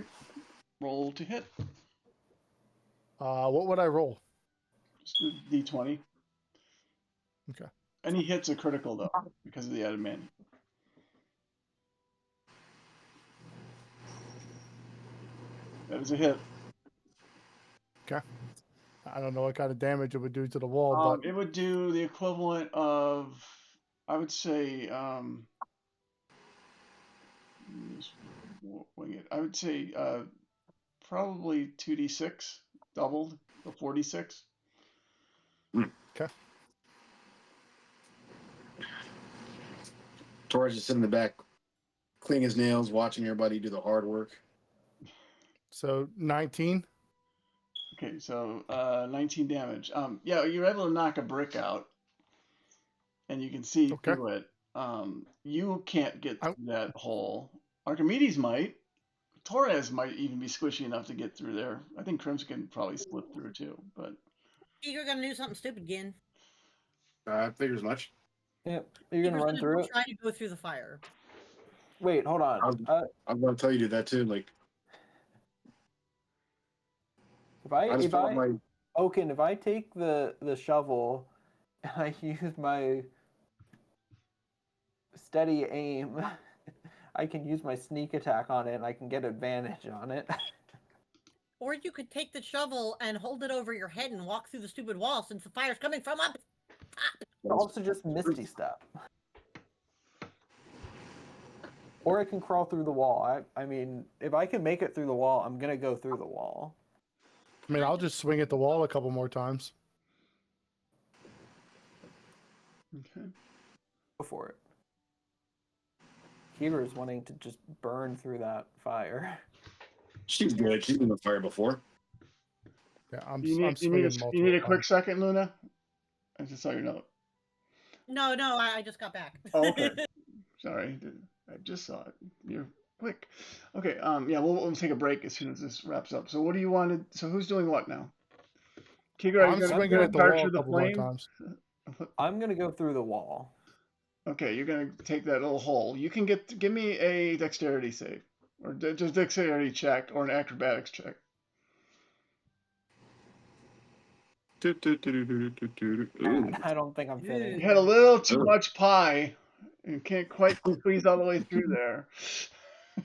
Roll to hit. What would I roll? Just a D20. Okay. Any hits are critical though, because of the adamant. That is a hit. I don't know what kind of damage it would do to the wall, but It would do the equivalent of, I would say, just wing it. I would say probably 2d6 doubled, the 46. Torres is sitting in the back, cleaning his nails, watching everybody do the hard work. so 19. Okay, so 19 damage. Yeah, you're able to knock a brick out, and you can see Okay. through it. You can't get I'm- through that hole. Archimedes might. Torres might even be squishy enough to get through there. I think Crimson can probably slip through too, but You're gonna do something stupid again. I figure as much. Yep. You're gonna run through it. Try to go through the fire. Wait, hold on. I'm going to tell you to do that too. Like, I just thought my. Oaken, if I take the shovel and I use my steady aim, I can use my sneak attack on it and I can get advantage on it. Or you could take the shovel and hold it over your head and walk through the stupid wall since the fire's coming from up top. Also just Misty step. Or I can crawl through the wall. I mean, if I can make it through the wall, I'm gonna go through the wall. I mean, I'll just swing at the wall a couple more times. okay. Go for it. Kira's wanting to just burn through that fire. She's good. She's been on fire before. Yeah, I'm You need, swinging you multiple need a quick times. second, Luna? I just saw your note. No, I just got back. Oh, okay. Sorry, I just saw it. You're quick. Okay. Yeah, we'll take a break as soon as this wraps up. So, what do you want to? So, who's doing what now? Kigra, are I'm you swinging gonna at the dart wall through a the couple more flame? times. I'm gonna go through the wall. Okay, you're gonna take that little hole. You can give me a dexterity save, or just dexterity check, or an acrobatics check. Ooh. I don't think I'm fitting. You had a little too Oh. much pie, and can't quite squeeze all the way through there.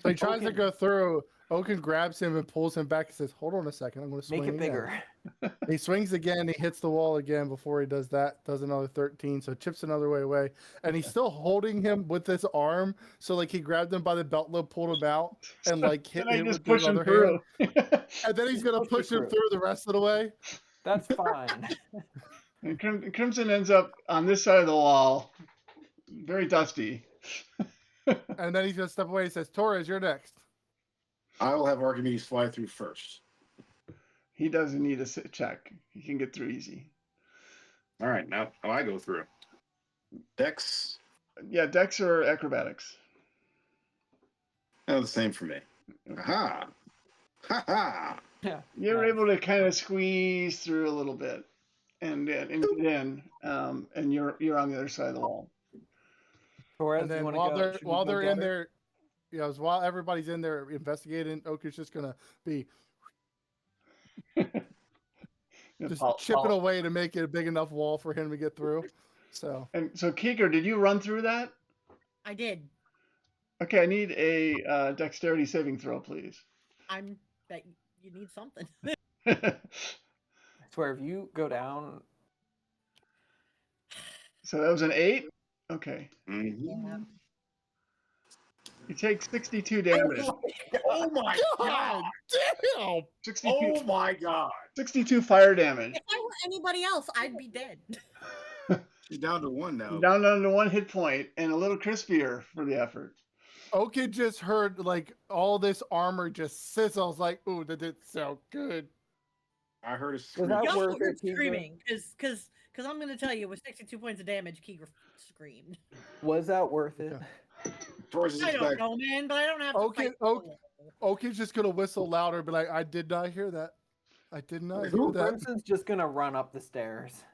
So he tries to Okay. go through, Oaken grabs him and pulls him back and says, "Hold on a second, I'm going to swing Make it again." bigger. He swings again. He hits the wall again before he does that. Does another 13. So chips another way away. And he's still holding him with his arm. So like he grabbed him by the belt loop, pulled him out, and like hit And I him just with his push him other through. hand. And then he's gonna push him through the rest of the way. That's fine. And Crimson ends up on this side of the wall, very dusty. And then he's gonna step away and says, "Torres, you're next." I will have Archimedes fly through first. He doesn't need a check. He can get through easy. All right, now I go through. Dex, Yeah, Dex or acrobatics. the same for me. Aha! Ha ha! Yeah. You're nice. able to kind of squeeze through a little bit, and get in, and you're on the other side of the wall. Torres, And you then wanna while go? they're Should we while go they're get in her? there, while everybody's in there investigating, Oaken's just gonna be just chipping away to make it a big enough wall for him to get through. So And so, Keeker, did you run through that? I did. Okay, I need a dexterity saving throw, please. I'm bet you need something. I swear, if you go down, So that was an 8? Okay. Mhm. Yeah. You take 62 damage. Oh my god! damn! 62, Oh my god! 62 fire damage. If I were anybody else, I'd be dead. She's down to 1 now. Down to 1 hit point and a little crispier for the effort. Oaken just heard like all this armor just sizzles like, ooh, that did so good. I heard a Was scream. that Y'all worth were it, Keegan? screaming because I'm going to tell you, with 62 points of damage, Keeger screamed. Was that worth it? Yeah. Torres is I don't back. know, man, but I don't have to Okay, fight. okay. Oaken's just gonna whistle louder, but I did not hear that. I did not hear that. Crimson's just gonna run up the stairs.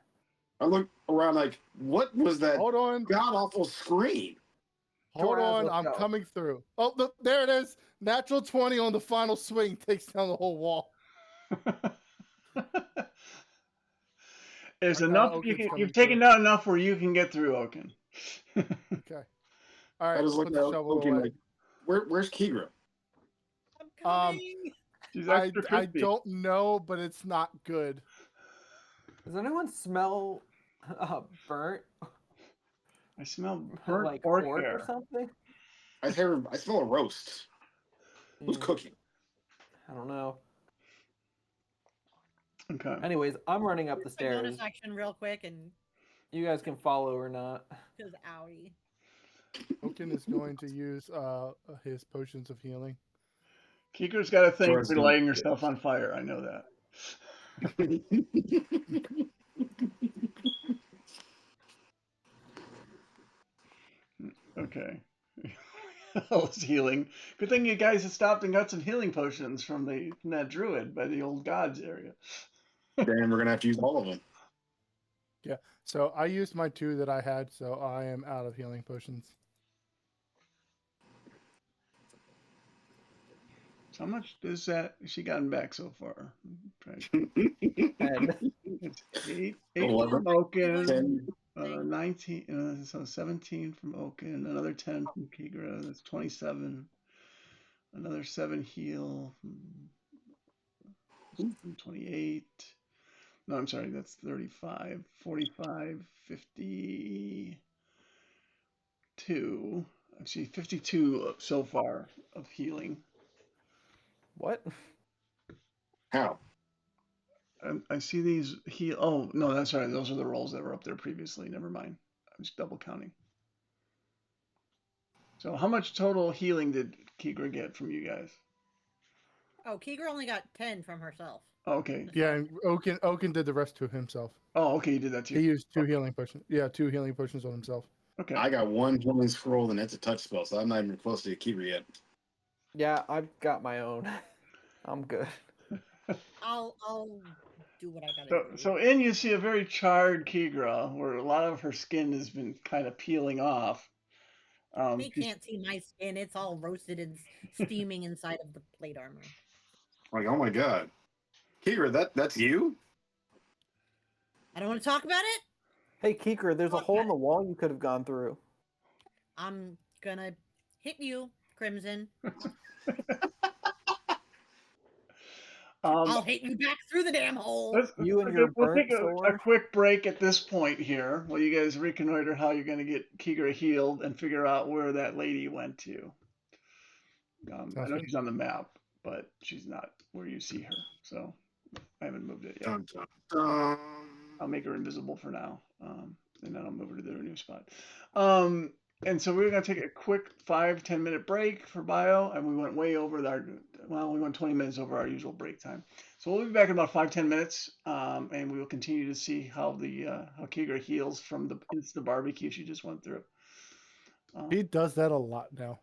I look around like, what was that Hold on, god awful scream? hold Torres, on, let's I'm go. coming through. Oh, look, there it is. Natural 20 on the final swing takes down the whole wall. There's I got enough. Oaken's coming You've taken through. down enough where you can get through, Oaken. Okay. All I right, was put looking the at shovel looking away. like, where's Keegra? I'm coming. She's I extra I crispy. don't know, but it's not good. Does anyone smell burnt? I smell burnt like pork or hair. something? I smell a roast. Who's Mm, cooking? I don't know. Okay. Anyways, I'm running up the My bonus stairs. action real quick, and You guys can follow or not. because owie. Oaken is going to use his potions of healing. Keeker's got a thing Torres for is- lighting herself on fire. I know that. Okay. All this healing. Good thing you guys have stopped and got some healing potions from that druid by the old gods area. Damn, we're gonna have to use all of them. So I used my 2 that I had, so I am out of healing potions. So how much does that she gotten back so far? And It's 8 11, from Oaken, 10. 19, so 17 from Oaken, another 10 from Keegra, that's 27. Another 7 heal from 28. No, I'm sorry, that's 35, 45, 52. Actually, 52 so far of healing. what? How? I see these heal. Oh, no, that's right. Those are the rolls that were up there previously. Never mind. I was double counting. So, how much total healing did Keegra get from you guys? Oh, Keeger only got 10 from herself. Oh, okay. Yeah, and Oaken did the rest to himself. Oh, okay. You did that He too. used 2 healing potions. Yeah, 2 healing potions on himself. Okay. I got 1 healing scroll, and that's a touch spell, so I'm not even close to Keegra yet. Yeah, I've got my own. I'm good. I'll do what I gotta So, do. so in you see a very charred Keegra, where a lot of her skin has been kind of peeling off. They she's- can't see my skin. It's all roasted and steaming inside of the plate armor. Like, oh my god, Keegra, that's you? I don't want to talk about it. Hey, Keeker, there's a hole in the wall you could have gone through. I'm gonna hit you, Crimson. I'll hit you back through the damn hole. You and your we'll take burnt a sword. quick break at this point here while you guys reconnoiter how you're going to get Kigra healed and figure out where that lady went to. I Sounds know good. she's on the map, but she's not where you see her. So I haven't moved it yet. Dun, dun, dun. I'll make her invisible for now, and then I'll move her to their new spot. And so we're going to take a quick 5-10 minute break for bio, and we went way over we went 20 minutes over our usual break time. So we'll be back in about 5-10 minutes, and we will continue to see how how Kigra heals from the insta barbecue she just went through. He does that a lot now.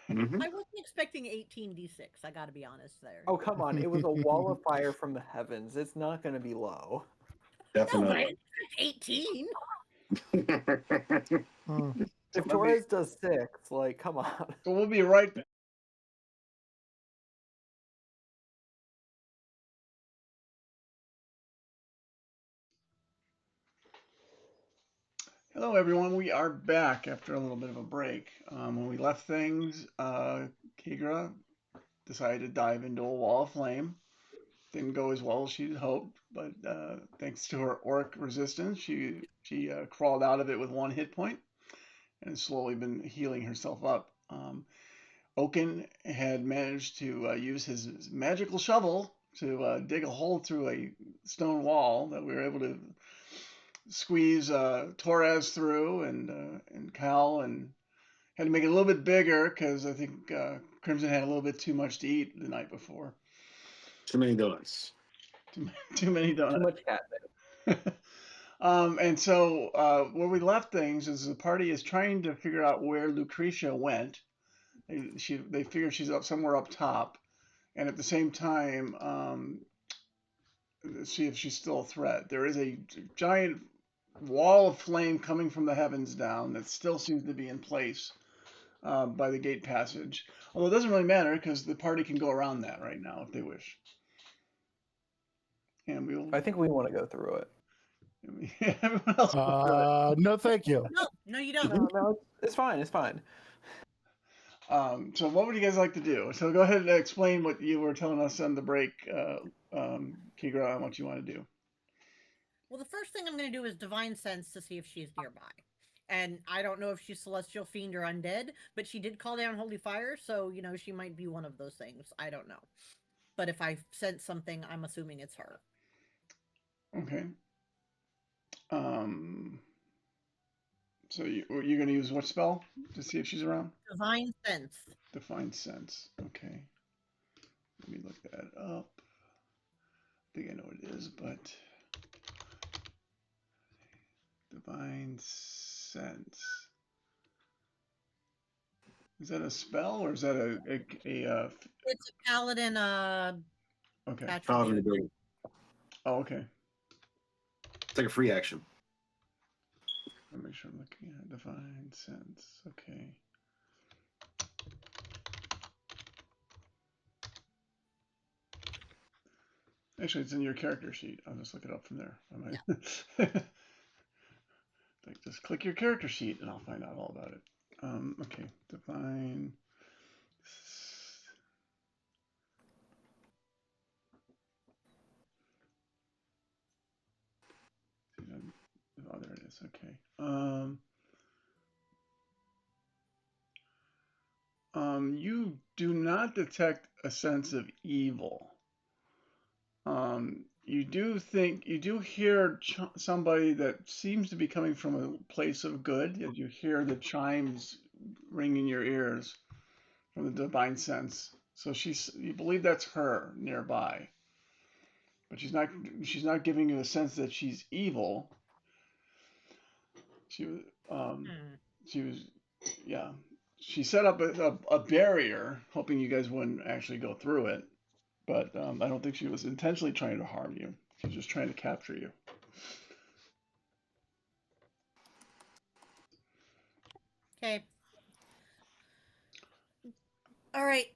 Mhm. I wasn't expecting 18d6. I got to be honest there. Oh, come on. It was a wall of fire from the heavens. It's not going to be low. No, but I Definitely. expect 18. If Torres does 6, like, come on. So we'll be right back. Hello, everyone. We are back after a little bit of a break. When we left things, Kigra decided to dive into a wall of flame. Didn't go as well as she'd hoped, but thanks to her orc resistance, she crawled out of it with 1 hit point and has slowly been healing herself up. Oaken had managed to use his magical shovel to dig a hole through a stone wall that we were able to squeeze Torres through, and Cal, and had to make it a little bit bigger because I think Crimson had a little bit too much to eat the night before. Too many donuts. Too many Too donuts. much catnip. And so where we left things is the party is trying to figure out where Lucretia went. They figure she's up somewhere up top, and at the same time see if she's still a threat. There is a giant wall of flame coming from the heavens down that still seems to be in place by the gate passage. Although it doesn't really matter because the party can go around that right now if they wish. And we'll. I think we want to go through it. Everyone else. No, thank you. No, you don't. No, it's fine. It's fine. So what would you guys like to do? So go ahead and explain what you were telling us on the break, Kigra, on what you want to do. Well, the first thing I'm going to do is divine sense to see if she's nearby. And I don't know if she's celestial fiend or undead, but she did call down holy fire, so she might be one of those things. I don't know. But if I sense something, I'm assuming it's her. Okay. So you're going to use what spell to see if she's around? Divine sense. Divine sense. Okay. Let me look that up. I think I know what it is, but divine sense. Is that a spell or is that a It's a paladin okay. attribute. Paladin ability. Oh, okay. It's like a free action. Let me make sure I'm looking at divine sense. Okay. Actually, it's in your character sheet. I'll just look it up from there. I might. Like, just click your character sheet and I'll find out all about it. Okay, divine. Oh, there it is. Okay. You do not detect a sense of evil. You do hear somebody that seems to be coming from a place of good, as you hear the chimes ring in your ears from the divine sense. So you believe that's her nearby, but she's not giving you a sense that she's evil. She was, yeah. She set up a barrier, hoping you guys wouldn't actually go through it. But I don't think she was intentionally trying to harm you. She was just trying to capture you. Okay. All right.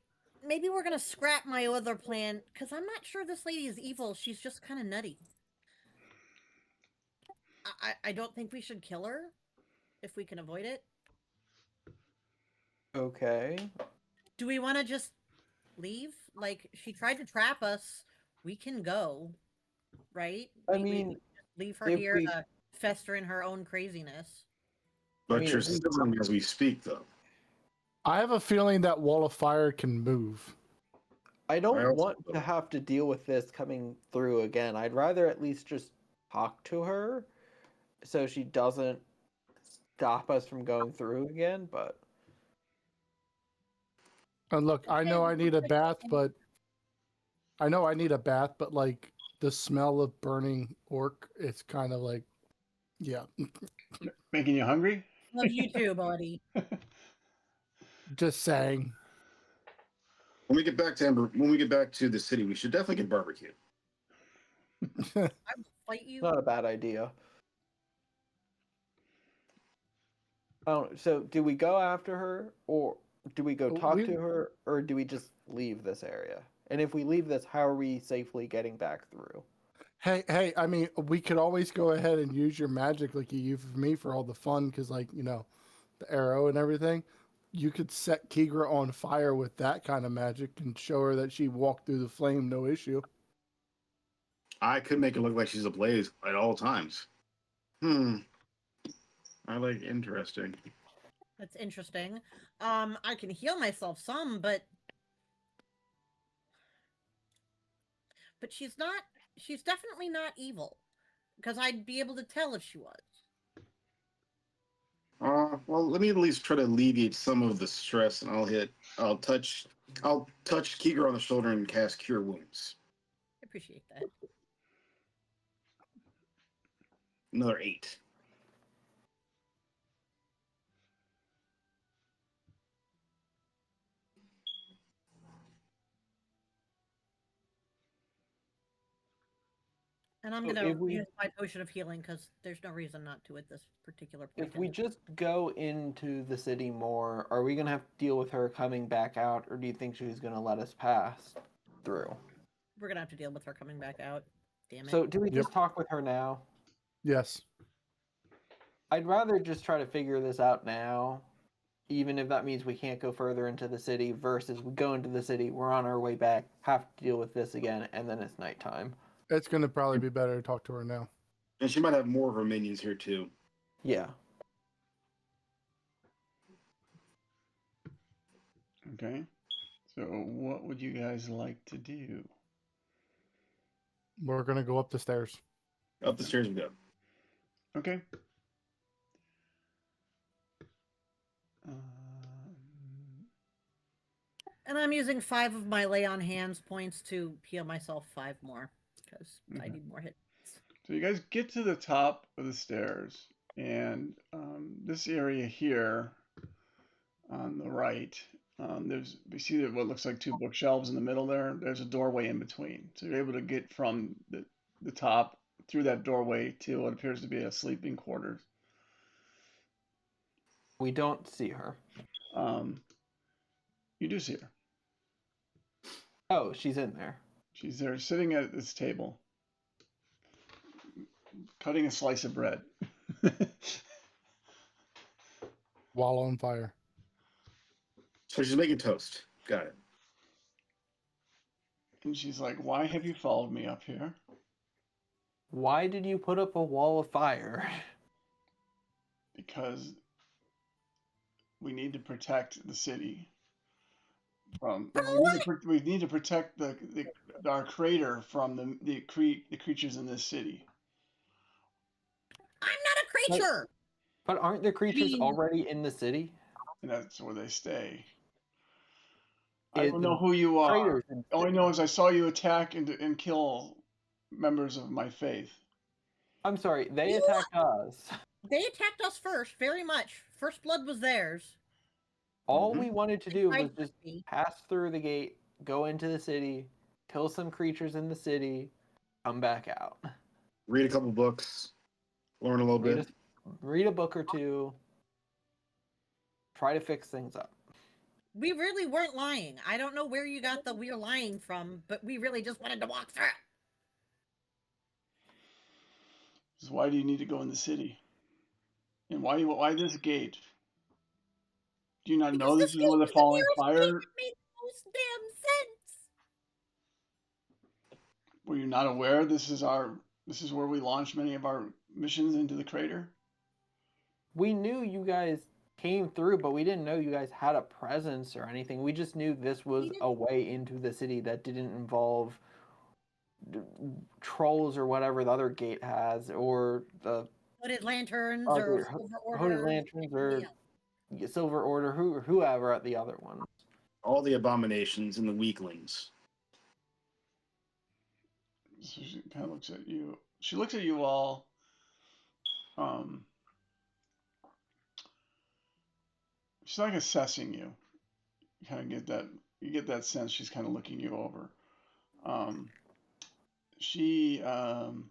Maybe we're going to scrap my other plan, because I'm not sure this lady is evil. She's just kind of nutty. I don't think we should kill her if we can avoid it. Okay. Do we want to just leave? Like, she tried to trap us. we can go, right? I We mean, just leave her if here we, to fester in her own craziness. But mean, you're if we- simmering as we speak, though. I have a feeling that wall of fire can move. I don't also want don't. to have to deal with this coming through again. I'd rather at least just talk to her so she doesn't stop us from going through again, but And look, I know I need a bath, but like the smell of burning orc, it's kind of like, yeah. Making you hungry? Love you too, buddy. Just saying. When we get back to the city, we should definitely get barbecue. I will fight you. not a bad idea. Oh, so do we go after her, or do we go talk to her, or do we just leave this area? And if we leave this, how are we safely getting back through? Hey, I mean, we could always go ahead and use your magic like you use for me for all the fun, because, like, you know, the arrow and everything. You could set Kigra on fire with that kind of magic and show her that she walked through the flame, no issue. I could make it look like she's ablaze at all times. Interesting. That's interesting. I can heal myself some, but she's definitely not evil. Because I'd be able to tell if she was. Well, let me at least try to alleviate some of the stress, and I'll touch Kigra on the shoulder and cast Cure Wounds. I appreciate that. Another 8. And I'm So gonna if we- use my potion of healing because there's no reason not to at this particular point. If we just go into the city more, are we gonna have to deal with her coming back out, or do you think she's gonna let us pass through? We're gonna have to deal with her coming back out. Damn it. So do we just talk with her now? Yes. I'd rather just try to figure this out now, even if that means we can't go further into the city, versus we go into the city, we're on our way back, have to deal with this again, and then it's nighttime. It's going to probably be better to talk to her now. And she might have more of her minions here, too. Yeah. Okay. So what would you guys like to do? We're going to go up the stairs. Up the stairs we go. Okay. And I'm using 5 of my lay on hands points to heal myself 5 more because I Okay. need more hits. So you guys get to the top of the stairs, and this area here on the right, we see that what looks like 2 bookshelves in the middle there. There's a doorway in between, so you're able to get from the top through that doorway to what appears to be a sleeping quarters. We don't see her. You do see her. Oh, she's in there. She's there sitting at this table, cutting a slice of bread. While on fire. So she's making toast. Got it. And she's like, "Why have you followed me up here?" Why did you put up a wall of fire? Because we need to protect the city from. We need to protect our crater from the creatures in this city. I'm not a creature! But aren't the creatures mean- already in the city? And that's where they stay. I don't know who you are. Craters in the All I city. know is I saw you attack and kill members of my faith. I'm sorry, they You- attacked us. They attacked us first, very much. First blood was theirs. All Mhm. we wanted to do was Tried just to be. pass through the gate, go into the city, kill some creatures in the city, come back out. Read a couple books. Learn a little bit. Read a book or two. Try to fix things up. We really weren't lying. I don't know where you got the we're lying from, but we really just wanted to walk through. So why do you need to go in the city? And why this gate? Do you not know this is where the falling fire? It made the most damn sense. Were you not aware this is where we launch many of our missions into the crater? We knew you guys came through, but we didn't know you guys had a presence or anything. We just knew this was a way into the city that didn't involve trolls or whatever the other gate has, or the Hooded lanterns other or Silver hooded Order. lanterns or Silver Order, whoever at the other one. All the abominations and the weaklings. So she kind of looks at you. She looks at you all. She's like assessing you. You kind of get that. You get that sense she's kind of looking you over. She kind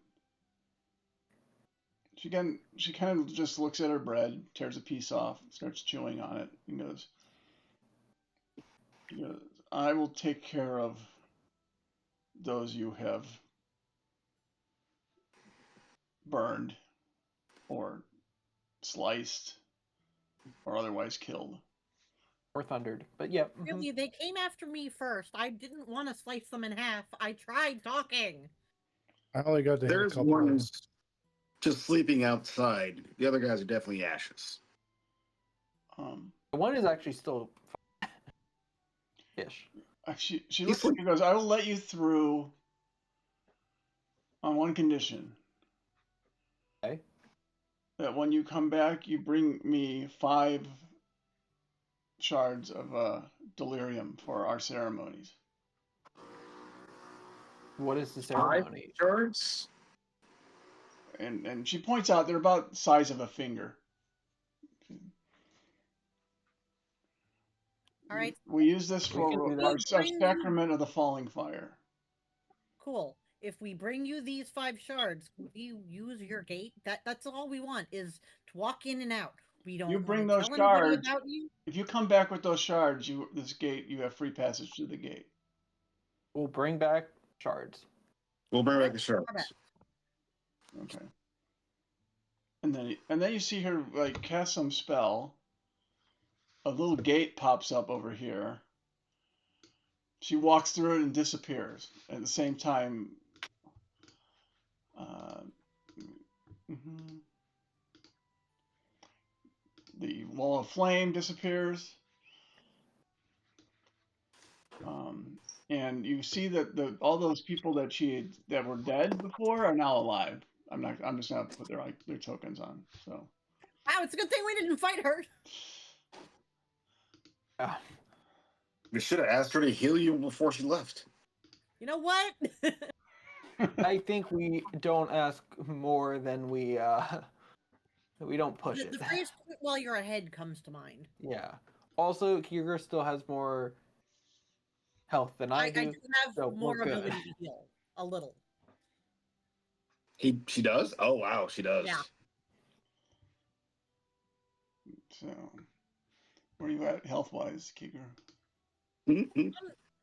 of just looks at her bread, tears a piece off, starts chewing on it, and goes, "I will take care of those you have burned or sliced or otherwise killed." Or thundered. But yep. Really, they came after me first. I didn't want to slice them in half. I tried talking. I only got to hit a There's couple. one just sleeping outside. The other guys are definitely ashes. One is actually still ish. She looks at you and goes, "I will let you through on one condition. Okay. That when you come back, you bring me 5 shards of delirium for our ceremonies." What is the 5 ceremony? shards? And she points out they're about the size of a finger. All right. We use this We can for do our that. sacrament of the falling fire. Cool. If we bring you these 5 shards, will you use your gate? That's all we want is to walk in and out. We don't You bring wanna those tell anybody shards. about you. If you come back with those shards, you have free passage to the gate. We'll bring back shards. We'll bring back the shards. Okay. And then you see her like cast some spell. A little gate pops up over here. She walks through it and disappears. At the same time, the wall of flame disappears. And you see that all those people that were dead before are now alive. I'm just gonna put their tokens on. So. Wow, it's a good thing we didn't fight her. Yeah. We should have asked her to heal you before she left. You know what? I think we don't ask more than we don't push it. The phrase "quit while you're ahead" comes to mind. Yeah. Also, Kyogre still has more health than I do. I do have so more we're good. ability to heal. A little. She does? Oh wow, she does. Yeah. So, where are you at health-wise, Kiger?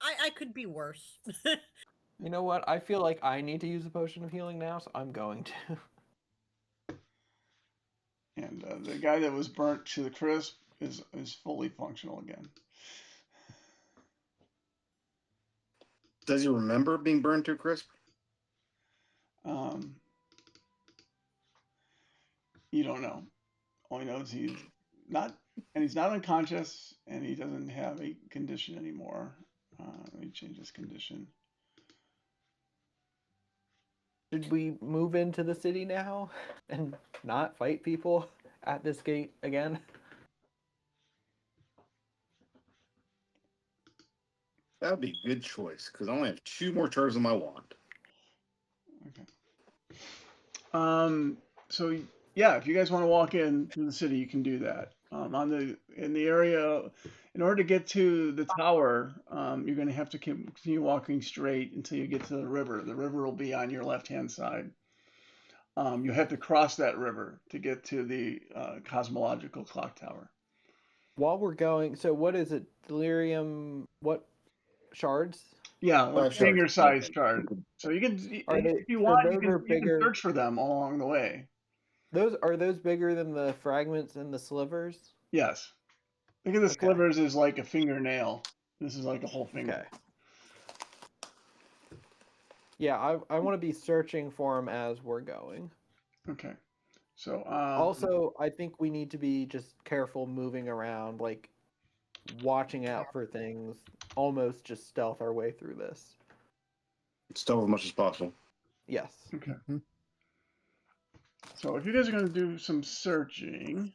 I could be worse. You know what? I feel like I need to use a potion of healing now, so I'm going to. And the guy that was burnt to the crisp is fully functional again. Does he remember being burned to a crisp? You don't know. All he knows he's not unconscious, and he doesn't have a condition anymore. Let me change his condition. Should we move into the city now and not fight people at this gate again? That would be a good choice, because I only have 2 more turns on my wand. Okay. So yeah, if you guys want to walk into the city, you can do that. In the area, in order to get to the tower, you're going to have to continue walking straight until you get to the river. The river will be on your left-hand side. You have to cross that river to get to the cosmological clock tower. While we're going, so what is it? Delirium? What shards? Yeah, like shards. finger-sized shard. So you can, if you want, you can search for them along the way. Are those bigger than the fragments and the slivers? Yes. Think of the slivers as like a fingernail. This is like a whole finger. Okay. Yeah, I want to be searching for him as we're going. Okay. So Also, I think we need to be just careful moving around, like watching out for things, almost just stealth our way through this. Stealth as much as possible. Yes. okay. So if you guys are going to do some searching,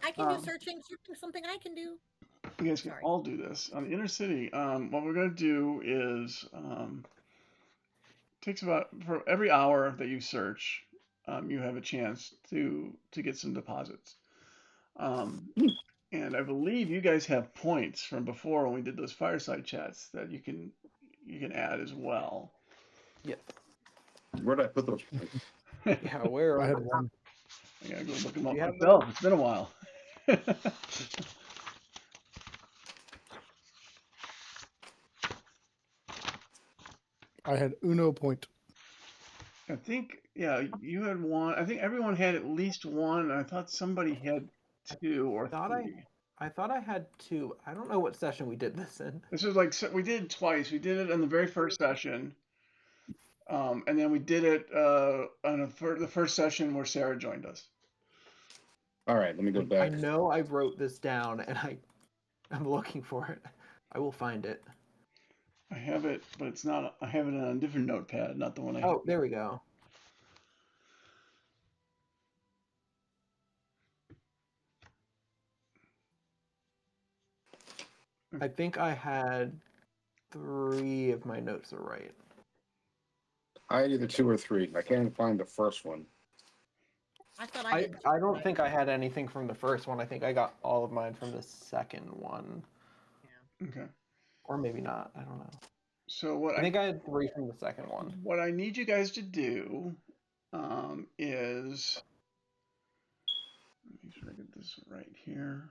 I can do Um, searching. Searching something I can do. you guys can Sorry. all do this on the inner city. What we're going to do is takes about for every hour that you search, you have a chance to get some deposits. Um, and I believe you guys have points from before when we did those fireside chats that you can add as well. Yes. Where did I put those? Yeah. Where? I had one. I gotta go look them up You have myself. It's been a while. I had Uno point. I think, yeah, you had one. I think everyone had at least one. I thought somebody had two or Thought three. I thought I had two. I don't know what session we did this in. This was like we did it twice. We did it in the very first session, and then we did it on the first session where Sarah joined us. All right, let me go I back. know I wrote this down, and I'm looking for it. I will find it. I have it, but it's not. I have it on a different notepad, not the one I have. Oh, there we go. I think I had 3 of my notes are right. I had either 2 or 3. I can't find the first one. I thought I had. I don't think I had anything from the first one. I think I got all of mine from the second one. Okay. Or maybe not. I don't know. So what I think I had 3 from the second one. what I need you guys to do is let me make sure I get this right here.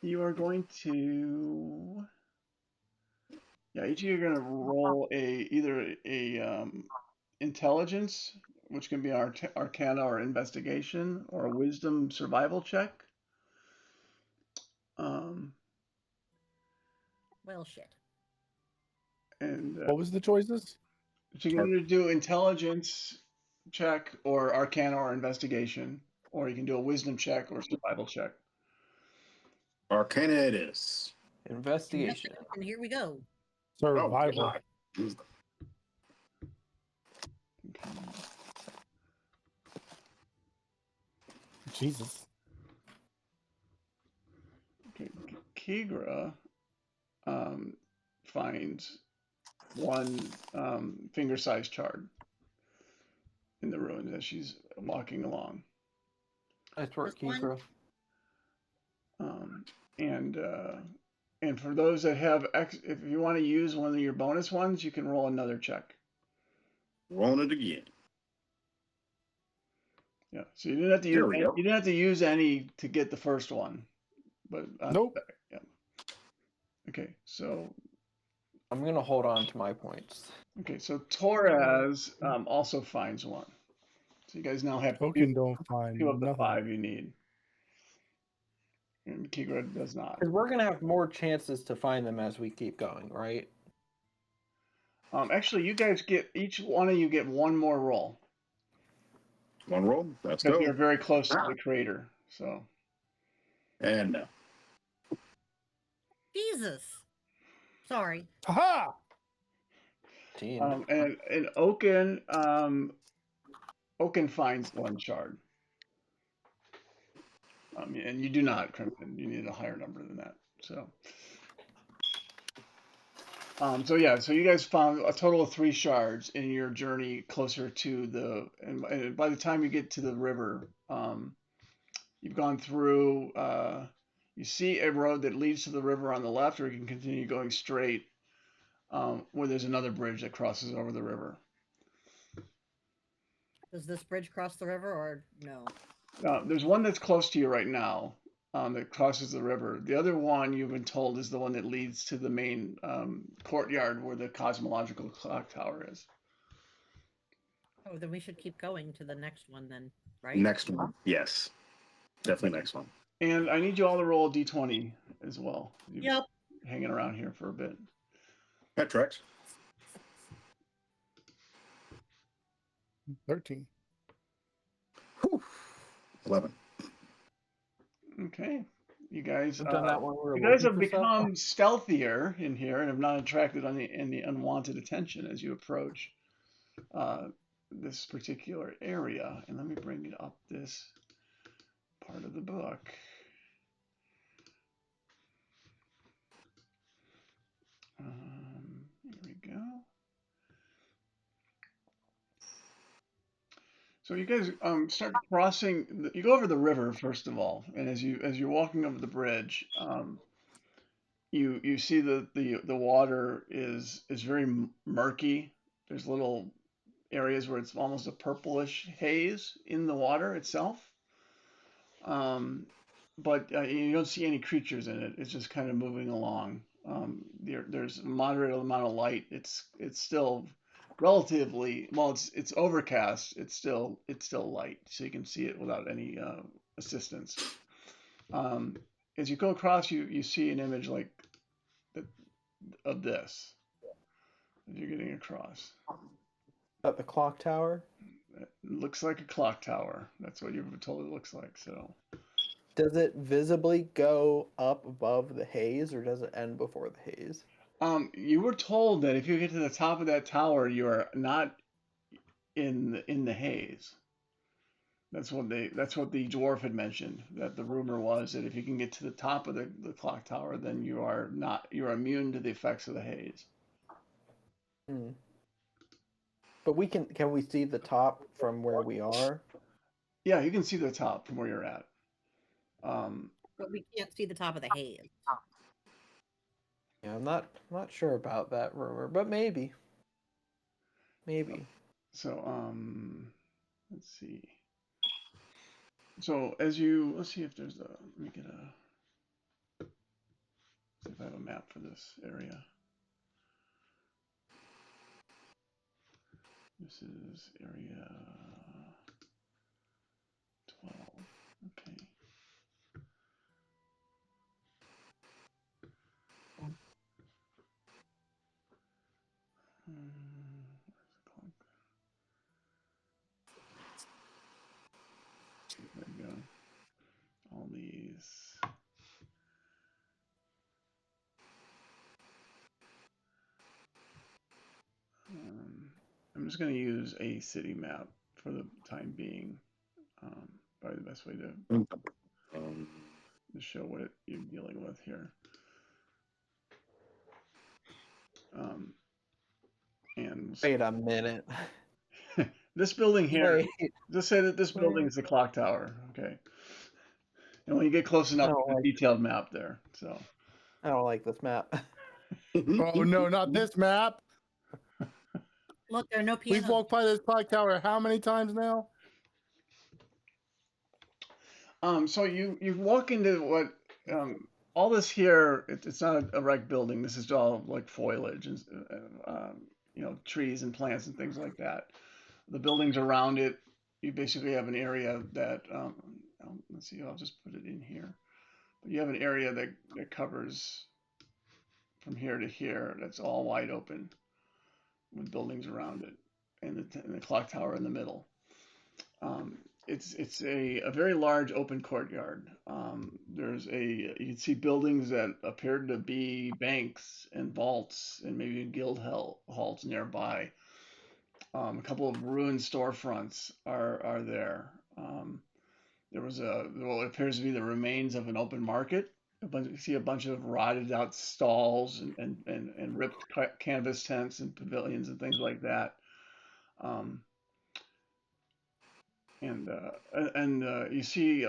You are going to each of you are going to roll either a intelligence, which can be arcana or investigation, or a wisdom survival check. Well, shit. And What was the choices? so you can either do intelligence check or arcana or investigation, or you can do a wisdom check or survival check. Arcana it is. Investigation. And here we go. Survival. God. Jesus. Okay, Kigra finds one finger-sized shard in the ruins as she's walking along. That's where Just one? Kikra. And for those that have if you want to use one of your bonus ones, you can roll another check. Rolling it again. Yeah, so you didn't have to There use we any, go. you didn't have to use any to get the first one, but Nope. Yeah. Okay, so I'm gonna hold on to my points. Torres also finds one. So you guys now have Token don't find two of the nothing. 5 you need. And Kigra does not. Because we're gonna have more chances to find them as we keep going, right? Actually, you guys each one of you get one more roll. One roll. Let's Because go. you're very close to the crater. So And no. Jesus. Sorry. Haha! and Oaken finds one shard. And you do not, Crimson. You need a higher number than that. So so you guys found a total of 3 shards in your journey closer to and by the time you get to the river, you've gone through. You see a road that leads to the river on the left, or you can continue going straight, where there's another bridge that crosses over the river. Does this bridge cross the river or no? There's one that's close to you right now, that crosses the river. The other one you've been told is the one that leads to the main courtyard where the cosmological clock tower is. Oh, then we should keep going to the next one then, right? Next one. Yes. Definitely next one. And I need you all to roll a d20 as well. You've Yep. been hanging around here for a bit. That tracks. 13. Whew. 11. Okay, you guys. I've done that when we were You guys looking have for stuff. become stealthier in here and have not attracted any unwanted attention as you approach this particular area. And let me bring it up this part of the book. Here we go. So you guys start crossing. You go over the river first of all, and as you're walking over the bridge, you see the water is very murky. There's little areas where it's almost a purplish haze in the water itself. But you don't see any creatures in it. It's just kind of moving along. There's a moderate amount of light. It's still relatively well. It's overcast. It's still light, so you can see it without any assistance. As you go across, you see an image like of this as you're getting across. At the clock tower. It looks like a clock tower. That's what you were told it looks like. So. Does it visibly go up above the haze, or does it end before the haze? You were told that if you get to the top of that tower, you are not in the haze. That's what the dwarf had mentioned. That the rumor was that if you can get to the top of the clock tower, then you're immune to the effects of the haze. Hmm. But can we see the top from where we are? Yeah, you can see the top from where you're at. But we can't see the top of the haze. Yeah, I'm not sure about that rumor, but maybe. Maybe. So let's see. So let's see if there's let me get see if I have a map for this area. This is area 12. Okay. Where's the clock? There we go. All these. I'm just going to use a city map for the time being. Probably the best way to show what you're dealing with here. And Wait a minute. this building here, Wait. just say that this building is the clock tower, okay? And when you get close enough, Oh, there's a detailed map there. So I don't like this map. Oh no, not this map. Look, there are no We've pianos. walked by this clock tower how many times now? so you walk into what all this here. It's not a wrecked building. This is all like foliage and trees and plants and things like that. The buildings around it, you basically have an area that let's see. I'll just put it in here. But you have an area that covers from here to here. That's all wide open with buildings around it, and the clock tower in the middle. It's a very large open courtyard. You can see buildings that appear to be banks and vaults and maybe guild halls nearby. A couple of ruined storefronts are there. There was what appears to be the remains of an open market. You see a bunch of rotted out stalls and ripped canvas tents and pavilions and things like that. And you see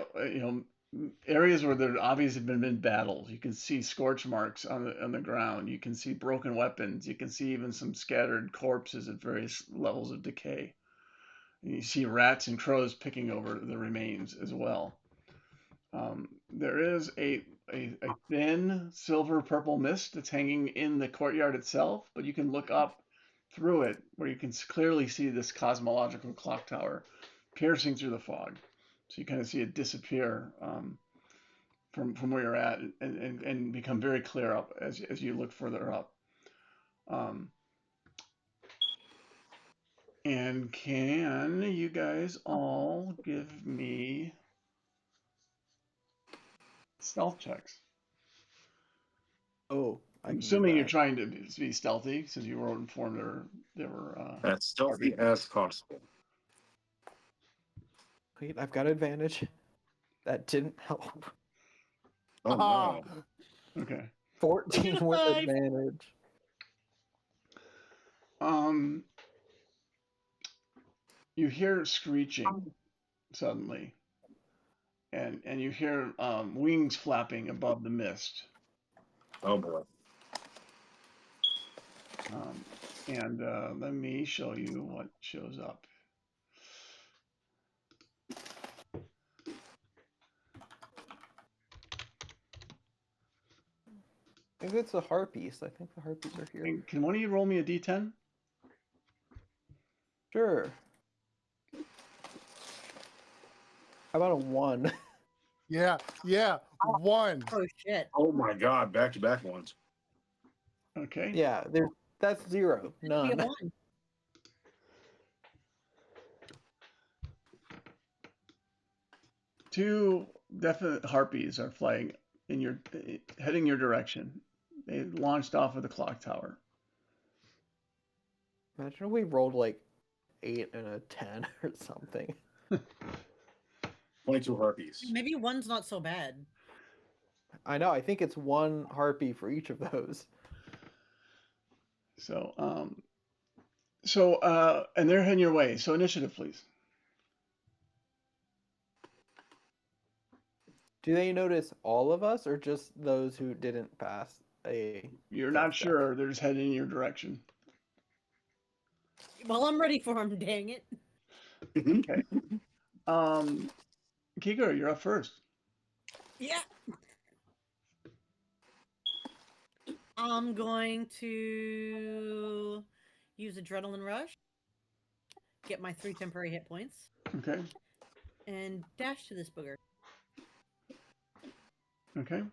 areas where there obviously have been battles. You can see scorch marks on the ground. You can see broken weapons. You can see even some scattered corpses at various levels of decay. And you see rats and crows picking over the remains as well. There is a thin silver purple mist that's hanging in the courtyard itself, but you can look up through it where you can clearly see this cosmological clock tower piercing through the fog. So you kind of see it disappear from where you're at and become very clear up as you look further up. And can you guys all give me stealth checks? Oh, I I'm can do assuming you're that. trying to be stealthy since you were informed there were That's stealthy as possible. Wait, I've got advantage. That didn't help. Oh Ah, no. okay. 14 with Five. advantage. You hear screeching suddenly, and you hear wings flapping above the mist. Oh boy. And let me show you what shows up. I think it's the harpies. I think the harpies are here. And can one of you roll me a d10? Sure. How about a 1? yeah, 1. Oh shit. Oh my God. Back to back ones. Okay. Yeah, that's 0. Be a None. one. Two definite harpies are flying heading your direction. They launched off of the clock tower. Imagine if we rolled like 8 and a 10 or something. 22 harpies. Maybe one's not so bad. I know. I think it's 1 harpy for each of those. So and they're heading your way. So initiative, please. Do they notice all of us or just those who didn't pass a? You're stealth not check? sure. They're just heading in your direction. Well, I'm ready for him. Dang it. Okay. Kigo, you're up first. Yeah. I'm going to use Adrenaline Rush, get my 3 temporary hit points, Okay. and dash to this booger. Okay.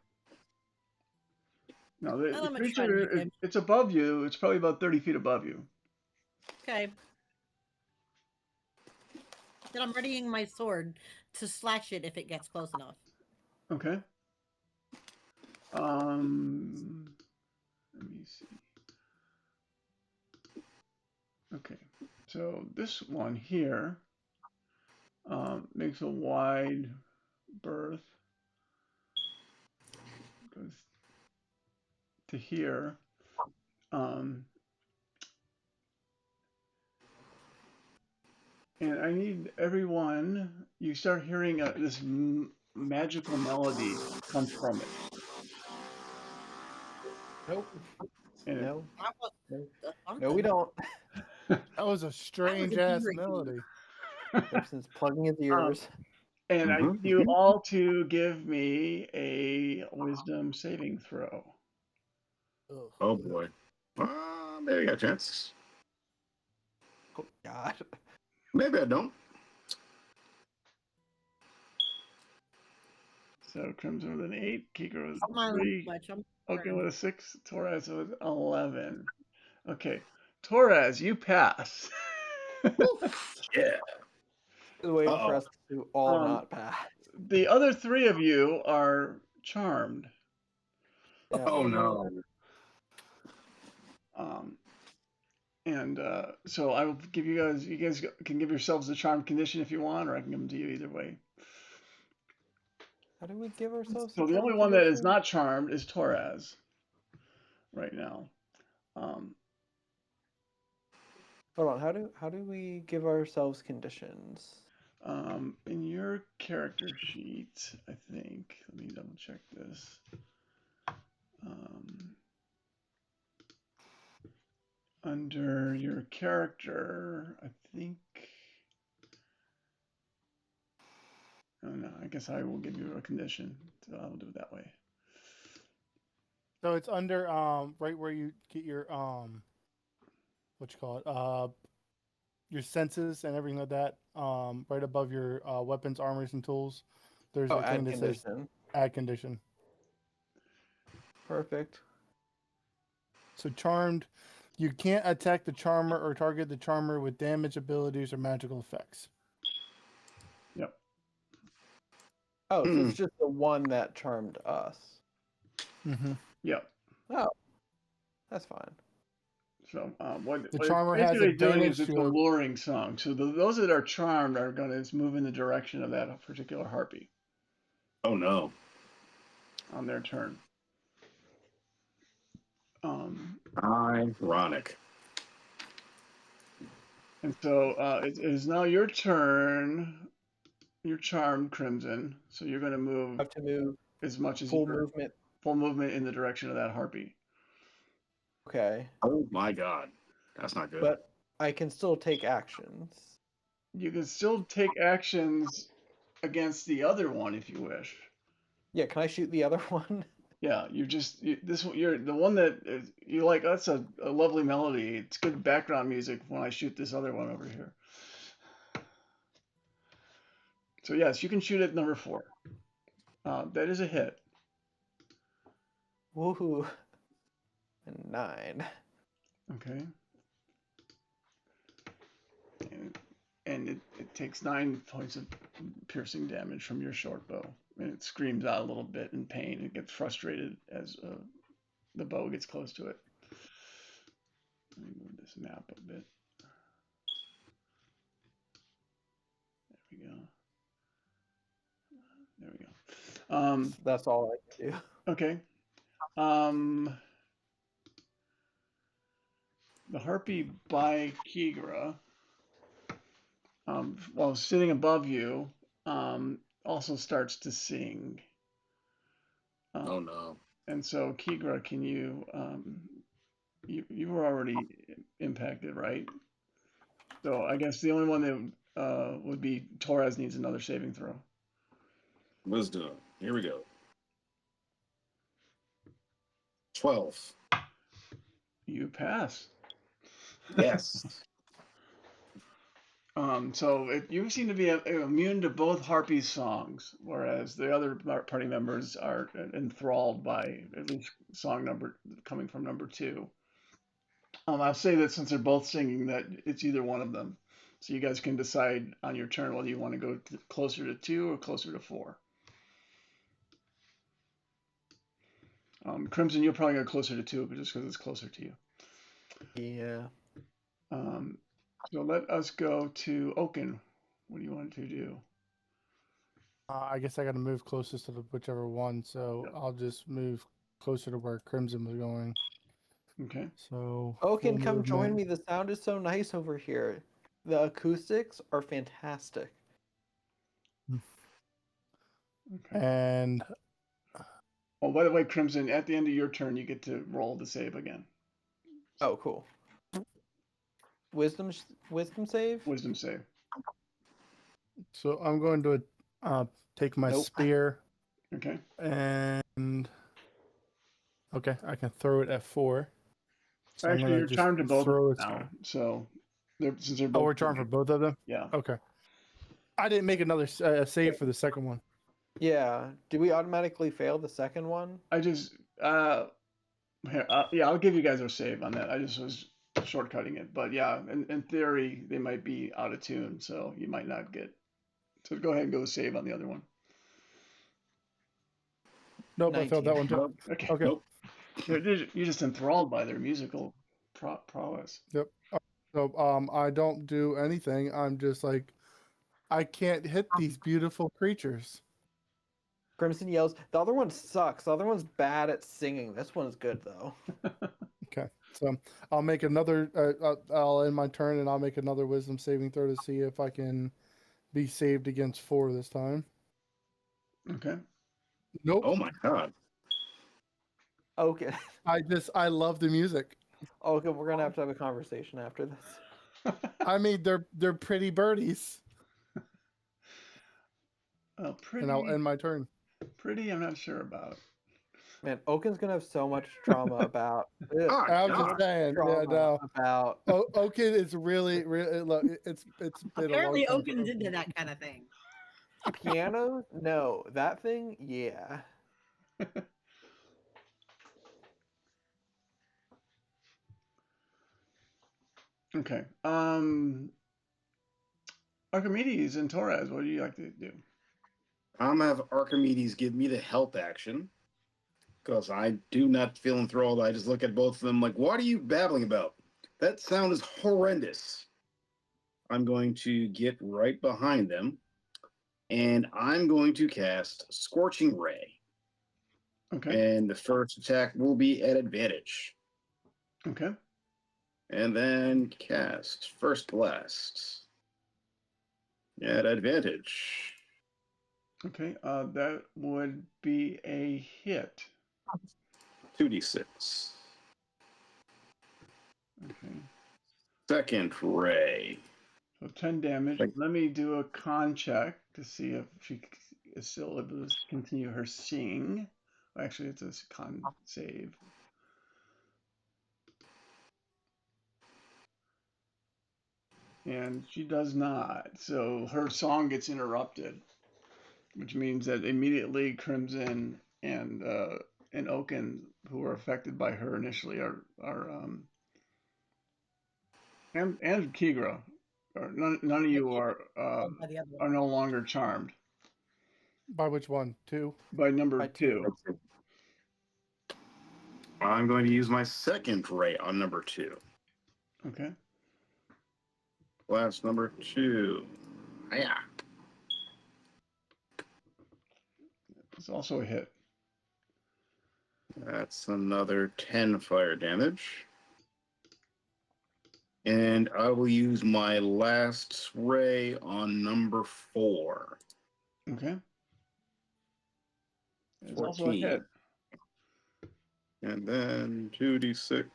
Now the I'm gonna try to creature hit him. it's above you. It's probably about 30 feet above you. Okay. Then I'm readying my sword to slash it if it gets close enough. Okay. Let me see. Okay. So this one here makes a wide berth. Goes to here. And I need everyone. You start hearing this magical melody come from it. Nope. And No. That was No, we something. don't. That was a strange ass eerie. melody. Simpson's plugging his ears. And I Mhm, need you mhm. all to give me a wisdom saving throw. Ugh. Oh boy. Maybe I got a chance. Oh God. Maybe I don't. So Crimson with an 8, Kiko with I'm not a 3, much. I'm Oaken with a 6, Torres with 11. Okay, Torres, you pass. Yeah. Just waiting for Uh-oh. us to all Um, not pass. The other 3 of you are charmed. Yeah. Oh no. And so I will give you guys can give yourselves a charmed condition if you want, or I can give them to you either way. How do we give ourselves? So a the only charm one that is condition? not charmed is Torres right now. Hold on. How do we give ourselves conditions? In your character sheet, I think. Let me double check this. Under your character, I think. Oh no, I guess I will give you a condition. So I'll do it that way. So it's under right where you get your what you call it your senses and everything like that right above your weapons, armors, and tools. There's Oh, a thing add that says condition. add condition. Perfect. So charmed, you can't attack the charmer or target the charmer with damage abilities or magical effects. Yep. Oh, so it's just the one that charmed us. Mm-hmm. Yep. Oh, that's fine. So what The it's charmer has basically doing advantage is it's to a a- luring song. So those that are charmed are going to move in the direction of that particular harpy Oh no. on their turn. Ironic. And so it is now your turn. You're charmed, Crimson. So you're going to I move have to move as much as full you can. movement. Full movement in the direction of that harpy. Okay, Oh my god. That's not good. but I can still take actions. You can still take actions against the other one if you wish. Yeah, can I shoot the other one? Yeah, this one. You're the one that you like. That's a lovely melody. It's good background music when I shoot this other one over here. So yes, you can shoot at number 4. That is a hit. Woohoo! And 9. Okay. And it takes 9 points of piercing damage from your short bow. And it screams out a little bit in pain. It gets frustrated as the bow gets close to it. Let me move this map a bit. There we go. There we go. That's all I can do. Okay. The harpy by Kigra, while sitting above you, also starts to sing. Oh no. And so, Kigra, can you, you were already impacted, right? So I guess the only one that would be Torres needs another saving throw. Wisdom. Here we go. 12. You pass. Yes. So you seem to be immune to both Harpy's songs, whereas the other party members are enthralled by at least song number coming from number 2. I'll say that since they're both singing, that it's either one of them. So you guys can decide on your turn whether you want to go closer to 2 or closer to 4. Crimson, you'll probably go closer to 2, but just because it's closer to you. Yeah. So let us go to Oaken. What do you want to do? I guess I got to move closest to whichever one, so Yep. I'll just move closer to where Crimson was going. Okay. So. Oaken, full come join me. movement. The sound is so nice over here. The acoustics are fantastic. Okay. And Oh, by the way, Crimson, at the end of your turn, you get to roll the save again. Oh, cool. Wisdom save? Wisdom save. so I'm going to take my Nope. spear Okay. and okay, I can throw it at 4. So I'm Actually, gonna you're just charmed to both throw of it. them now. So, since they're both. Oh, we're charmed for both of them. Yeah. Okay. I didn't make another save for the second one. Yeah. Do we automatically fail the second one? I just here, yeah, I'll give you guys a save on that. I just was shortcutting it, but yeah, in theory, they might be out of tune, so you might not get. So go ahead and go save on the other one. Nope, I failed that 19. one too. Okay. Okay. Nope. You're just enthralled by their musical prowess. So I don't do anything. I'm just like, I can't hit these beautiful creatures. Crimson yells, the other one sucks. The other one's bad at singing. This one's good, though. Okay. So I'll make another. I'll end my turn and I'll make another wisdom saving throw to see if I can be saved against 4 this time. Okay. Nope. Oh my god. Okay. I love the music. Okay, we're gonna have to have a conversation after this. I mean, they're pretty birdies. Pretty. And I'll end my turn. Pretty, I'm not sure about. Man, Oaken's gonna have so much trauma about. Oh, I'm God. just saying. Yeah, Trauma no. about. Oaken is really look. It's been Apparently, a long time Oaken's for into that kind of thing. Piano? No. That thing? Yeah. Okay. Archimedes and Torres, what do you like to do? I'm gonna have Archimedes give me the help action because I do not feel enthralled. I just look at both of them like, what are you babbling about? That sound is horrendous. I'm going to get right behind them and I'm going to cast Scorching Ray. Okay. And the first attack will be at advantage. Okay. And then cast First Blast at advantage. Okay. That would be a hit. 2d6. Okay. Second Ray. So 10 damage. Thank- Let me do a con check to see if she is still able to continue her seeing. Actually, it's a con save. And she does not. So her song gets interrupted, which means that immediately Crimson and Oaken, who were affected by her initially, are and Kigra, none of you are By the other one. no longer charmed By which one? 2? by number By 2. 2. I'm going to use my second Ray on number 2. Okay. Blast number 2. Yeah. It's also a hit. That's another 10 fire damage. And I will use my last ray on number 4. Okay. It's also a 14. hit. And then 2d6.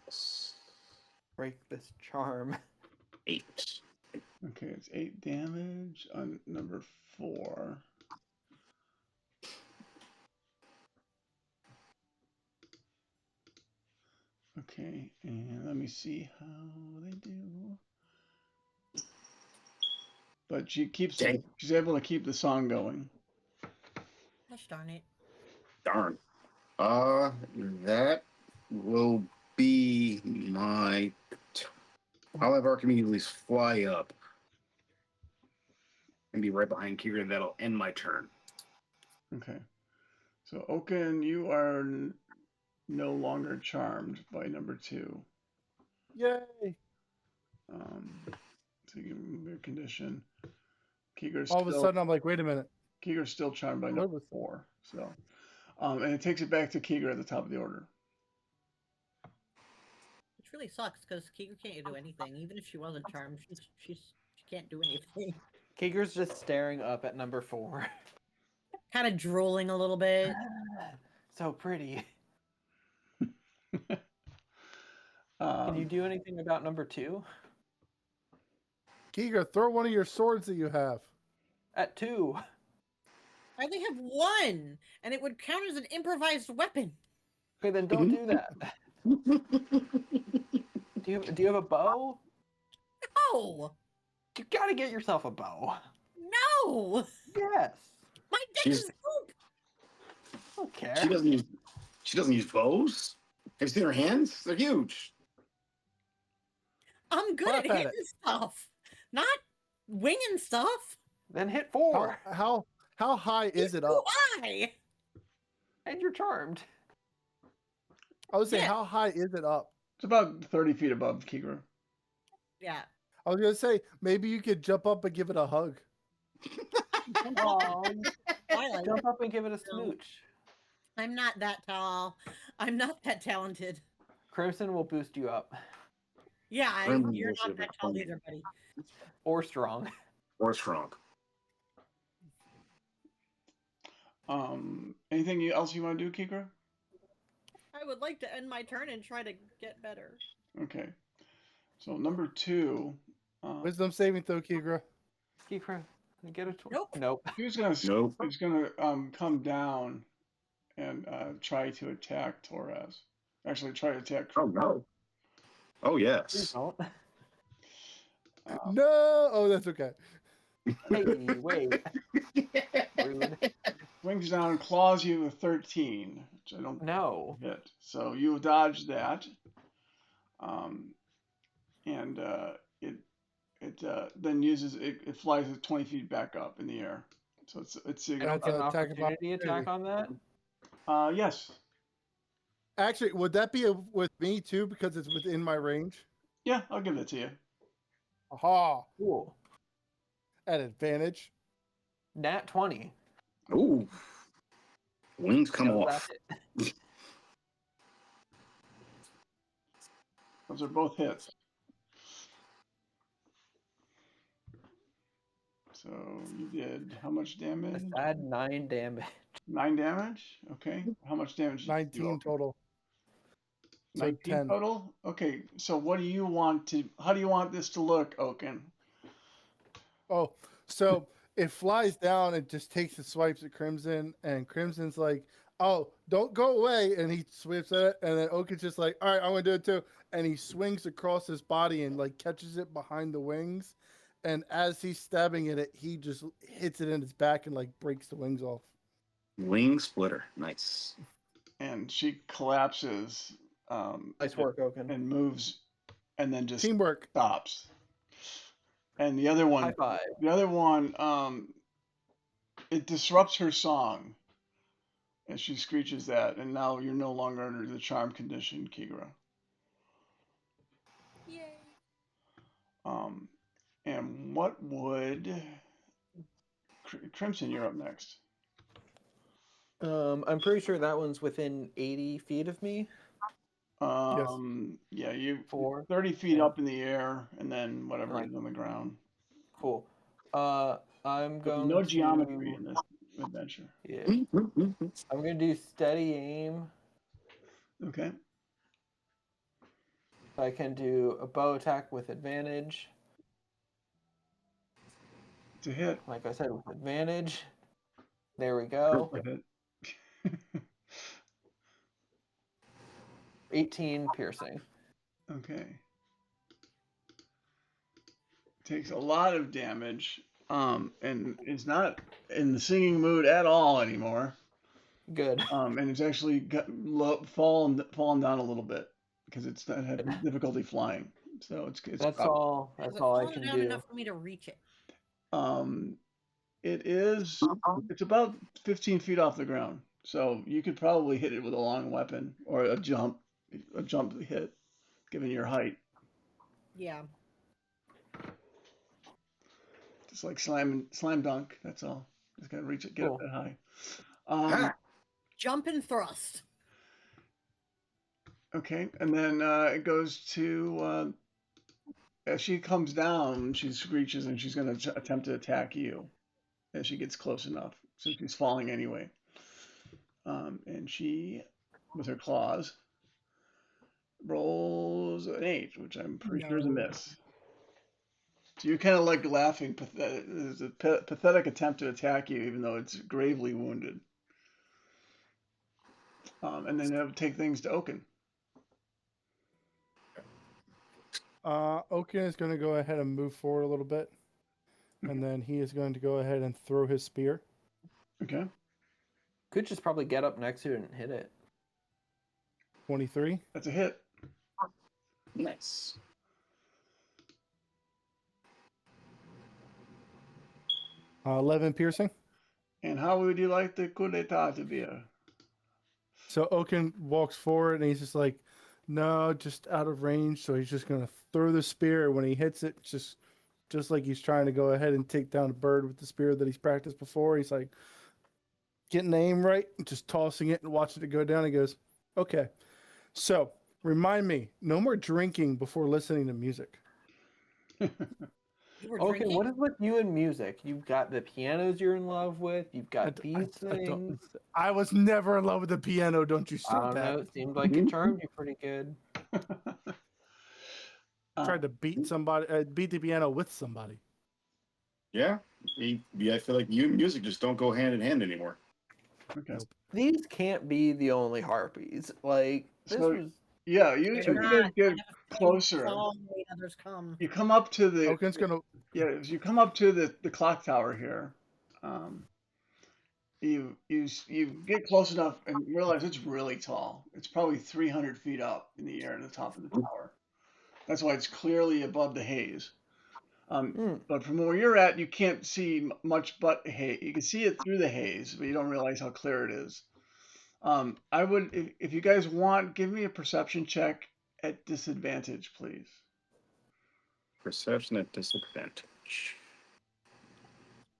Break this charm. 8. Okay, it's 8 damage on number 4. Okay, and let me see how they do. But she's able to keep the song going. Gosh darn it. Darn. That will be my. I'll have Archimedes at least fly up and be right behind Kira, and that'll end my turn. Okay. So Oaken, you are no longer charmed by number 2. Yay! So you can move your condition. Kiger's All of a still, sudden, I'm like, wait a minute. Kiger's still charmed by What number was- 4. So, and it takes it back to Kiger at the top of the order. Which really sucks because Kiger can't do anything. Even if she wasn't charmed, she can't do anything. Kiger's just staring up at number 4. Kind of drooling a little bit. So pretty. Can you do anything about number 2? Kiger, throw one of your swords that you have. At 2. I only have 1, and it would count as an improvised weapon. Okay, then don't do that. Do you have a bow? No, You gotta get yourself a bow. no, Yes. my dick She's- is poop. I don't care. She doesn't use bows. Have you seen her hands? They're huge. I'm good Clap at at hitting stuff, not winging stuff. Then hit 4. How high is it up? Why? And you're charmed. I was saying, Yeah. how high is it up? It's about 30 feet above Kiger. Yeah. I was gonna say maybe you could jump up and give it a hug. Oh, Twilight. jump up and give it a smooch. I'm not that tall. I'm not that talented. Crimson will boost you up. Yeah, I'm you're also not that the tall funny. either, buddy. Or strong. Or strong. Anything else you want to do, Kiger? I would like to end my turn and try to get better. Okay. So number 2. Wisdom saving throw, Kigra. Kikra, get a Nope. Nope. He's gonna Nope. he's gonna come down and try to attack Torres. Actually, try to attack. Oh no. Oh Please yes. don't. No, oh, that's okay. Hey, wait. Rude. Swings down, claws you with 13, which I don't No. hit. So you dodge that. And it then it flies at 20 feet back up in the air. So it's I don't That's get an an attack of opportunity attack on that. yes. Actually, would that be with me too because it's within my range? Yeah, I'll give that to you. Aha! Cool. At advantage. Nat 20. Ooh. Wings come Does off. that hit? Those are both hits. So you did how much damage? A sad 9 damage. 9 damage? Okay. How much damage did you 19 do? total. So 19 10. total? Okay. So what do you want to how do you want this to look, Oaken? Oh, so it flies down and just takes the swipes at Crimson, and Crimson's like, "Oh, don't go away!" And he swipes at it, and then Oaken's just like, "All right, I'm gonna do it too." And he swings across his body and like catches it behind the wings, and as he's stabbing at it, he just hits it in its back and like breaks the wings off. Wing splitter. Nice. And she collapses Nice work, Oaken. and moves and then just Teamwork. stops. And the other High one, five. it disrupts her song. And she screeches that, and now you're no longer under the charm condition, Kigra. Yay. And what would Crimson? You're up next. I'm pretty sure that one's within 80 feet of me. Yeah, you 4. 30 feet Yeah. up in the air, and then whatever Right. is on the ground. Cool. I'm There'll going be no to... geometry in this adventure. Yeah. I'm going to do steady aim. Okay. I can do a bow attack with advantage. It's a hit. Like I said, with advantage. There we go. A hit. 18 piercing. Okay. Takes a lot of damage, and is not in the singing mood at all anymore. Good. And it's actually fallen down a little bit because it's not having difficulty flying. So it's That's all I fallen can down do. enough for me to reach it. It's about 15 feet off the ground. So you could probably hit it with a long weapon or a jump hit, given your height. Yeah. Just like slam dunk. That's all. Just gotta reach it, get Cool. up that high. Jump and thrust. Okay, and then it goes to as she comes down, she screeches and she's going to attempt to attack you as she gets close enough, since she's falling anyway. And she, with her claws, rolls an 8, which I'm pretty sure is a miss. So you're kind of like laughing. It's a pathetic attempt to attack you, even though it's gravely wounded. And then that would take things to Oaken. Oaken is going to go ahead and move forward a little bit, and then he is going to go ahead and throw his spear. Okay. Could just probably get up next to it and hit it. 23. That's a hit. Nice. 11 piercing. And how would you like the coup d'etat to be? So Oaken walks forward and he's just like, no, just out of range. So he's just going to throw the spear. When he hits it, just like he's trying to go ahead and take down a bird with the spear that he's practiced before. He's like getting the aim right, just tossing it and watching it go down. He goes, okay. So remind me, no more drinking before listening to music. Okay, what is with you and music? You've got the pianos you're in love with. You've got these things. I was never in love with the piano. Don't you say I don't that? know. It seemed like it charmed you pretty good. Tried to beat somebody, beat the piano with somebody. Yeah. I feel like you and music just don't go hand in hand anymore. Okay. These can't be the only harpies. Like this So- was Yeah, You're as you not. guys get I have a feeling closer, fall the way others come. you come up to the Oaken's gonna. yeah, as you come up to the clock tower here, um, you get close enough and realize it's really tall. It's probably 300 feet up in the air at the top of the tower. That's why it's clearly above the haze. Hmm. But from where you're at, you can't see much but haze. You can see it through the haze, but you don't realize how clear it is. I would, if you guys want, give me a perception check at disadvantage, please. Perception at disadvantage.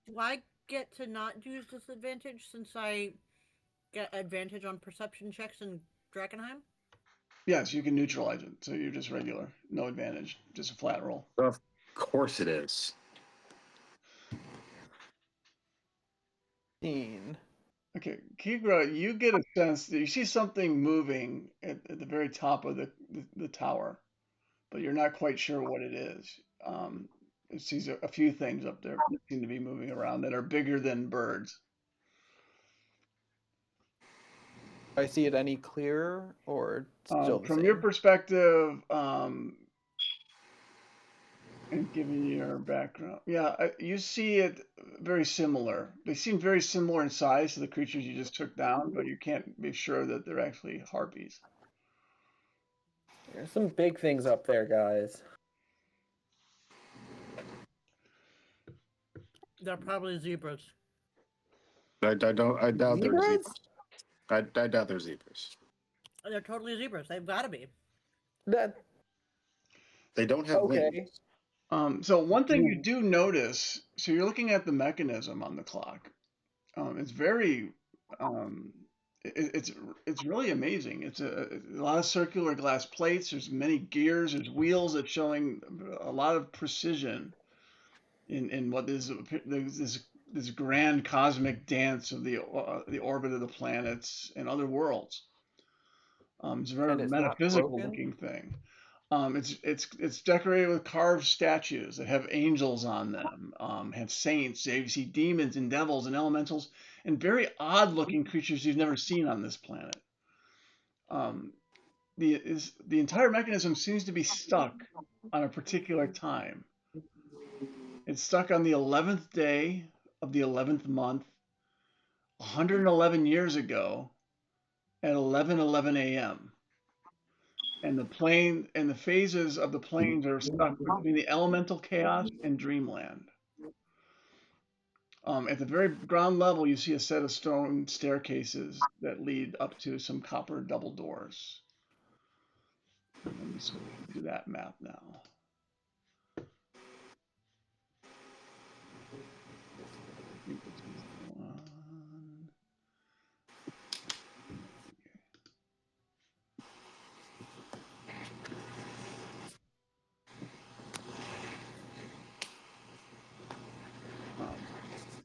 Do I get to not use disadvantage since I get advantage on perception checks in Drakenheim? Yes, you can neutralize it, so you're just regular, no advantage, just a flat roll. Of course it is. 15. Okay, Kigra, you get a sense that you see something moving at the very top of the tower, but you're not quite sure what it is. It sees a few things up there that seem to be moving around that are bigger than birds. Do I see it any clearer or still the From same? your perspective, and given your background, yeah, you see it very similar. They seem very similar in size to the creatures you just took down, but you can't be sure that they're actually harpies. There's some big things up there, guys. They're probably zebras. I doubt they're Zebras? zebras. I doubt they're zebras. They're totally zebras. They've got to be. That They don't have okay. wings. So one thing you do notice, so you're looking at the mechanism on the clock. It's very, it's really amazing. It's a lot of circular glass plates. There's many gears. There's wheels that's showing a lot of precision in what is this grand cosmic dance of the orbit of the planets and other worlds. It's a very And it's not metaphysical broken? looking thing. It's decorated with carved statues that have angels on them, have saints. You see demons and devils and elementals, and very odd looking creatures you've never seen on this planet. The entire mechanism seems to be stuck on a particular time. It's stuck on the 11th day of the 11th month, 111 years ago, at 11:11 a.m. And the phases of the planes are stuck between the elemental chaos and dreamland. At the very ground level, you see a set of stone staircases that lead up to some copper double doors. Let me switch to that map now. I think this is the one.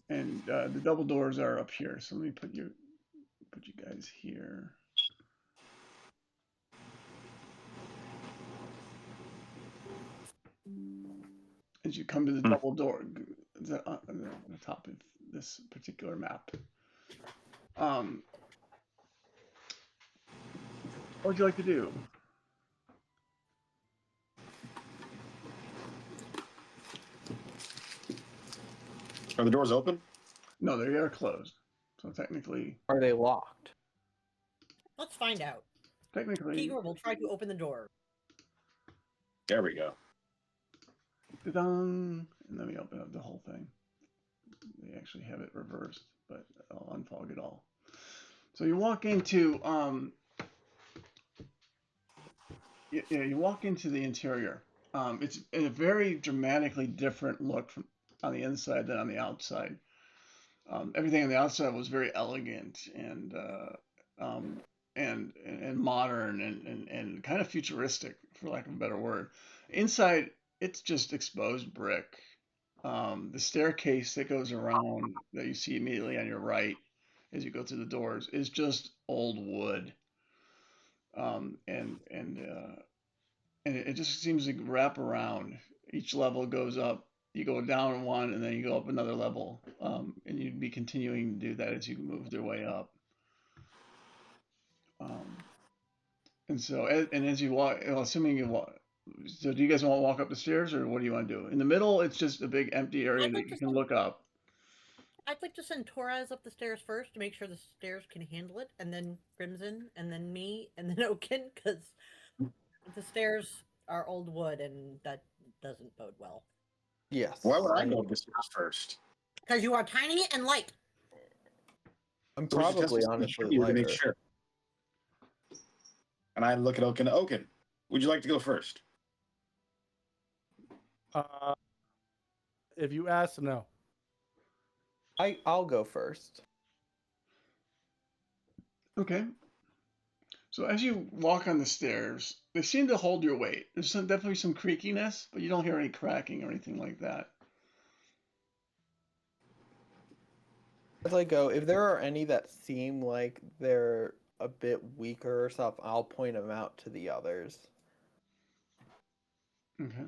And the double doors are up here. So let me put you guys here. As you come to the double door, on the top of this particular map. What would you like to do? Are the doors open? No, they are closed. So technically, Are they locked? Let's find out. technically, will try to open the door. There we go. and then we open up the whole thing. They actually have it reversed, but I'll unfog it all. So you walk into you walk into the interior. It's a very dramatically different look from on the inside than on the outside. Everything on the outside was very elegant and modern and kind of futuristic, for lack of a better word. Inside, it's just exposed brick. The staircase that goes around that you see immediately on your right as you go through the doors is just old wood. And it just seems to wrap around. Each level goes up. You go down one, and then you go up another level, and you'd be continuing to do that as you move your way up. And so, and as you walk, assuming you walk, so do you guys want to walk up the stairs, or what do you want to do? In the middle, it's just a big empty area I'd that like you to can send look up. I'd like to send Torres up the stairs first to make sure the stairs can handle it, and then Crimson, and then me, and then Oaken, because the stairs are old wood, and that doesn't bode well. Yes. Why would I go up the stairs first? Because you are tiny and light. I'm So we should test probably this honestly to make lighter. sure. And I look at Oaken. Oaken, would you like to go first? If you ask, no. I'll go first. Okay. So as you walk on the stairs, they seem to hold your weight. There's definitely some creakiness, but you don't hear any cracking or anything like that. As I go, if there are any that seem like they're a bit weaker or stuff, I'll point them out to the others. Okay.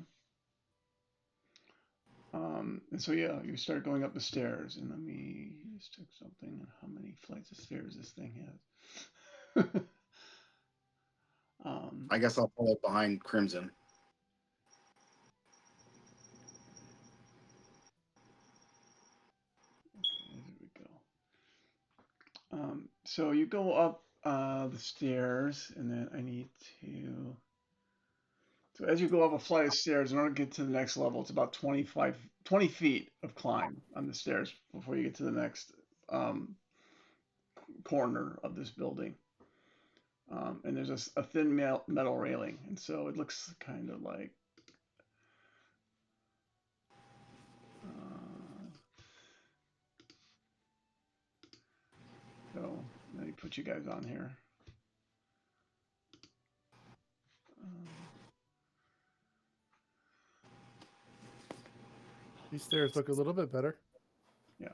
And so yeah, you start going up the stairs, and let me just check something on how many flights of stairs this thing has. I guess I'll follow behind Crimson. Okay, there we go. So you go up the stairs, and then I need to. So as you go up a flight of stairs, in order to get to the next level, it's about 20 feet of climb on the stairs before you get to the next corner of this building. And there's a thin metal railing, and so it looks kind of like. So let me put you guys on here. These stairs look a little bit better. Yeah. A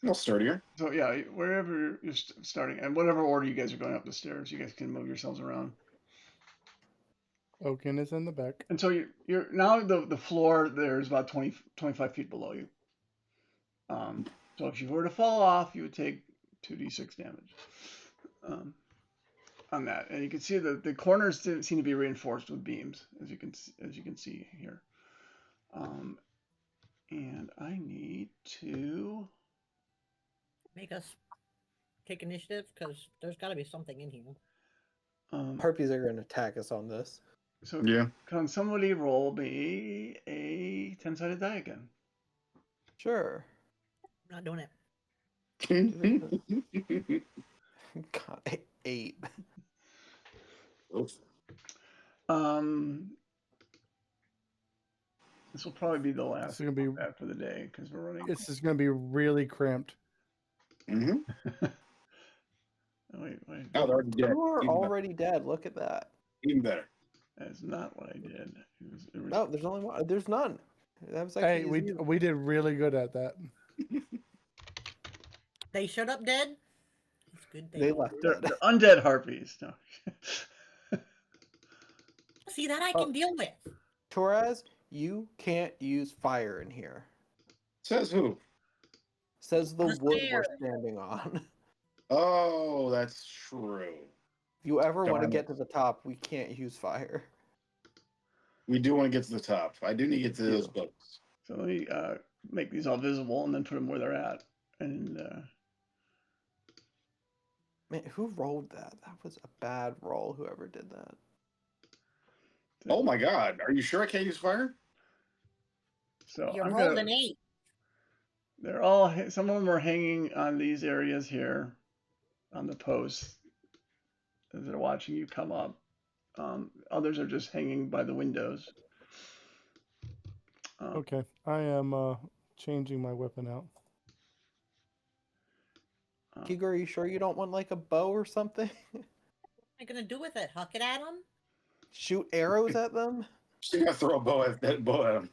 little sturdier. So yeah, wherever you're starting, and whatever order you guys are going up the stairs, you guys can move yourselves around. Oaken is in the back. And so you're now the floor there is about 25 feet below you. So if you were to fall off, you would take 2d6 damage on that. And you can see the corners seem to be reinforced with beams, as you can see here. And I need to Make us take initiative, because there's got to be something in here. Harpies are going to attack us on this. So Yeah. can somebody roll me a 10-sided die again? Sure. I'm not doing it. God, 8. Oops. This will probably be the last This is gonna be. after the day because we're running. This is gonna be really cramped. Mm-hmm. Wait. Oh, they're already dead. You are Even already dead. Look at that. better. Even better. That's not what I did. It was No, there's only one. There's none. That was Hey, actually easy. we did really good at that. They showed up dead. It's good. They left they're dead. undead harpies. No. See, that I Oh. can deal with. Torres, you can't use fire in here. Says who? Says the The wood stairs. we're standing on. Oh, that's true. If you ever want to Darn get it. to the top, we can't use fire. We do want to get to the top. I do need to get to those do. books. So let me make these all visible and then put them where they're at. And Man, who rolled that? That was a bad roll, whoever did that. Oh my God. Are you sure I can't use fire? so You I'm rolled gonna. an 8. They're all. Some of them are hanging on these areas here, on the posts, as they're watching you come up. Others are just hanging by the windows. Okay, I am changing my weapon out. Kigo, are you sure you don't want like a bow or something? What am I going to do with it? Huck it at them? Shoot arrows at them? She's gonna throw a bow at that bow at him.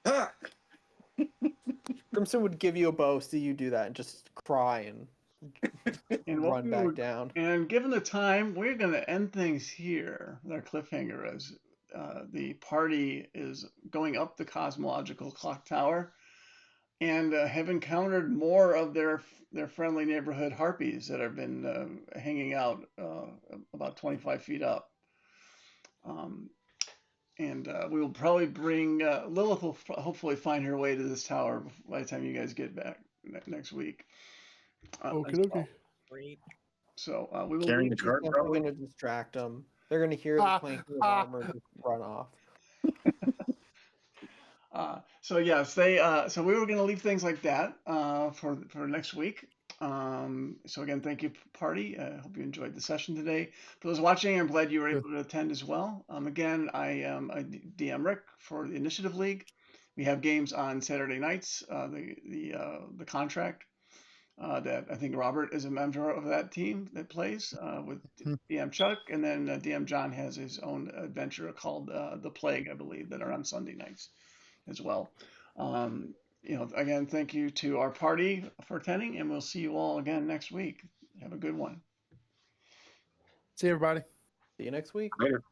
Ah! Crimson would give you a bow, see you do that, and just cry and And what run we back were- down. And given the time, we're going to end things here with our cliffhanger as the party is going up the cosmological clock tower. and have encountered more of their friendly neighborhood harpies that have been hanging out about 25 feet up. Um, and we will probably bring Lilith will hopefully find her way to this tower by the time you guys get back next week. As Okay, well. okay. Great. So we will Carrying leave. the cart, We're probably. going to distract them. They're going to hear the clanking of armor and just run off. So yes, so we were going to leave things like that for next week. So again, thank you, party. I hope you enjoyed the session today. For those watching, I'm glad you were able to attend as well. Again, I am DM Rick for the Initiative League. We have games on Saturday nights. The contract that I think Robert is a member of that team that plays with DM Chuck, and then DM John has his own adventure called The Plague, I believe, that are on Sunday nights as well. Again, thank you to our party for attending, and we'll see you all again next week. Have a good one. See you, everybody. See you next week. Later.